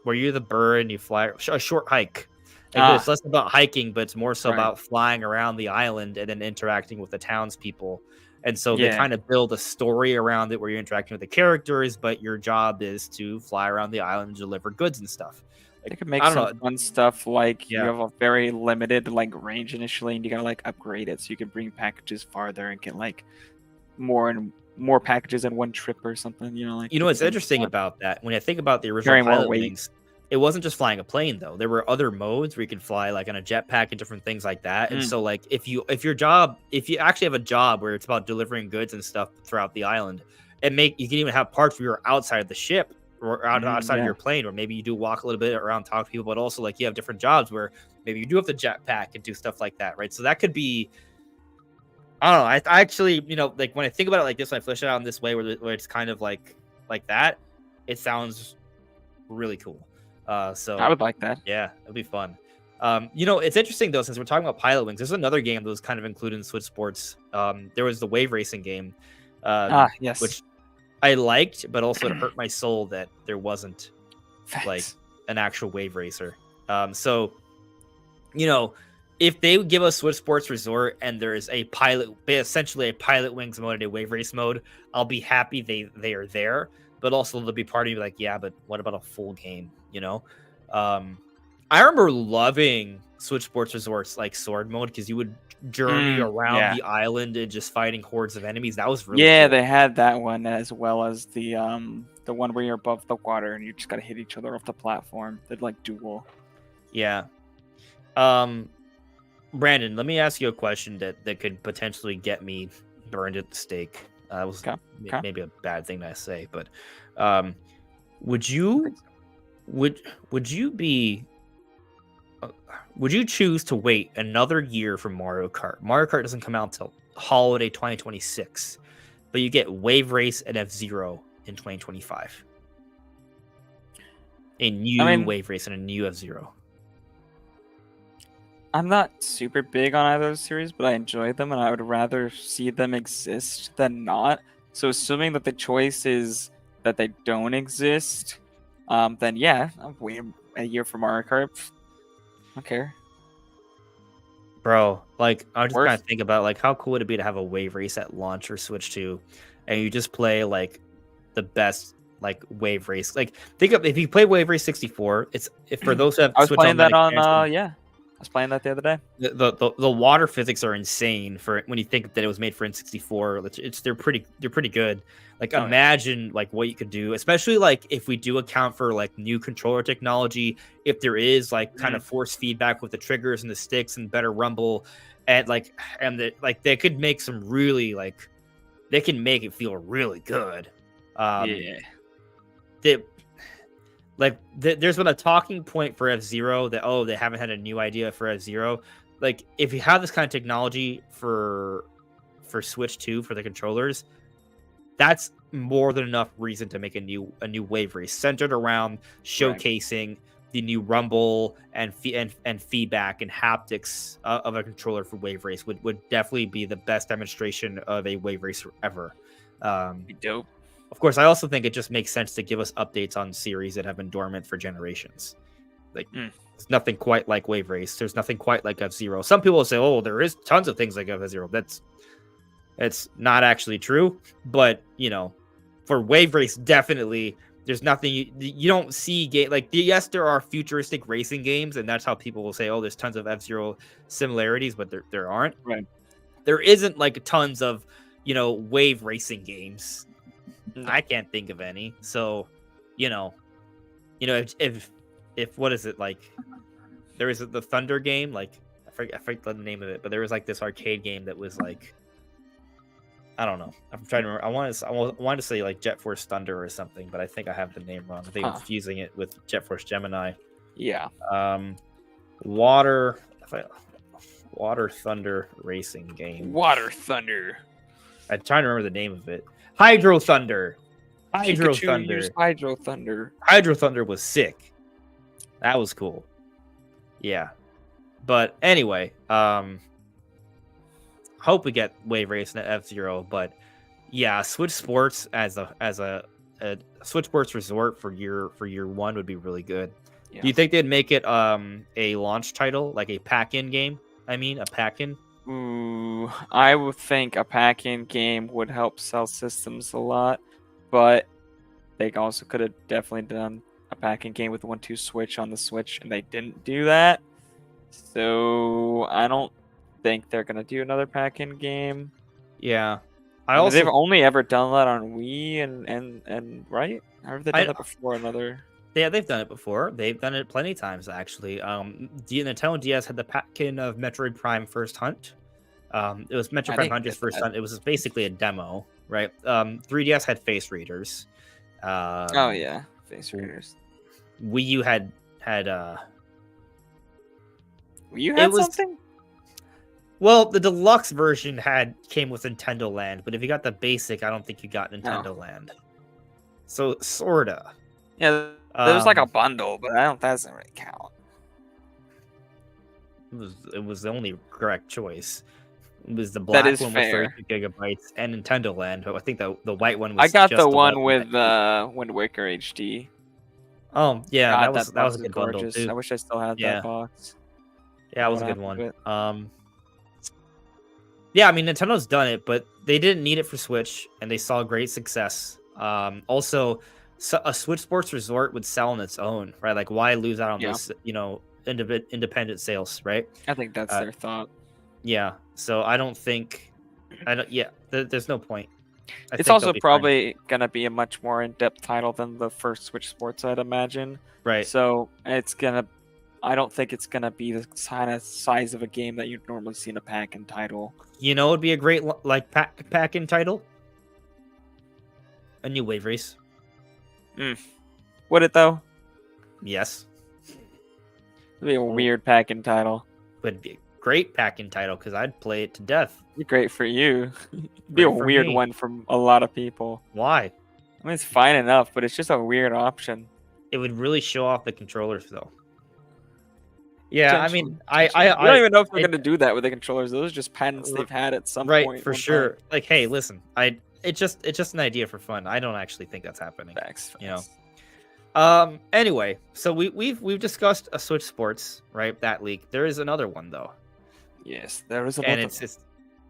where you're the bird and you fly a short hike. Like it's less about hiking, but it's more so about flying around the island and then interacting with the townspeople. And so they kind of build a story around it where you're interacting with the characters, but your job is to fly around the island and deliver goods and stuff. Like, they could make some fun stuff like you have a very limited like range initially, and you gotta like upgrade it so you can bring packages farther and get like more and more packages in one trip or something. What's interesting about that? When I think about the original Pilot Wings, it wasn't just flying a plane though. There were other modes where you could fly like on a jetpack and different things like that. And so like if you actually have a job where it's about delivering goods and stuff throughout the island, you can even have parts where you're outside of the ship or outside of your plane, or maybe you do walk a little bit around, talk to people, but also like you have different jobs where maybe you do have the jetpack and do stuff like that, right? So that could be, I don't know. I actually, like when I think about it like this, when I flesh it out in this way where it's kind of like that, it sounds really cool. So I would like that. Yeah, it'd be fun. It's interesting though, since we're talking about Pilot Wings, there's another game that was kind of included in Switch Sports. There was the wave racing game, yes, which I liked, but also it hurt my soul that there wasn't like an actual wave racer. So if they would give us Switch Sports Resort and there is essentially a Pilot Wings mode and a wave race mode, I'll be happy they are there. But also there'll be part of me like, yeah, but what about a full game? I remember loving Switch Sports Resort's like sword mode because you would journey around the island and just fighting hordes of enemies. That was really cool. They had that one as well as the one where you're above the water and you just gotta hit each other off the platform. They'd like duel. Yeah. Brandon, let me ask you a question that could potentially get me burned at the stake. That was maybe a bad thing to say, but would you choose to wait another year for Mario Kart? Mario Kart doesn't come out until holiday 2026, but you get Wave Race and F-Zero in 2025. A new Wave Race and a new F-Zero. I'm not super big on either of those series, but I enjoy them, and I would rather see them exist than not. So assuming that the choice is that they don't exist, then yeah, I'll wait a year for Mario Kart. I don't care. Bro, like, I just kind of think about, like, how cool would it be to have a wave race at launch or Switch 2, and you just play, like, the best, like, wave race. Like, think of, if you play Wave Race 64, for those who have Switch playing that on, I was playing that the other day. The water physics are insane for when you think that it was made for N64. They're pretty good. Like imagine like what you could do, especially like if we do account for like new controller technology, if there is like kind of force feedback with the triggers and the sticks and better rumble, and they could make some really they can make it feel really good. Yeah. There's been a talking point for F-Zero that they haven't had a new idea for F-Zero. Like if you have this kind of technology for Switch 2 for the controllers, that's more than enough reason to make a new wave race centered around showcasing the new rumble and feedback and haptics of a controller for wave race would definitely be the best demonstration of a wave race ever. Be dope. Of course, I also think it just makes sense to give us updates on series that have been dormant for generations. Like, there's nothing quite like Wave Race. There's nothing quite like F-Zero. Some people say, "Oh, there is tons of things like F-Zero." It's not actually true. But for Wave Race, definitely, there's nothing you don't see. Yes, there are futuristic racing games, and that's how people will say, "Oh, there's tons of F-Zero similarities," but there aren't. Right. There isn't tons of wave racing games. I can't think of any. So, if what is it like? There is the Thunder game. I forget the name of it, but there was this arcade game that was I don't know. I'm trying to remember. I wanted to say Jet Force Thunder or something, but I think I have the name wrong. I think I'm confusing it with Jet Force Gemini. Yeah. Water Thunder racing game. Water Thunder. I'm trying to remember the name of it. Hydro Thunder. Hydro Thunder was sick. That was cool. Yeah. But anyway, hope we get Wave Race and F-Zero, but yeah, Switch Sports as a Switch Sports Resort for year one would be really good. Yeah. Do you think they'd make it a launch title, like a pack-in game? I mean, a pack-in? Ooh, I would think a pack-in game would help sell systems a lot, but they also could have definitely done a pack-in game with 1-2 Switch on the Switch, and they didn't do that. So I don't think they're gonna do another pack-in game. Yeah, they've only ever done that on Wii and right? Or have they done that before? Yeah, they've done it before. They've done it plenty of times, actually. Nintendo DS had the pack-in of Metroid Prime First Hunt. It was Metroid Prime Hunter's First Hunt. It was basically a demo, right? 3DS had face readers. Oh yeah, face readers. Wii U had Wii U had something? Well, the deluxe version came with Nintendo Land, but if you got the basic, I don't think you got Nintendo Land. So sorta. Yeah. There was a bundle, but that doesn't really count. It was the only correct choice. It was the black one fair. with 32 gigabytes and Nintendo Land, but I think the white one was. I got the one with Wind Waker HD. Oh yeah, that was a good bundle too. I wish I still had that box. Yeah, it was a good one. Yeah, I mean Nintendo's done it, but they didn't need it for Switch, and they saw great success. Also. So a Switch Sports Resort would sell on its own, right? Like, why lose out on this, independent sales, right? I think that's their thought. Yeah. So I don't think, there's no point. It's also probably gonna be a much more in-depth title than the first Switch Sports, I'd imagine. Right. So I don't think it's gonna be the kind of size of a game that you'd normally see in a pack-in title. It'd be a great pack-in title. A new Wave Race. Would it though? Yes. It'd be a weird pack-in title. Would be a great pack-in title because I'd play it to death. It'd be great for you. It'd be a weird one from a lot of people. Why? I mean, it's fine enough, but it's just a weird option. It would really show off the controllers, though. Yeah, I mean, I don't even know if they're gonna do that with the controllers. Those are just patents they've had at some point. Right, for sure. Like, hey, listen, It's just an idea for fun. I don't actually think that's happening. Facts. Anyway, so we've discussed a Switch Sports, right? That leak. There is another one though. Yes, there is another.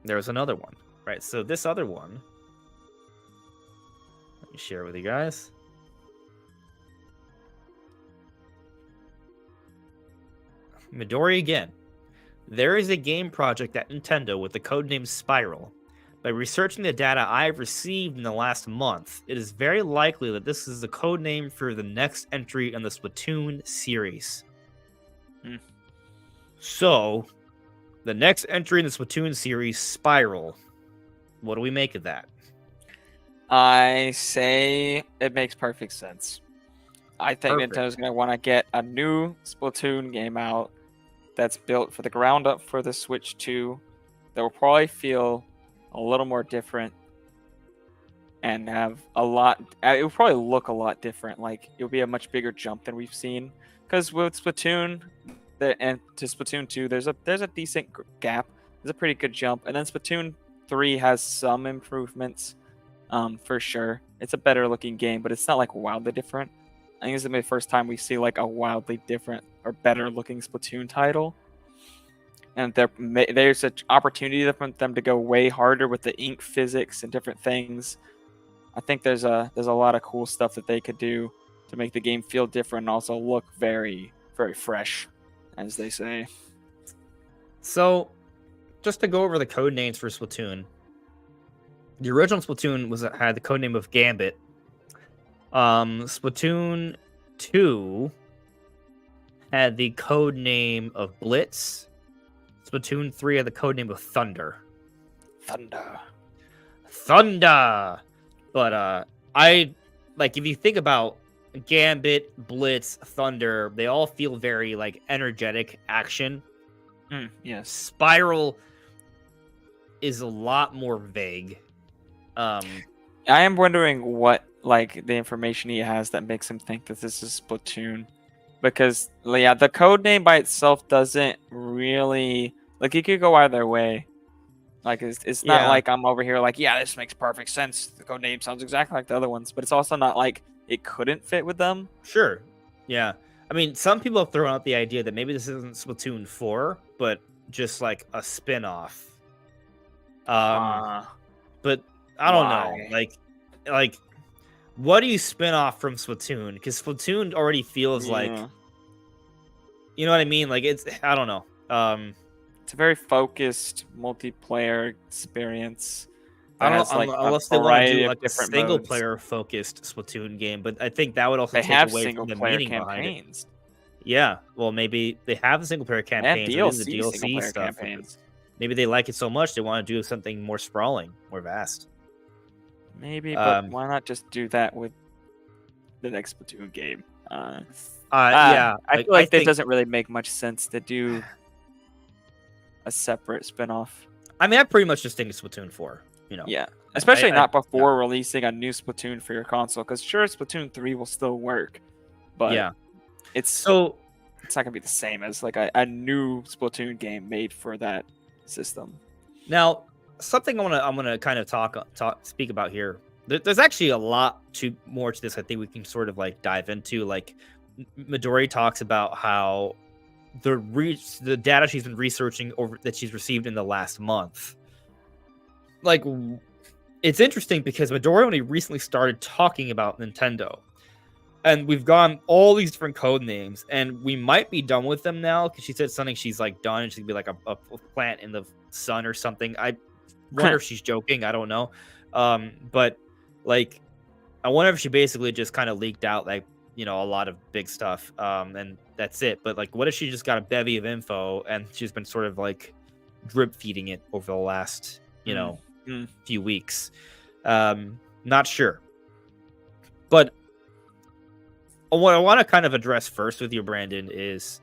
There was another one, right? So this other one, let me share it with you guys. Midori again. There is a game project at Nintendo with the codename Spiral. By researching the data I have received in the last month, it is very likely that this is the code name for the next entry in the Splatoon series. So, The next entry in the Splatoon series, Spiral. What do we make of that? I say it makes perfect sense. I think Nintendo's going to want to get a new Splatoon game out that's built for the ground up for the Switch 2 that will probably feel a little more different and have a lot. It will probably look a lot different. Like, it'll be a much bigger jump than we've seen. Because with Splatoon and to Splatoon 2, there's a decent gap. There's a pretty good jump. And then Splatoon 3 has some improvements, for sure. It's a better looking game, but it's not like wildly different. I think this is the first time we see like a wildly different or better looking Splatoon title. And there's an opportunity for them to go way harder with the ink physics and different things. I think there's a lot of cool stuff that they could do to make the game feel different and also look very, very fresh, as they say. So, just to go over the code names for Splatoon. The original Splatoon had the code name of Gambit. Splatoon 2 had the code name of Blitz. Splatoon 3 had the code name of Thunder. Thunder! But, if you think about Gambit, Blitz, Thunder, they all feel very, energetic action. Yes. Spiral is a lot more vague. I am wondering what, the information he has that makes him think that this is Splatoon. Because, yeah, the code name by itself doesn't really... it could go either way. It's not like I'm over here this makes perfect sense. The code name sounds exactly like the other ones. But it's also not like it couldn't fit with them. Sure. Yeah. I mean, some people have thrown out the idea that maybe this isn't Splatoon 4, but just, a spin-off. But I don't know. What do you spin off from Splatoon? Because Splatoon already feels like... You know what I mean? I don't know. It's a very focused multiplayer experience. I don't know, unless they want to do a single-player focused Splatoon game, but I think that would also take away from the meaning behind it. Yeah, well, maybe they have the single-player campaigns, and DLC stuff. Campaigns. Maybe they like it so much they want to do something more sprawling, more vast. Maybe, but why not just do that with the next Splatoon game? Yeah, I feel like it doesn't really make much sense to do a separate spin-off. I mean, I pretty much just think it's Splatoon 4. Yeah, especially not before releasing a new Splatoon for your console, because sure, Splatoon 3 will still work, but yeah, it's not gonna be the same as a new Splatoon game made for that system. Now, something I'm gonna kind of speak about here. There's actually a lot more to this. I think we can sort of dive into. Midori talks about how the data she's been researching that she's received in the last month. It's interesting because Midori only recently started talking about Nintendo, and we've gone all these different code names, and we might be done with them now because she said something she's done, and she's gonna be a plant in the sun or something. I wonder if she's joking. I don't know, but I wonder if she basically just kind of leaked out a lot of big stuff, and that's it. But what if she just got a bevy of info and she's been sort of drip feeding it over the last few weeks? Not sure. But what I want to kind of address first with you, Brandon, is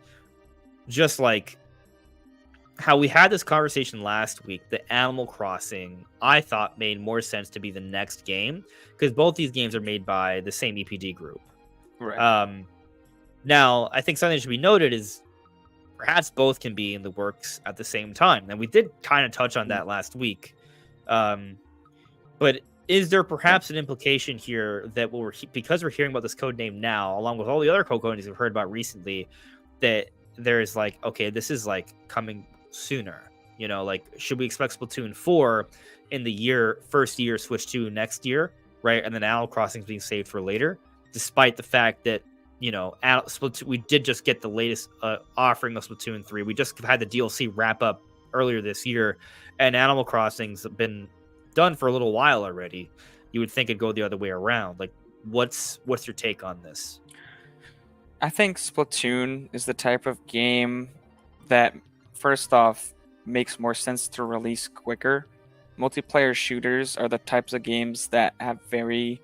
just how we had this conversation last week. The Animal Crossing, I thought, made more sense to be the next game because both these games are made by the same EPD group. Right. Now, I think something that should be noted is perhaps both can be in the works at the same time. And we did kind of touch on that last week. But is there perhaps an implication here that because we're hearing about this code name now, along with all the other code names we've heard about recently, that there's okay, this is coming sooner? Should we expect Splatoon 4 in the first year Switch 2 next year, right? And then Animal Crossing being saved for later, despite the fact that Splatoon, we did just get the latest offering of Splatoon 3. We just had the DLC wrap up earlier this year, and Animal Crossing's been done for a little while already. You would think it'd go the other way around. What's your take on this? I think Splatoon is the type of game that, first off, makes more sense to release quicker. Multiplayer shooters are the types of games that have very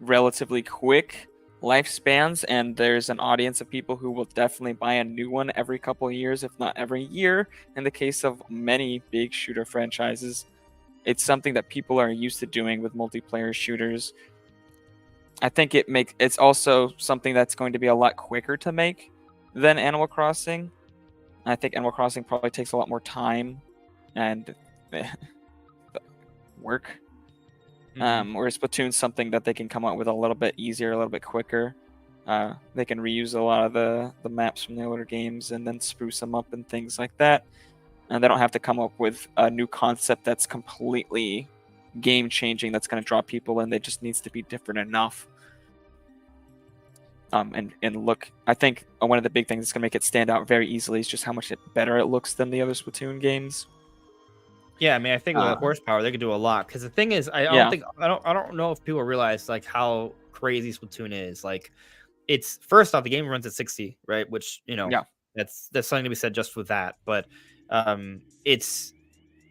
relatively quick lifespans, and there's an audience of people who will definitely buy a new one every couple of years, if not every year. In the case of many big shooter franchises, it's something that people are used to doing with multiplayer shooters. I think it's also something that's going to be a lot quicker to make than Animal Crossing. I think Animal Crossing probably takes a lot more time and work. Whereas Splatoon's something that they can come out with a little bit easier, a little bit quicker. They can reuse a lot of the maps from the older games and then spruce them up and things like that. And they don't have to come up with a new concept that's completely game changing that's going to draw people in. It just needs to be different enough. And look, I think one of the big things that's going to make it stand out very easily is just how much better it looks than the other Splatoon games. Yeah, I mean, I think with horsepower they could do a lot. Because the thing is, I don't know if people realize like how crazy Splatoon is. Like, it's first off, the game runs at 60, right? Which that's something to be said just with that. But it's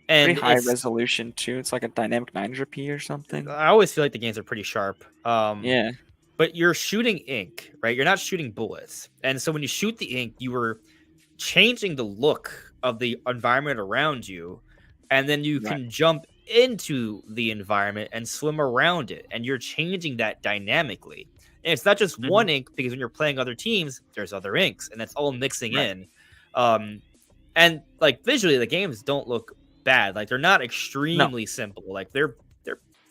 pretty high resolution too. It's like a dynamic 900p or something. I always feel like the games are pretty sharp. Yeah. But you're shooting ink, right? You're not shooting bullets. And so when you shoot the ink, you were changing the look of the environment around you. And then you can jump into the environment and swim around it. And you're changing that dynamically. And it's not just one ink, because when you're playing other teams, there's other inks. And it's all mixing in. And like visually, the games don't look bad. Like, they're not extremely simple. Like, they're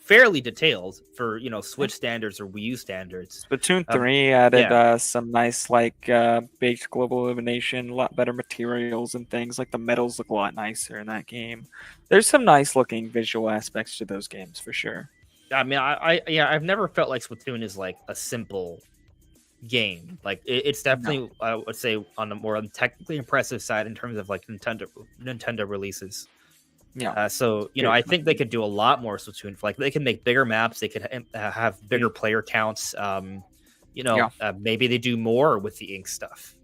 fairly detailed for Switch standards or Wii U standards. Splatoon 3 added some nice baked global illumination, a lot better materials and things. Like, the metals look a lot nicer in that game. There's some nice looking visual aspects to those games for sure. I mean, I've never felt like Splatoon is like a simple game. Like, it's definitely I would say on the more technically impressive side in terms of like Nintendo releases. Yeah. So I think they could do a lot more Splatoon. Like, they can make bigger maps. They could have bigger player counts. Maybe they do more with the ink stuff.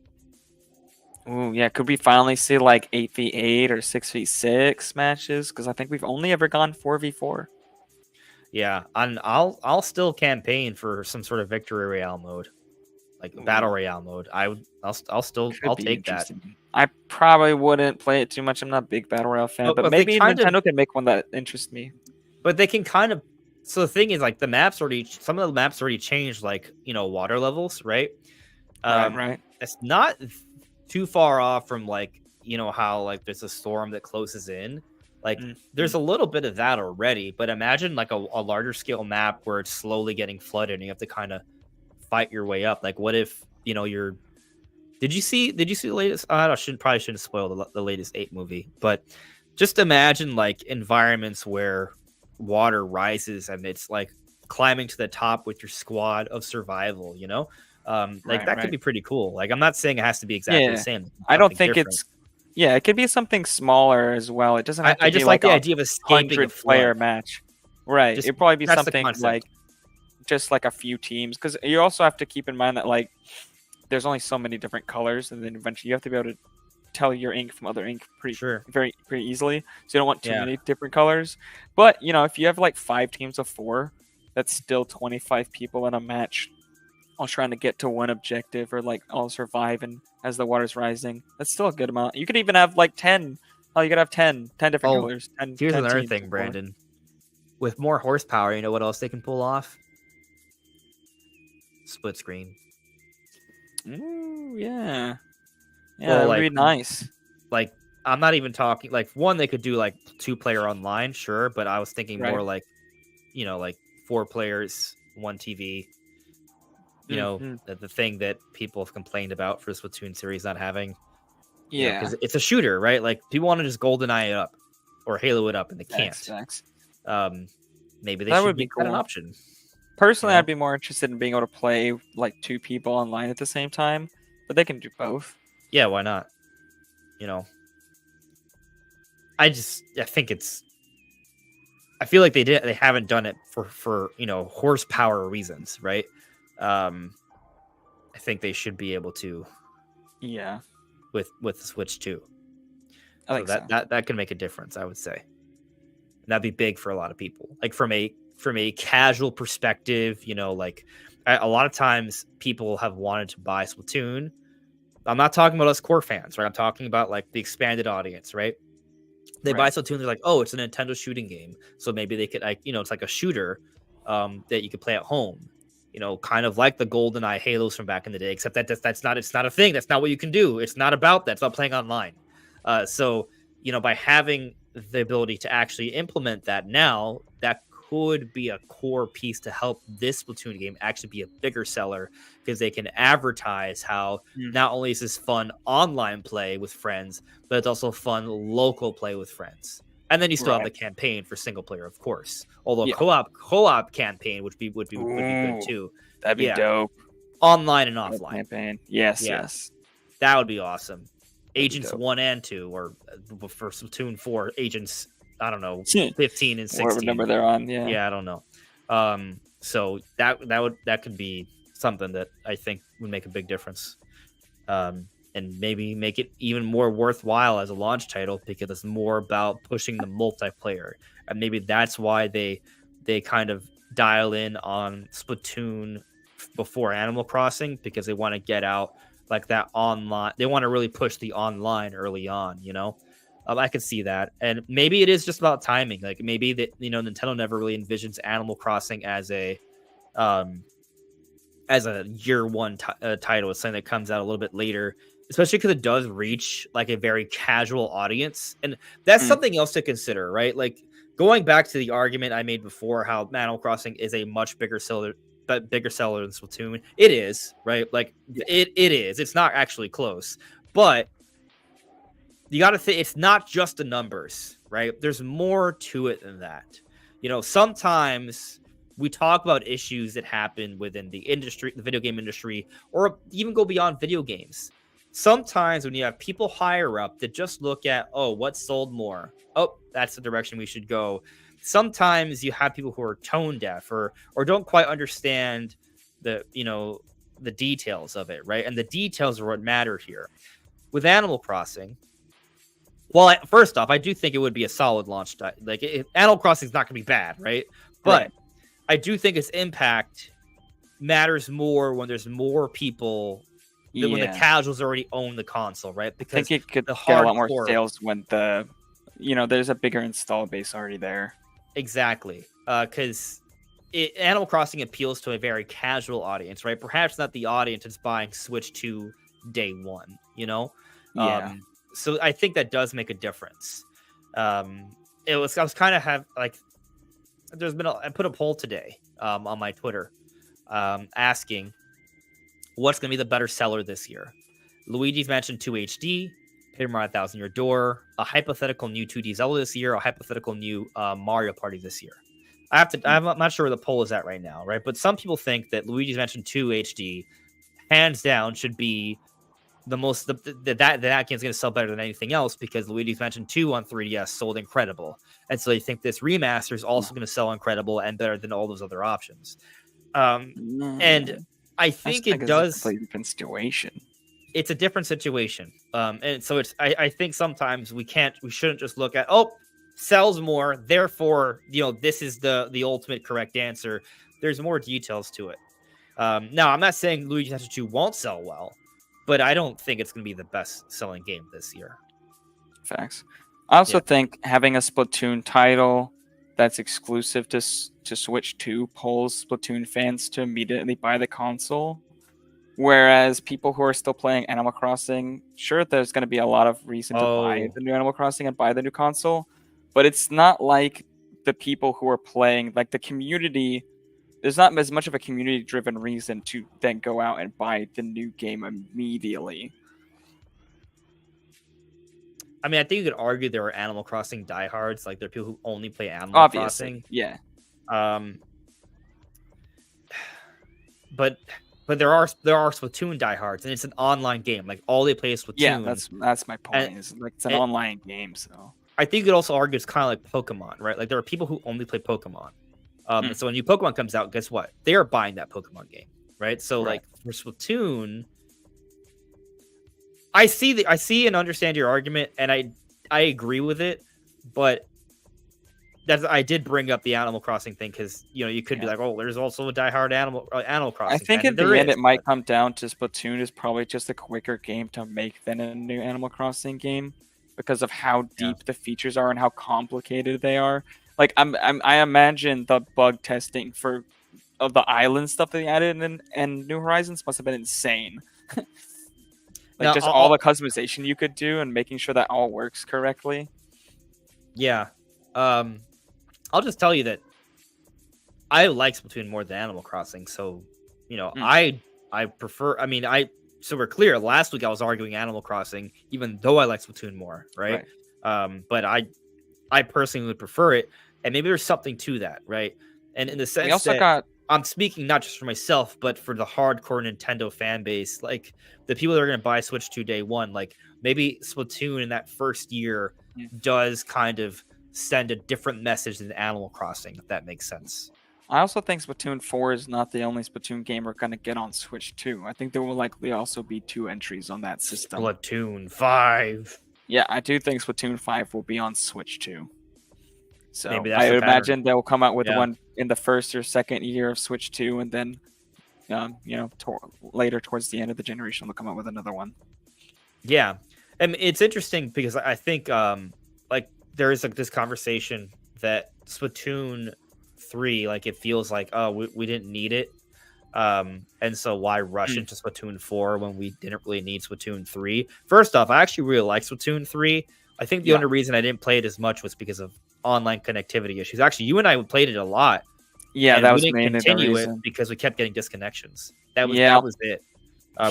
Ooh, yeah. Could we finally see like 8v8 or 6v6 matches? Because I think we've only ever gone 4v4. Yeah, and I'll still campaign for some sort of victory royale mode, like battle royale mode. I'll take that. I probably wouldn't play it too much. I'm not a big battle royale fan, but maybe Nintendo can make one that interests me. But they can kind of. So the thing is, like, some of the maps already changed, like, water levels, right? Right. It's not too far off from like how like there's a storm that closes in. Like, there's a little bit of that already, but imagine like a larger scale map where it's slowly getting flooded and you have to kind of fight your way up. Like, what if you're did you see the latest I shouldn't spoil the latest 8 movie, but just imagine like environments where water rises and it's like climbing to the top with your squad of survival, that could be pretty cool. Like, I'm not saying it has to be exactly the same. I don't think different. It could be something smaller as well. It doesn't have to I just be like the idea of escaping a player match. Right. It'd probably be something like just like a few teams, because you also have to keep in mind that like there's only so many different colors, and then eventually you have to be able to tell your ink from other ink pretty easily. So you don't want too many different colors. But if you have like 5 teams of 4, that's still 25 people in a match, all trying to get to one objective or like all survive, and as the water's rising, that's still a good amount. You could even have like 10. Oh, you could have 10 different colors. Here's another thing, Brandon. With more horsepower, you know what else they can pull off? Split screen. Ooh, yeah. Yeah, that would be nice. Like, I'm not even talking like one. They could do like 2-player online, sure, but I was thinking more like, like 4 players, 1 TV. The thing that people have complained about for the Splatoon series not having. Yeah, because it's a shooter, right? Like, people want to just GoldenEye it up or Halo it up, and they can't. Thanks. Maybe they should make that an option. Personally, I'd be more interested in being able to play like 2 people online at the same time, but they can do both. Yeah, why not? I think I feel like they haven't done it for horsepower reasons, right? I think they should be able to. Yeah. With the Switch too. I So think so. that can make a difference, I would say. That'd be big for a lot of people. Like from a casual perspective, like a lot of times people have wanted to buy Splatoon. I'm not talking about us core fans, right? I'm talking about like the expanded audience, right? They buy Right. Splatoon, they're like, oh, it's a Nintendo shooting game, so maybe they could, like, it's like a shooter that you could play at home. Kind of like the GoldenEye Halos from back in the day, except that's not it's not a thing. That's not what you can do. It's not about that. It's not playing online. So by having the ability to actually implement that now, that could be a core piece to help this Splatoon game actually be a bigger seller because they can advertise how Mm. not only is this fun online play with friends, but it's also fun local play with friends. And then you still have the Right. campaign for single player, of course. Although Yeah. co-op campaign would be good Ooh, too. that'd be Yeah, dope. online and That offline. campaign. Yes, Yeah, yes. that would be awesome. That'd be Agents dope. 1 and 2, or for Splatoon 4, Agents, I don't know, Yeah. 15 and Whatever 16. number they're on, yeah. Yeah, I don't know. So that could be something that I think would make a big difference. And maybe make it even more worthwhile as a launch title because it's more about pushing the multiplayer. And maybe that's why they kind of dial in on Splatoon before Animal Crossing, because they want to get out like that online. They want to really push the online early on. I could see that. And maybe it is just about timing. Like maybe that, Nintendo never really envisions Animal Crossing as a year one title. It's something that comes out a little bit later, especially because it does reach like a very casual audience. And that's Mm. something else to consider, right? Like going back to the argument I made before, how Animal Crossing is a much bigger seller than Splatoon. It is, right? Like Yeah. it is. It's not actually close. But you got to think it's not just the numbers, right? There's more to it than that. Sometimes we talk about issues that happen within the industry, the video game industry, or even go beyond video games. Sometimes when you have people higher up that just look at, oh, what sold more? Oh, that's the direction we should go. Sometimes you have people who are tone deaf or don't quite understand the details of it, right? And the details are what matter here. With Animal Crossing, well, first off, I do think it would be a solid launch. Like, Animal Crossing is not going to be bad, right? But Right. I do think its impact matters more when there's more people than when the Yeah. casuals already own the console, right? I Because think it could the get a lot more hardcore, sales when there's a bigger install base already there. exactly, because Animal Crossing appeals to a very casual audience, right? Perhaps not the audience that's buying Switch 2 day one, Yeah. So I think that does make a difference. I was kind of I put a poll today on my Twitter asking what's going to be the better seller this year. Luigi's Mansion 2 HD, Paper Mario 1,000 Year Door, a hypothetical new 2D Zelda this year, a hypothetical new Mario Party this year. I'm not sure where the poll is at right now, right? But some people think that Luigi's Mansion 2 HD, hands down, should be the most that game's going to sell better than anything else because Luigi's Mansion 2 on 3DS sold incredible, and so they think this remaster is also going to sell incredible and better than all those other options. And I think it it's a does. completely different situation. It's a different situation, and so I think sometimes we shouldn't just look at sells more, therefore this is the ultimate correct answer. There's more details to it. Now I'm not saying Luigi's Mansion 2 won't sell well, but I don't think it's going to be the best selling game this year. Facts. I also think having a Splatoon title that's exclusive to Switch 2 pulls Splatoon fans to immediately buy the console. Whereas people who are still playing Animal Crossing, sure, there's going to be a lot of reason to buy the new Animal Crossing and buy the new console, but it's not like the people who are playing, like the community. There's not as much of a community-driven reason to then go out and buy the new game immediately. I mean, I think you could argue there are Animal Crossing diehards, like there are people who only play Animal Crossing. Yeah. But there are Splatoon diehards, and it's an online game. Like all they play is Splatoon. Yeah, that's my point. It's an online game, so I think you could also argue it's kind of like Pokemon, right? Like there are people who only play Pokemon. So when new Pokemon comes out, guess what? They are buying that Pokemon game, right? So like for Splatoon, I see and understand your argument, and I agree with it, but I did bring up the Animal Crossing thing because you could be like, oh, there's also a diehard Animal I Crossing think fan, in and there the end is. it might But come down to Splatoon is probably just a quicker game to make than a new Animal Crossing game because of how yeah, deep the features are and how complicated they are. Like I imagine the bug testing for of the island stuff that they added in New Horizons must have been insane. Like now just all the customization you could do and making sure that all works correctly. yeah, I'll just tell you that I like Splatoon more than Animal Crossing. So, Mm, I prefer. I mean, so we're clear. Last week I was arguing Animal Crossing, even though I like Splatoon more, right? right. But I personally would prefer it, and maybe there's something to that, right? And in the We sense also that got I'm speaking not just for myself, but for the hardcore Nintendo fan base, like the people that are going to buy Switch 2 day one, like maybe Splatoon in that first year mm, does kind of send a different message than Animal Crossing, if that makes sense. I also think Splatoon 4 is not the only Splatoon game we're going to get on Switch 2. I think there will likely also be 2 entries on that system. Splatoon 5. Yeah, I do think Splatoon 5 will be on Switch 2. So Maybe that's I the would pattern. imagine they'll come out with Yeah. one in the first or second year of Switch 2, and then, later towards the end of the generation, they'll come out with another one. Yeah. And it's interesting because I think like there is like this conversation that Splatoon 3, like it feels like, oh, we didn't need it. And so why rush Mm, into Splatoon 4 when we didn't really need Splatoon 3? First off, I actually really like Splatoon 3. I think the yeah. only reason I didn't play it as much was because of online connectivity issues. Actually, you and I played it a lot, Yeah, and that we was didn't mainly the continue it reason. because we kept getting disconnections. That Yeah, was it.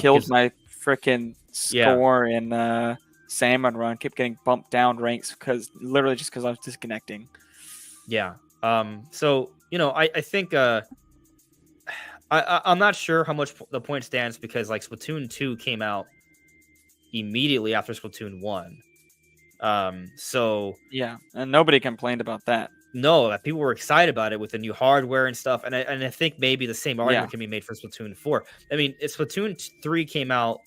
killed Because my freaking yeah, score in Salmon Run. Kept getting bumped down ranks because I was disconnecting. yeah. So I think I'm not sure how much the point stands because like Splatoon 2 came out immediately after Splatoon 1. So Yeah, and nobody complained about that. no, people were excited about it with the new hardware and stuff, and I think maybe the same Yeah. argument can be made for Splatoon 4. I mean, Splatoon 3 came out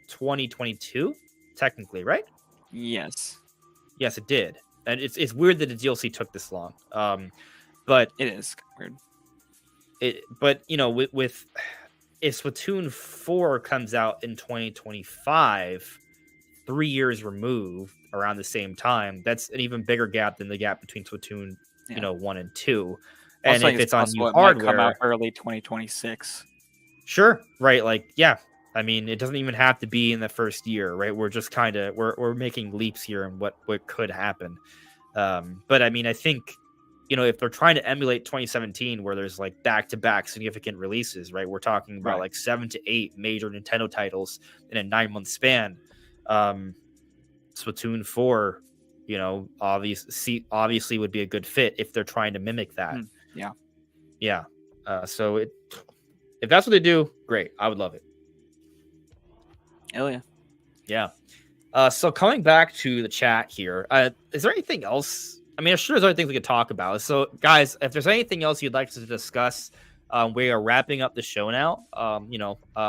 2022, technically, right? Yes, Yes, it did, and it's weird that the DLC took this long. But it is weird. with if Splatoon 4 comes out in 2025, 3 years removed around the same time, that's an even bigger gap than the gap between Splatoon, Yeah. 1 and 2. And Also, think if it's it's on possible new it might come out hardware, early 2026. sure, right? Like, yeah. I mean, it doesn't even have to be in the first year, right? We're just kind of we're making leaps here in what could happen. But I mean, I think if they're trying to emulate 2017, where there's like back-to-back significant releases, right? We're talking about Right. like 7 to 8 major Nintendo titles in a 9-month span. Splatoon 4, obviously would be a good fit if they're trying to mimic that. Yeah. Yeah. So if that's what they do, great. I would love it. Hell yeah. Yeah. So coming back to the chat here, is there anything else? I mean, I'm sure there's other things we could talk about. So, guys, if there's anything else you'd like to discuss, we are wrapping up the show now.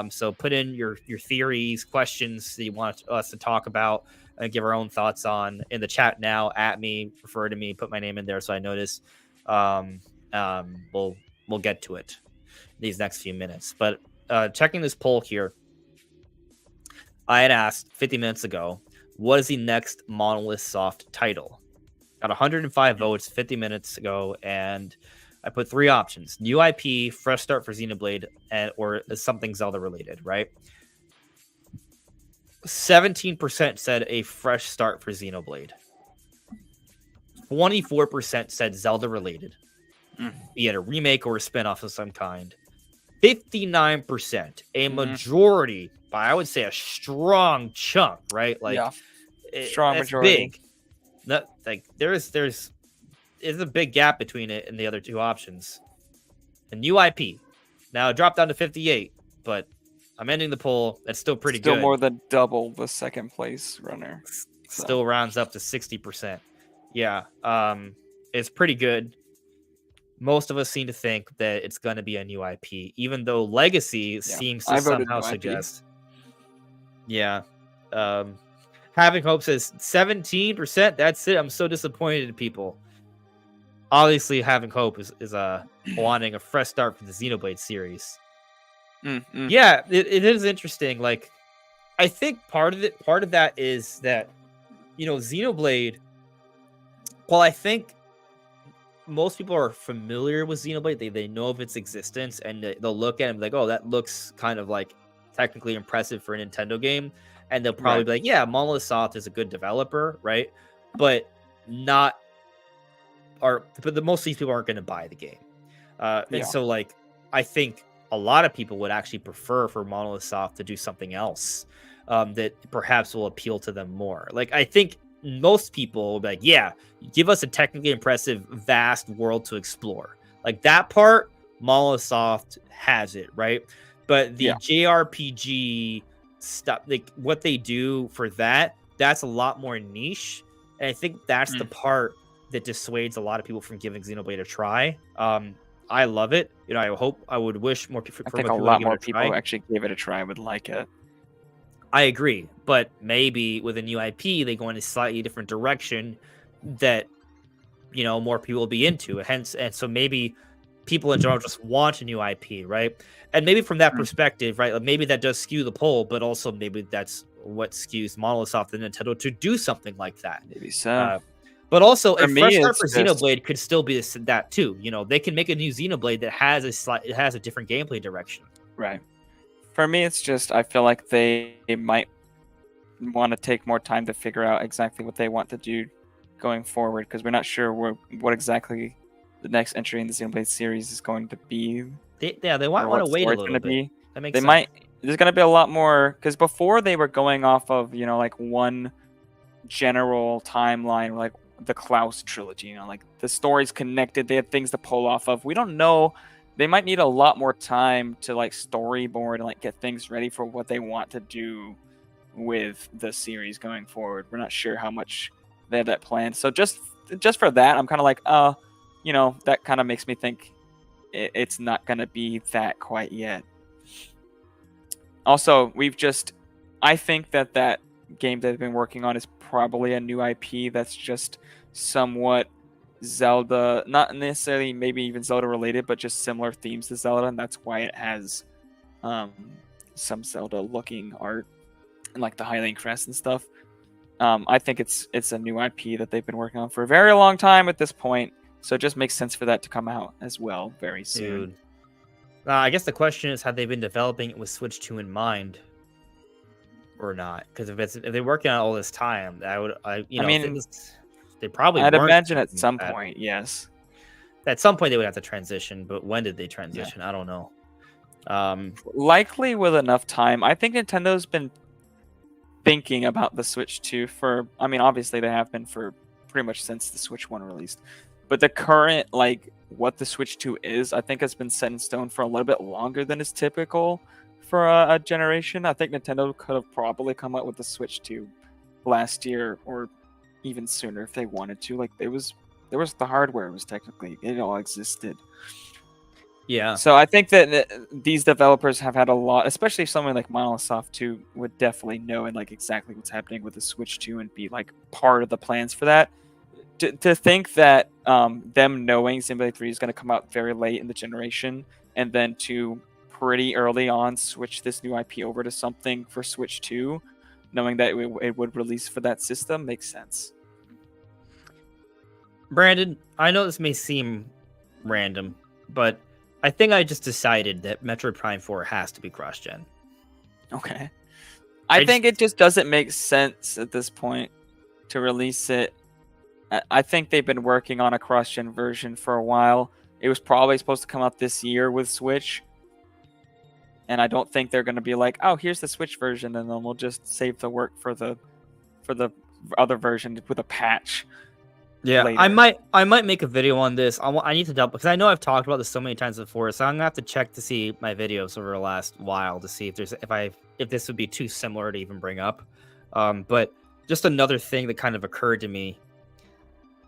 So put in your theories, questions that you want us to talk about, and give our own thoughts on in the chat now. At me, refer to me, put my name in there so I notice. We'll get to it these next few minutes. But checking this poll here, I had asked 50 minutes ago, what is the next Monolith Soft title? Got 105 votes 50 minutes ago, and I put 3 options: new IP, fresh start for Xenoblade, or something Zelda related, right? 17% said a fresh start for Xenoblade. 24% said Zelda related, be it a remake or a spinoff of some kind. 59%, a majority, but I would say a strong chunk, right? Like, yeah. Strong that's majority. big. Not, like there's a big gap between it and the other 2 options. A new IP. Now it dropped down to 58, but I'm ending the poll. That's still pretty good. Still more than double the second place runner. Still rounds up to 60%. Yeah. It's pretty good. Most of us seem to think that it's going to be a new IP, even though Legacy seems to somehow suggest. Yeah. Having Hope says 17%. That's it. I'm so disappointed in people. Obviously, Having Hope is wanting a fresh start for the Xenoblade series. Yeah, it is interesting. Like, I think part of that is that, Xenoblade. Well, I think most people are familiar with Xenoblade. They know of its existence, and they'll look at it and be like, "Oh, that looks kind of like technically impressive for a Nintendo game." And they'll probably be like, "Yeah, Monolith Soft is a good developer, right?" But not but most of these people aren't going to buy the game. And so, like, I think a lot of people would actually prefer for Monolith Soft to do something else that perhaps will appeal to them more. Like, I think most people will be like, yeah, give us a technically impressive, vast world to explore. Like, that part, Monolith Soft has it, right? But the JRPG stuff, like what they do for that's a lot more niche. And I think that's the part that dissuades a lot of people from giving Xenoblade a try. I love it. I would wish more people. I think a lot more people who actually gave it a try would like it. I agree, but maybe with a new IP, they go in a slightly different direction that more people will be into. Hence, and so maybe people in general just want a new IP, right? And maybe from that perspective, right? Like maybe that does skew the poll, but also maybe that's what skews Monolith Soft and Nintendo to do something like that. Maybe so. But also, a fresh start for Xenoblade could still be that too. They can make a new Xenoblade that has a different gameplay direction. Right. For me, it's just I feel like they might want to take more time to figure out exactly what they want to do going forward, because we're not sure what exactly the next entry in the Xenoblade series is going to be. They might want to wait a little bit. That makes sense. There's going to be a lot more, because before they were going off of like one general timeline, like the Klaus trilogy, like the story's connected, they have things to pull off of. We don't know. They might need a lot more time to like storyboard and like get things ready for what they want to do with the series going forward. We're not sure how much they have that planned. So just for that, I'm kind of like, that kind of makes me think it's not going to be that quite yet. Also, I think that game they've been working on is probably a new IP that's just somewhat Zelda, not necessarily maybe even Zelda related, but just similar themes to Zelda, and that's why it has some Zelda looking art and like the Hylian crest and stuff. I think it's a new IP that they've been working on for a very long time at this point, so it just makes sense for that to come out as well very soon. Dude. I guess the question is, have they been developing it with Switch 2 in mind or not? Because if they're working on it all this time, they probably I'd weren't imagine at some point, yes. At some point they would have to transition, but when did they transition? Yeah. I don't know. Likely with enough time. I think Nintendo's been thinking about the Switch 2 for, obviously they have been for pretty much since the Switch 1 released. But the current, what the Switch 2 is, I think has been set in stone for a little bit longer than is typical for a generation. I think Nintendo could have probably come out with the Switch 2 last year or even sooner if they wanted to. Like, there was the hardware, it all existed. Yeah. So I think that these developers have had a lot, especially someone like Monolith Soft 2 would definitely know and exactly what's happening with the Switch 2 and be part of the plans for that. To think that them knowing Xenoblade 3 is going to come out very late in the generation and then to pretty early on switch this new IP over to something for Switch 2, knowing that it would release for that system, makes sense. Brandon, I know this may seem random, but I think I just decided that Metroid Prime 4 has to be cross-gen. Okay. I think it just doesn't make sense at this point to release it. I think they've been working on a cross-gen version for a while. It was probably supposed to come out this year with Switch. And I don't think they're going to be like, oh, here's the Switch version, and then we'll just save the work for the other version with a patch. Yeah, later. I might make a video on this. I need to double, because I know I've talked about this so many times before, so I'm gonna have to check to see my videos over the last while to see if this would be too similar to even bring up. But just another thing that kind of occurred to me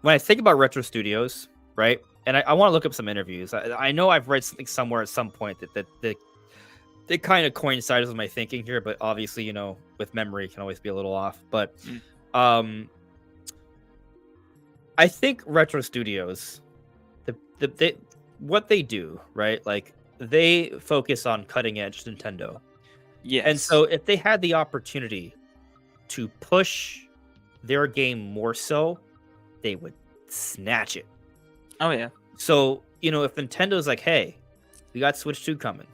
when I think about retro studios, right? And I want to look up some interviews. I know I've read something somewhere at some point that it kind of coincides with my thinking here, but obviously, with memory can always be a little off. But I think Retro Studios, what they do, right? Like they focus on cutting edge Nintendo. Yes. And so if they had the opportunity to push their game more so, they would snatch it. Oh yeah. So, if Nintendo's like, hey, we got Switch 2 coming.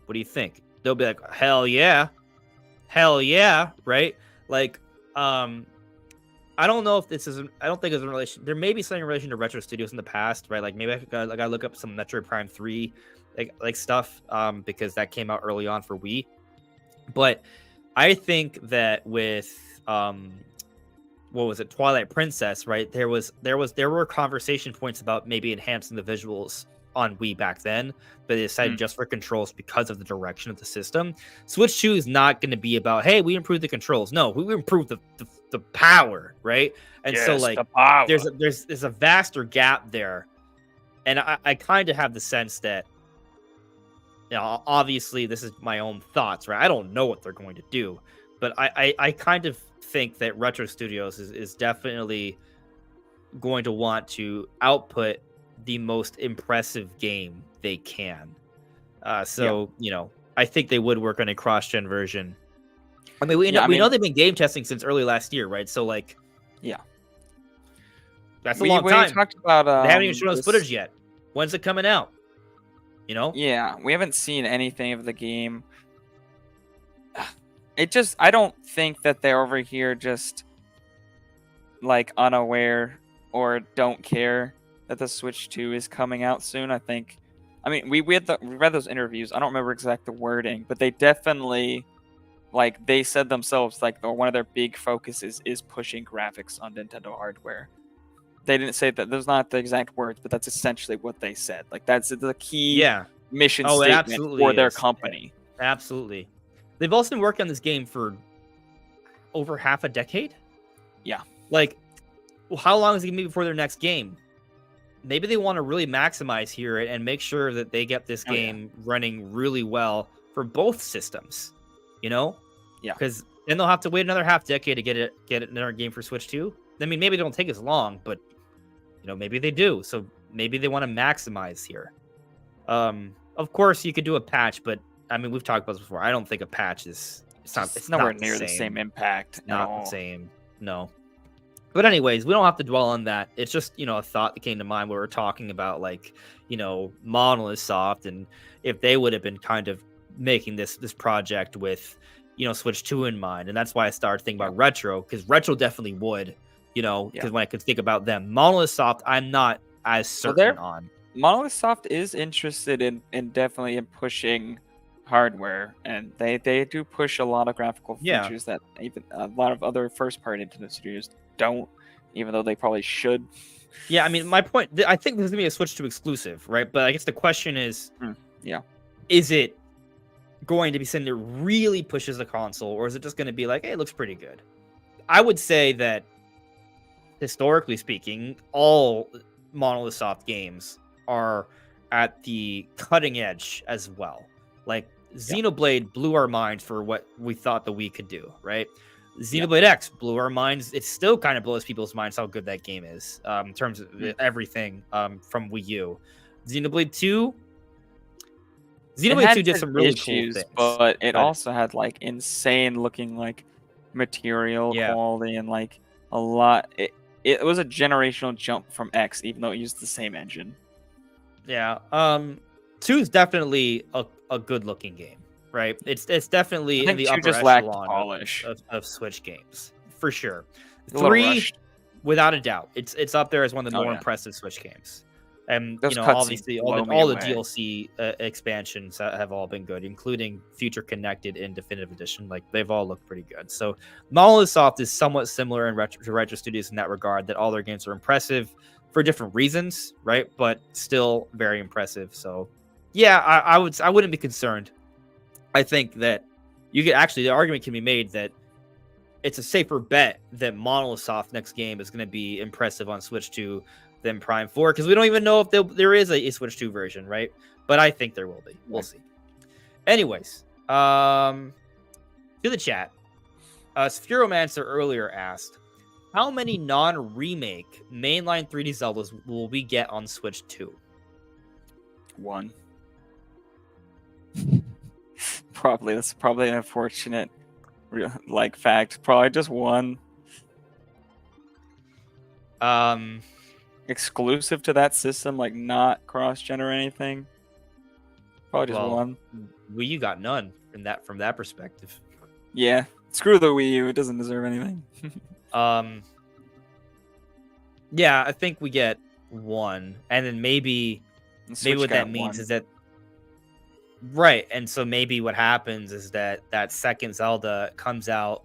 What do you think? They'll be like, hell yeah. Hell yeah, right? Like, I don't know if I don't think it's in relation. There may be something in relation to Retro Studios in the past, right? Like maybe I gotta look up some Metroid Prime 3 like stuff, because that came out early on for Wii. But I think that with what was it, Twilight Princess, right? There were conversation points about maybe enhancing the visuals on Wii back then, but they decided just for controls because of the direction of the system. Switch 2 is not going to be about, hey, we improved the controls. No, we improved the power, right? And yes, so like there's a vaster gap there. And I kind of have the sense that, obviously this is my own thoughts, right? I don't know what they're going to do, but I kind of think that Retro Studios is definitely going to want to output the most impressive game they can. I think they would work on a cross-gen version. I mean, we know they've been game testing since early last year, right? So like, that's a long time. Talked about, they haven't even shown us footage yet. When's it coming out? Yeah, we haven't seen anything of the game. I don't think that they're over here just like unaware or don't care that the Switch 2 is coming out soon. We read those interviews. I don't remember exact the wording, but they definitely, like, they said themselves, like, one of their big focuses is pushing graphics on Nintendo hardware. They didn't say that, those not the exact words, but that's essentially what they said. Like, that's the key mission statement for their company. Absolutely. They've also been working on this game for over half a decade. Yeah. Like, how long is it going to be before their next game? Maybe they want to really maximize here and make sure that they get this game running really well for both systems. Yeah. Because then they'll have to wait another half decade to get another game for Switch 2. I mean, maybe it don't take as long, but maybe they do. So maybe they want to maximize here. Of course, you could do a patch, but I mean, we've talked about this before. I don't think a patch it's nowhere near the same impact. Not the same. No. But anyways, we don't have to dwell on that. It's just, a thought that came to mind where we're talking about, like, Monolith Soft, and if they would have been kind of making this project with, Switch 2 in mind. And that's why I started thinking about Retro, because Retro definitely would, because when I could think about them. Monolith Soft, I'm not as certain on. Monolith Soft is interested in definitely in pushing hardware, and they do push a lot of graphical features that even a lot of other first-party Nintendo studios don't, even though they probably should. Yeah, I mean, my point, I think this is going to be a Switch 2 exclusive, right? But I guess the question is, is it going to be something that really pushes the console, or is it just going to be like, hey, it looks pretty good? I would say that, historically speaking, all Monolith Soft games are at the cutting edge as well. Like, Xenoblade blew our minds for what we thought the Wii could do, right? Xenoblade X blew our minds. It still kind of blows people's minds how good that game is, in terms of everything from Wii U. Xenoblade 2 did some really cool things. But it also had, like, insane looking, like, material quality and, like, a lot. It was a generational jump from X, even though it used the same engine. Yeah. 2 is definitely a good looking game, right? It's definitely in the upper echelon of Switch games, for sure. 3, without a doubt, it's up there as one of the more impressive Switch games. And obviously all the DLC expansions have all been good, including Future Connected and Definitive Edition. Like, they've all looked pretty good. So Monolith Soft is somewhat similar to Retro Studios in that regard, that all their games are impressive for different reasons, right? But still very impressive. So yeah, I wouldn't be concerned. I think that the argument can be made that it's a safer bet that Monolith Soft next game is going to be impressive on Switch 2 than Prime 4, because we don't even know if there is a Switch 2 version, right? But I think there will be. We'll see. Anyways, To the chat. Spheromancer earlier asked, how many non-remake mainline 3D Zeldas will we get on Switch 2? 1. That's probably an unfortunate fact. Probably just 1. Exclusive to that system, like not cross-gen or anything. Probably just 1. Wii U got none from that perspective. Yeah, screw the Wii U. It doesn't deserve anything. Yeah, I think we get 1, and then maybe what that means is that right, and so maybe what happens is that second Zelda comes out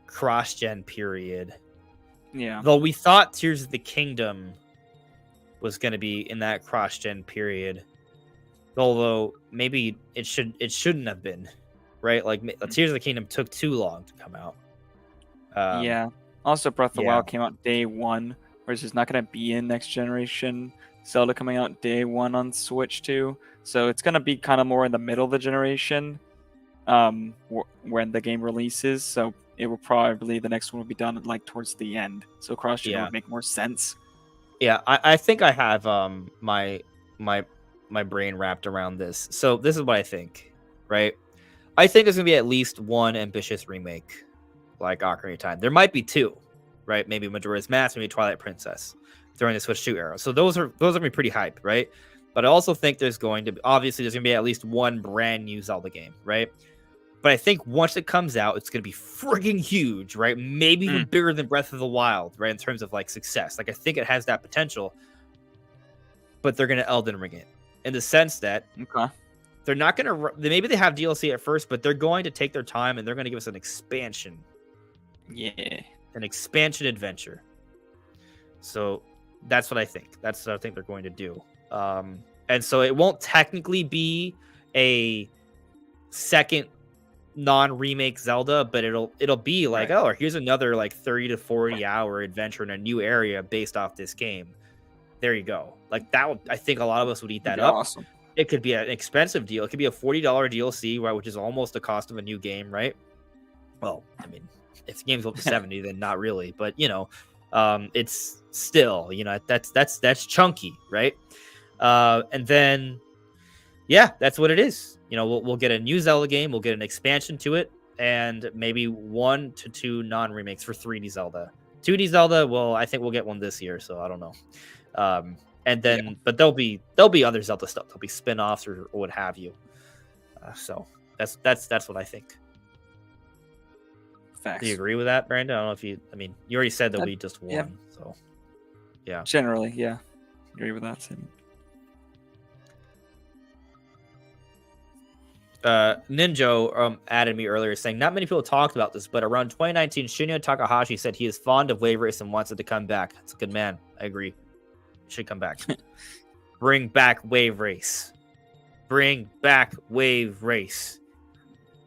cross-gen period. Yeah. Though we thought Tears of the Kingdom was going to be in that cross-gen period, although maybe it shouldn't have been, right? Like Tears of the Kingdom took too long to come out. Yeah. Also, Breath of the Wild came out day 1, whereas it's not going to be in next generation. Zelda coming out day 1 on Switch 2, so it's going to be kind of more in the middle of the generation, when the game releases. So it will probably the next one will be done like towards the end. So cross-gen would make more sense. Yeah, I think I have my brain wrapped around this. So this is what I think, right? I think there's gonna be at least one ambitious remake, like Ocarina of Time. There might be 2, right? Maybe Majora's Mask, maybe Twilight Princess during the Switch 2 era. So those are gonna be pretty hype, right? But I also think there's gonna be at least one brand new Zelda game, right? But I think once it comes out, it's going to be frigging huge, right? Maybe even bigger than Breath of the Wild, right? In terms of like success. Like I think it has that potential, but they're going to Elden Ring it in the sense that they're not going to, maybe they have DLC at first, but they're going to take their time and they're going to give us an expansion. Yeah. An expansion adventure. So that's what I think. That's what I think they're going to do. And so it won't technically be a second non-remake Zelda, but it'll be like, oh, here's another like 30 to 40 hour adventure in a new area based off this game. There you go. Like that I think a lot of us would eat that up. Awesome. It could be an expensive deal. It could be a $40 DLC, right, which is almost the cost of a new game, right? Well, I mean, if the game's up to 70, then not really, but it's still, that's chunky, right? And then that's what it is. We'll get a new Zelda game, we'll get an expansion to it, and maybe 1 to 2 non-remakes for 3D Zelda. 2D Zelda, well, I think we'll get one this year, so I don't know. And then, but there'll be other Zelda stuff. There'll be spin-offs or what have you. So that's what I think. Facts. Do you agree with that, Brandon? I don't know if you already said there'll be just one. Yeah. So yeah. Generally, yeah. Agree with that. Ninja added me earlier saying not many people talked about this, but around 2019, Shinya Takahashi said he is fond of Wave Race and wants it to come back. That's a good man. I agree. It should come back. Bring back Wave Race. Bring back Wave Race.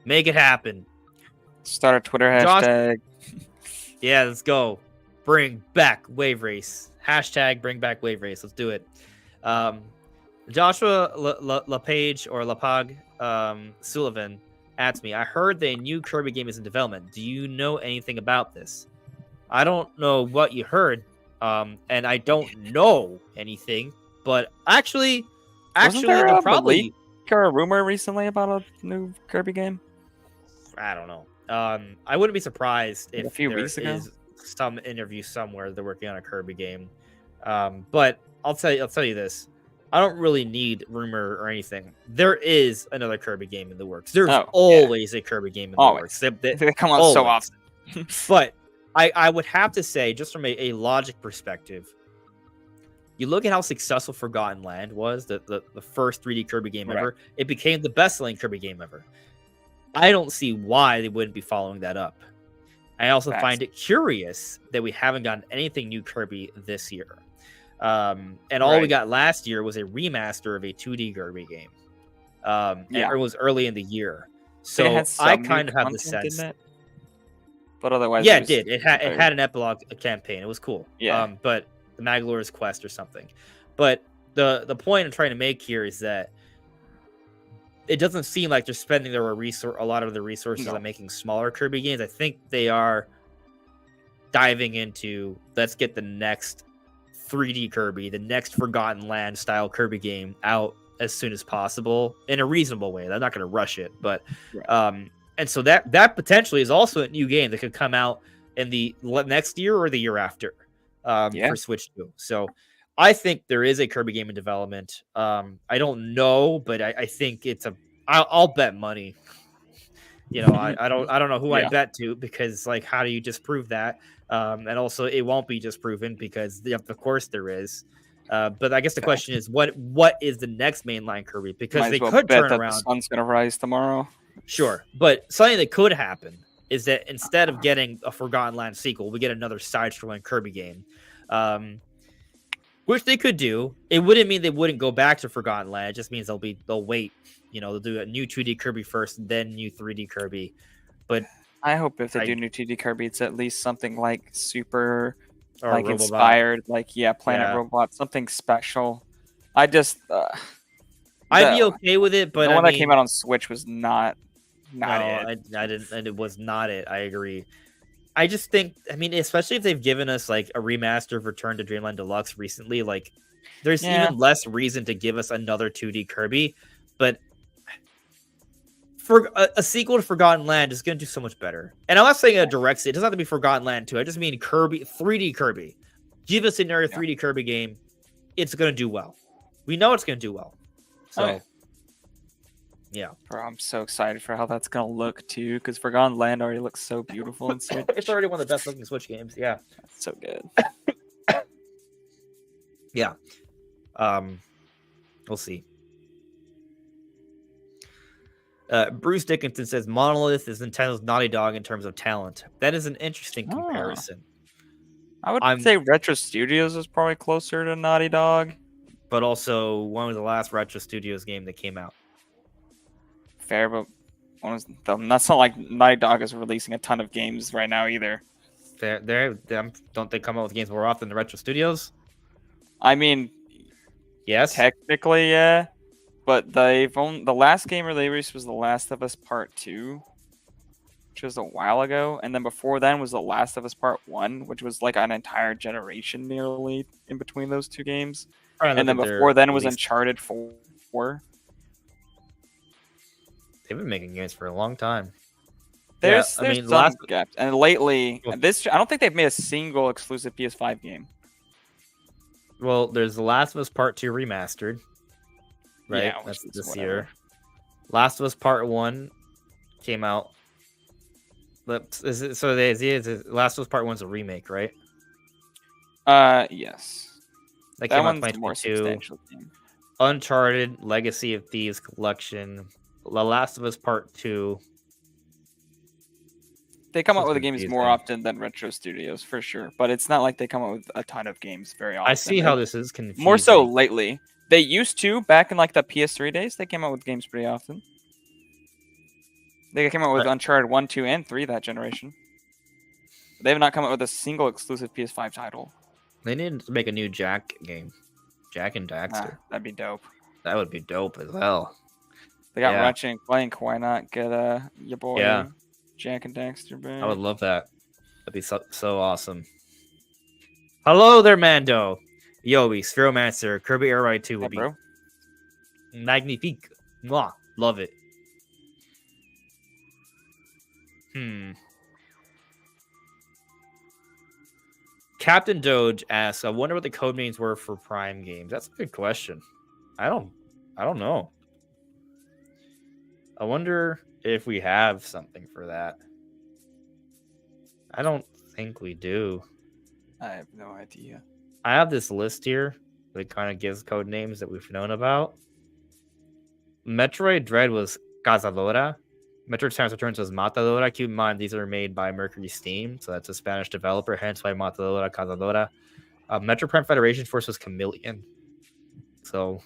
Make it happen. Start a Twitter hashtag. Yeah, let's go. Bring back Wave Race. Hashtag bring back Wave Race. Let's do it. Joshua LaPage or LaPag Sullivan asks me, I heard the new Kirby game is in development. Do you know anything about this? I don't know what you heard, and I don't know anything, but actually there probably a rumor recently about a new Kirby game? I don't know. I wouldn't be surprised if a few weeks ago is some interview somewhere they're working on a Kirby game. But I'll tell you this. I don't really need rumor or anything. There is another Kirby game in the works. There's always a Kirby game in the works. They come out so often. But I would have to say, just from a logic perspective, you look at how successful Forgotten Land was, the first 3D Kirby game ever. It became the best-selling Kirby game ever. I don't see why they wouldn't be following that up. I also find it curious that we haven't gotten anything new Kirby this year. And all we got last year was a remaster of a 2D Kirby game. And it was early in the year. So I kind of have the sense. But otherwise, it did. It had an epilogue campaign. It was cool. Yeah. But the Maglora's Quest or something. But the point I'm trying to make here is that it doesn't seem like they're spending a lot of the resources on making smaller Kirby games. I think they are diving into, let's get the next 3D Kirby, the next Forgotten Land style Kirby game out as soon as possible in a reasonable way. They're not going to rush it, but and so that potentially is also a new game that could come out in the next year or the year after for Switch 2. So I think there is a Kirby game in development. I don't know, but I think I'll bet money. You know, I don't know who I bet to, because like, how do you disprove that? And also it won't be disproven because of course there is. But I guess the question is, what is the next mainline Kirby? Because they could turn around. The sun's gonna rise tomorrow. Sure, but something that could happen is that instead of getting a Forgotten Land sequel, we get another side-scrolling Kirby game, which they could do. It wouldn't mean they wouldn't go back to Forgotten Land. It just means they'll wait. You know, they'll do a new 2D Kirby first, then new 3D Kirby. But I hope if they do new 2D Kirby, it's at least something like super, like Robobot. Inspired, like Planet Robot, something special. I'd be okay with it, but the one that came out on Switch was not it. I didn't, and it was not it. I agree. I just think, I mean, especially if they've given us like a remaster of Return to Dreamland Deluxe recently, like there's even less reason to give us another 2D Kirby. But for a sequel to Forgotten Land is going to do so much better. And I'm not saying a direct sequel. It doesn't have to be Forgotten Land 2. I just mean Kirby, 3D Kirby. Give us another 3D Kirby game. It's going to do well. We know it's going to do well. So, Bro, I'm so excited for how that's going to look, too, because Forgotten Land already looks so beautiful in Switch. It's already one of the best looking Switch games. Yeah. That's so good. Yeah. We'll see. Bruce Dickinson says Monolith is Nintendo's Naughty Dog in terms of talent. That is an interesting comparison. I would say Retro Studios is probably closer to Naughty Dog. But also, when was the last Retro Studios game that came out? Fair, but that's not like Naughty Dog is releasing a ton of games right now either. Don't they come out with games more often than Retro Studios? I mean, yes, technically, yeah. But the last game they released was The Last of Us Part 2, which was a while ago, and then before then was The Last of Us Part 1, which was like an entire generation nearly in between those two games. And then before then was Uncharted 4. They've been making games for a long time. There's some gaps, and lately, I don't think they've made a single exclusive PS5 game. Well, there's The Last of Us Part 2 remastered. Right, yeah, that's this year. Last of Us Part 1 came out. Last of Us Part 1's a remake, right? Yes. That came out in 2022. Uncharted Legacy of Thieves Collection. The Last of Us Part 2. They come out with games more often than Retro Studios, for sure. But it's not like they come out with a ton of games very often. I see how this is confusing. More so lately. They used to, back in like the PS3 days, they came out with games pretty often. They came out with Uncharted 1, 2, and 3 that generation. They have not come out with a single exclusive PS5 title. They need to make a new Jak game. Jak and Daxter. That'd be dope. That would be dope as hell. They got Ratchet and Clank. Why not get your boy Jak and Daxter back? I would love that. That'd be so awesome. Hello there, Mando. Yobi, Spheromancer, Kirby Air Ride 2 would be magnifique. Mwah. Love it. Captain Doge asks, I wonder what the code names were for Prime games. That's a good question. I don't know. I wonder if we have something for that. I don't think we do. I have no idea. I have this list here that kind of gives code names that we've known about. Metroid Dread was Cazadora. Metroid Samus Returns was Matadora. Keep in mind, these are made by Mercury Steam, so that's a Spanish developer, hence why Matadora, Cazadora. Metroid Prime Federation Force was Chameleon. So,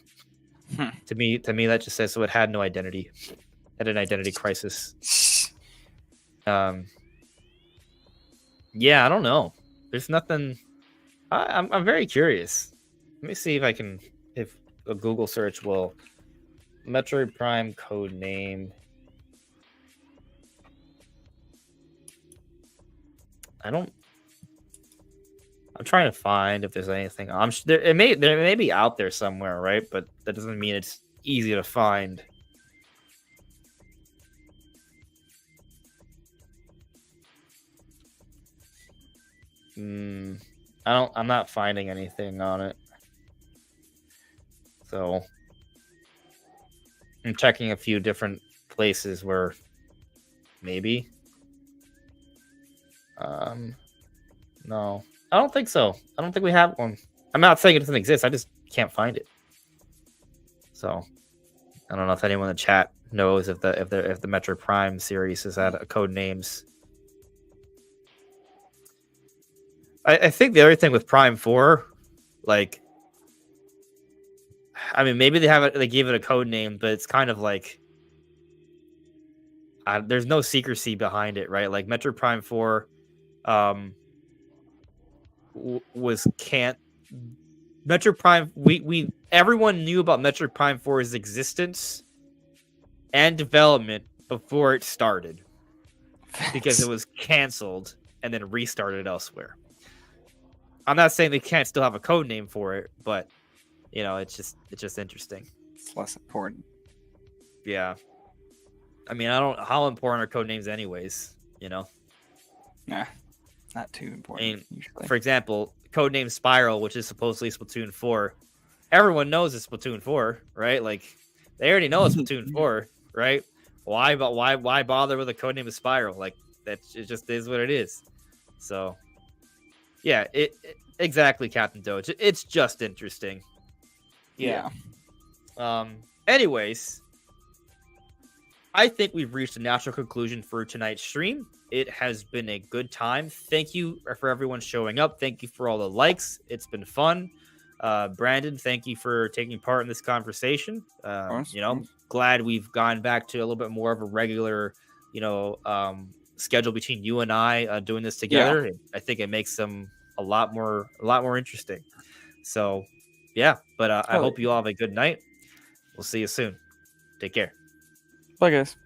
to me, that just says so it had no identity. It had an identity crisis. Yeah, I don't know. There's nothing. I'm very curious. Let me see if a Google search will Metroid Prime code name. I'm trying to find if there's anything. It may be out there somewhere, right? But that doesn't mean it's easy to find. I'm not finding anything on it. So I'm checking a few different places where maybe. No, I don't think so. I don't think we have one. I'm not saying it doesn't exist. I just can't find it. So I don't know if anyone in the chat knows if the Metroid Prime series has had a code names. I think the other thing with Prime 4, like, I mean, maybe they gave it a code name, but it's kind of like there's no secrecy behind it, right? Like Metroid Prime 4, Metroid Prime. Everyone knew about Metroid Prime 4's existence and development before it started, because it was canceled and then restarted elsewhere. I'm not saying they can't still have a code name for it, but it's just interesting. It's less important. Yeah. I mean, I don't know how important are code names anyways, Nah, not too important. I mean, usually. For example, codename Spiral, which is supposedly Splatoon 4. Everyone knows it's Splatoon 4, right? Like, they already know it's Splatoon 4, right? Why bother with a codename of Spiral? Like, it just is what it is. So, yeah, exactly, Captain Doge. It's just interesting. Yeah. Anyways, I think we've reached a natural conclusion for tonight's stream. It has been a good time. Thank you for everyone showing up. Thank you for all the likes. It's been fun. Brandon, thank you for taking part in this conversation. Glad we've gone back to a little bit more of a regular, schedule between you and I doing this together. Yeah. I think it makes them a lot more interesting. So, yeah. But I hope you all have a good night. We'll see you soon. Take care. Bye, guys.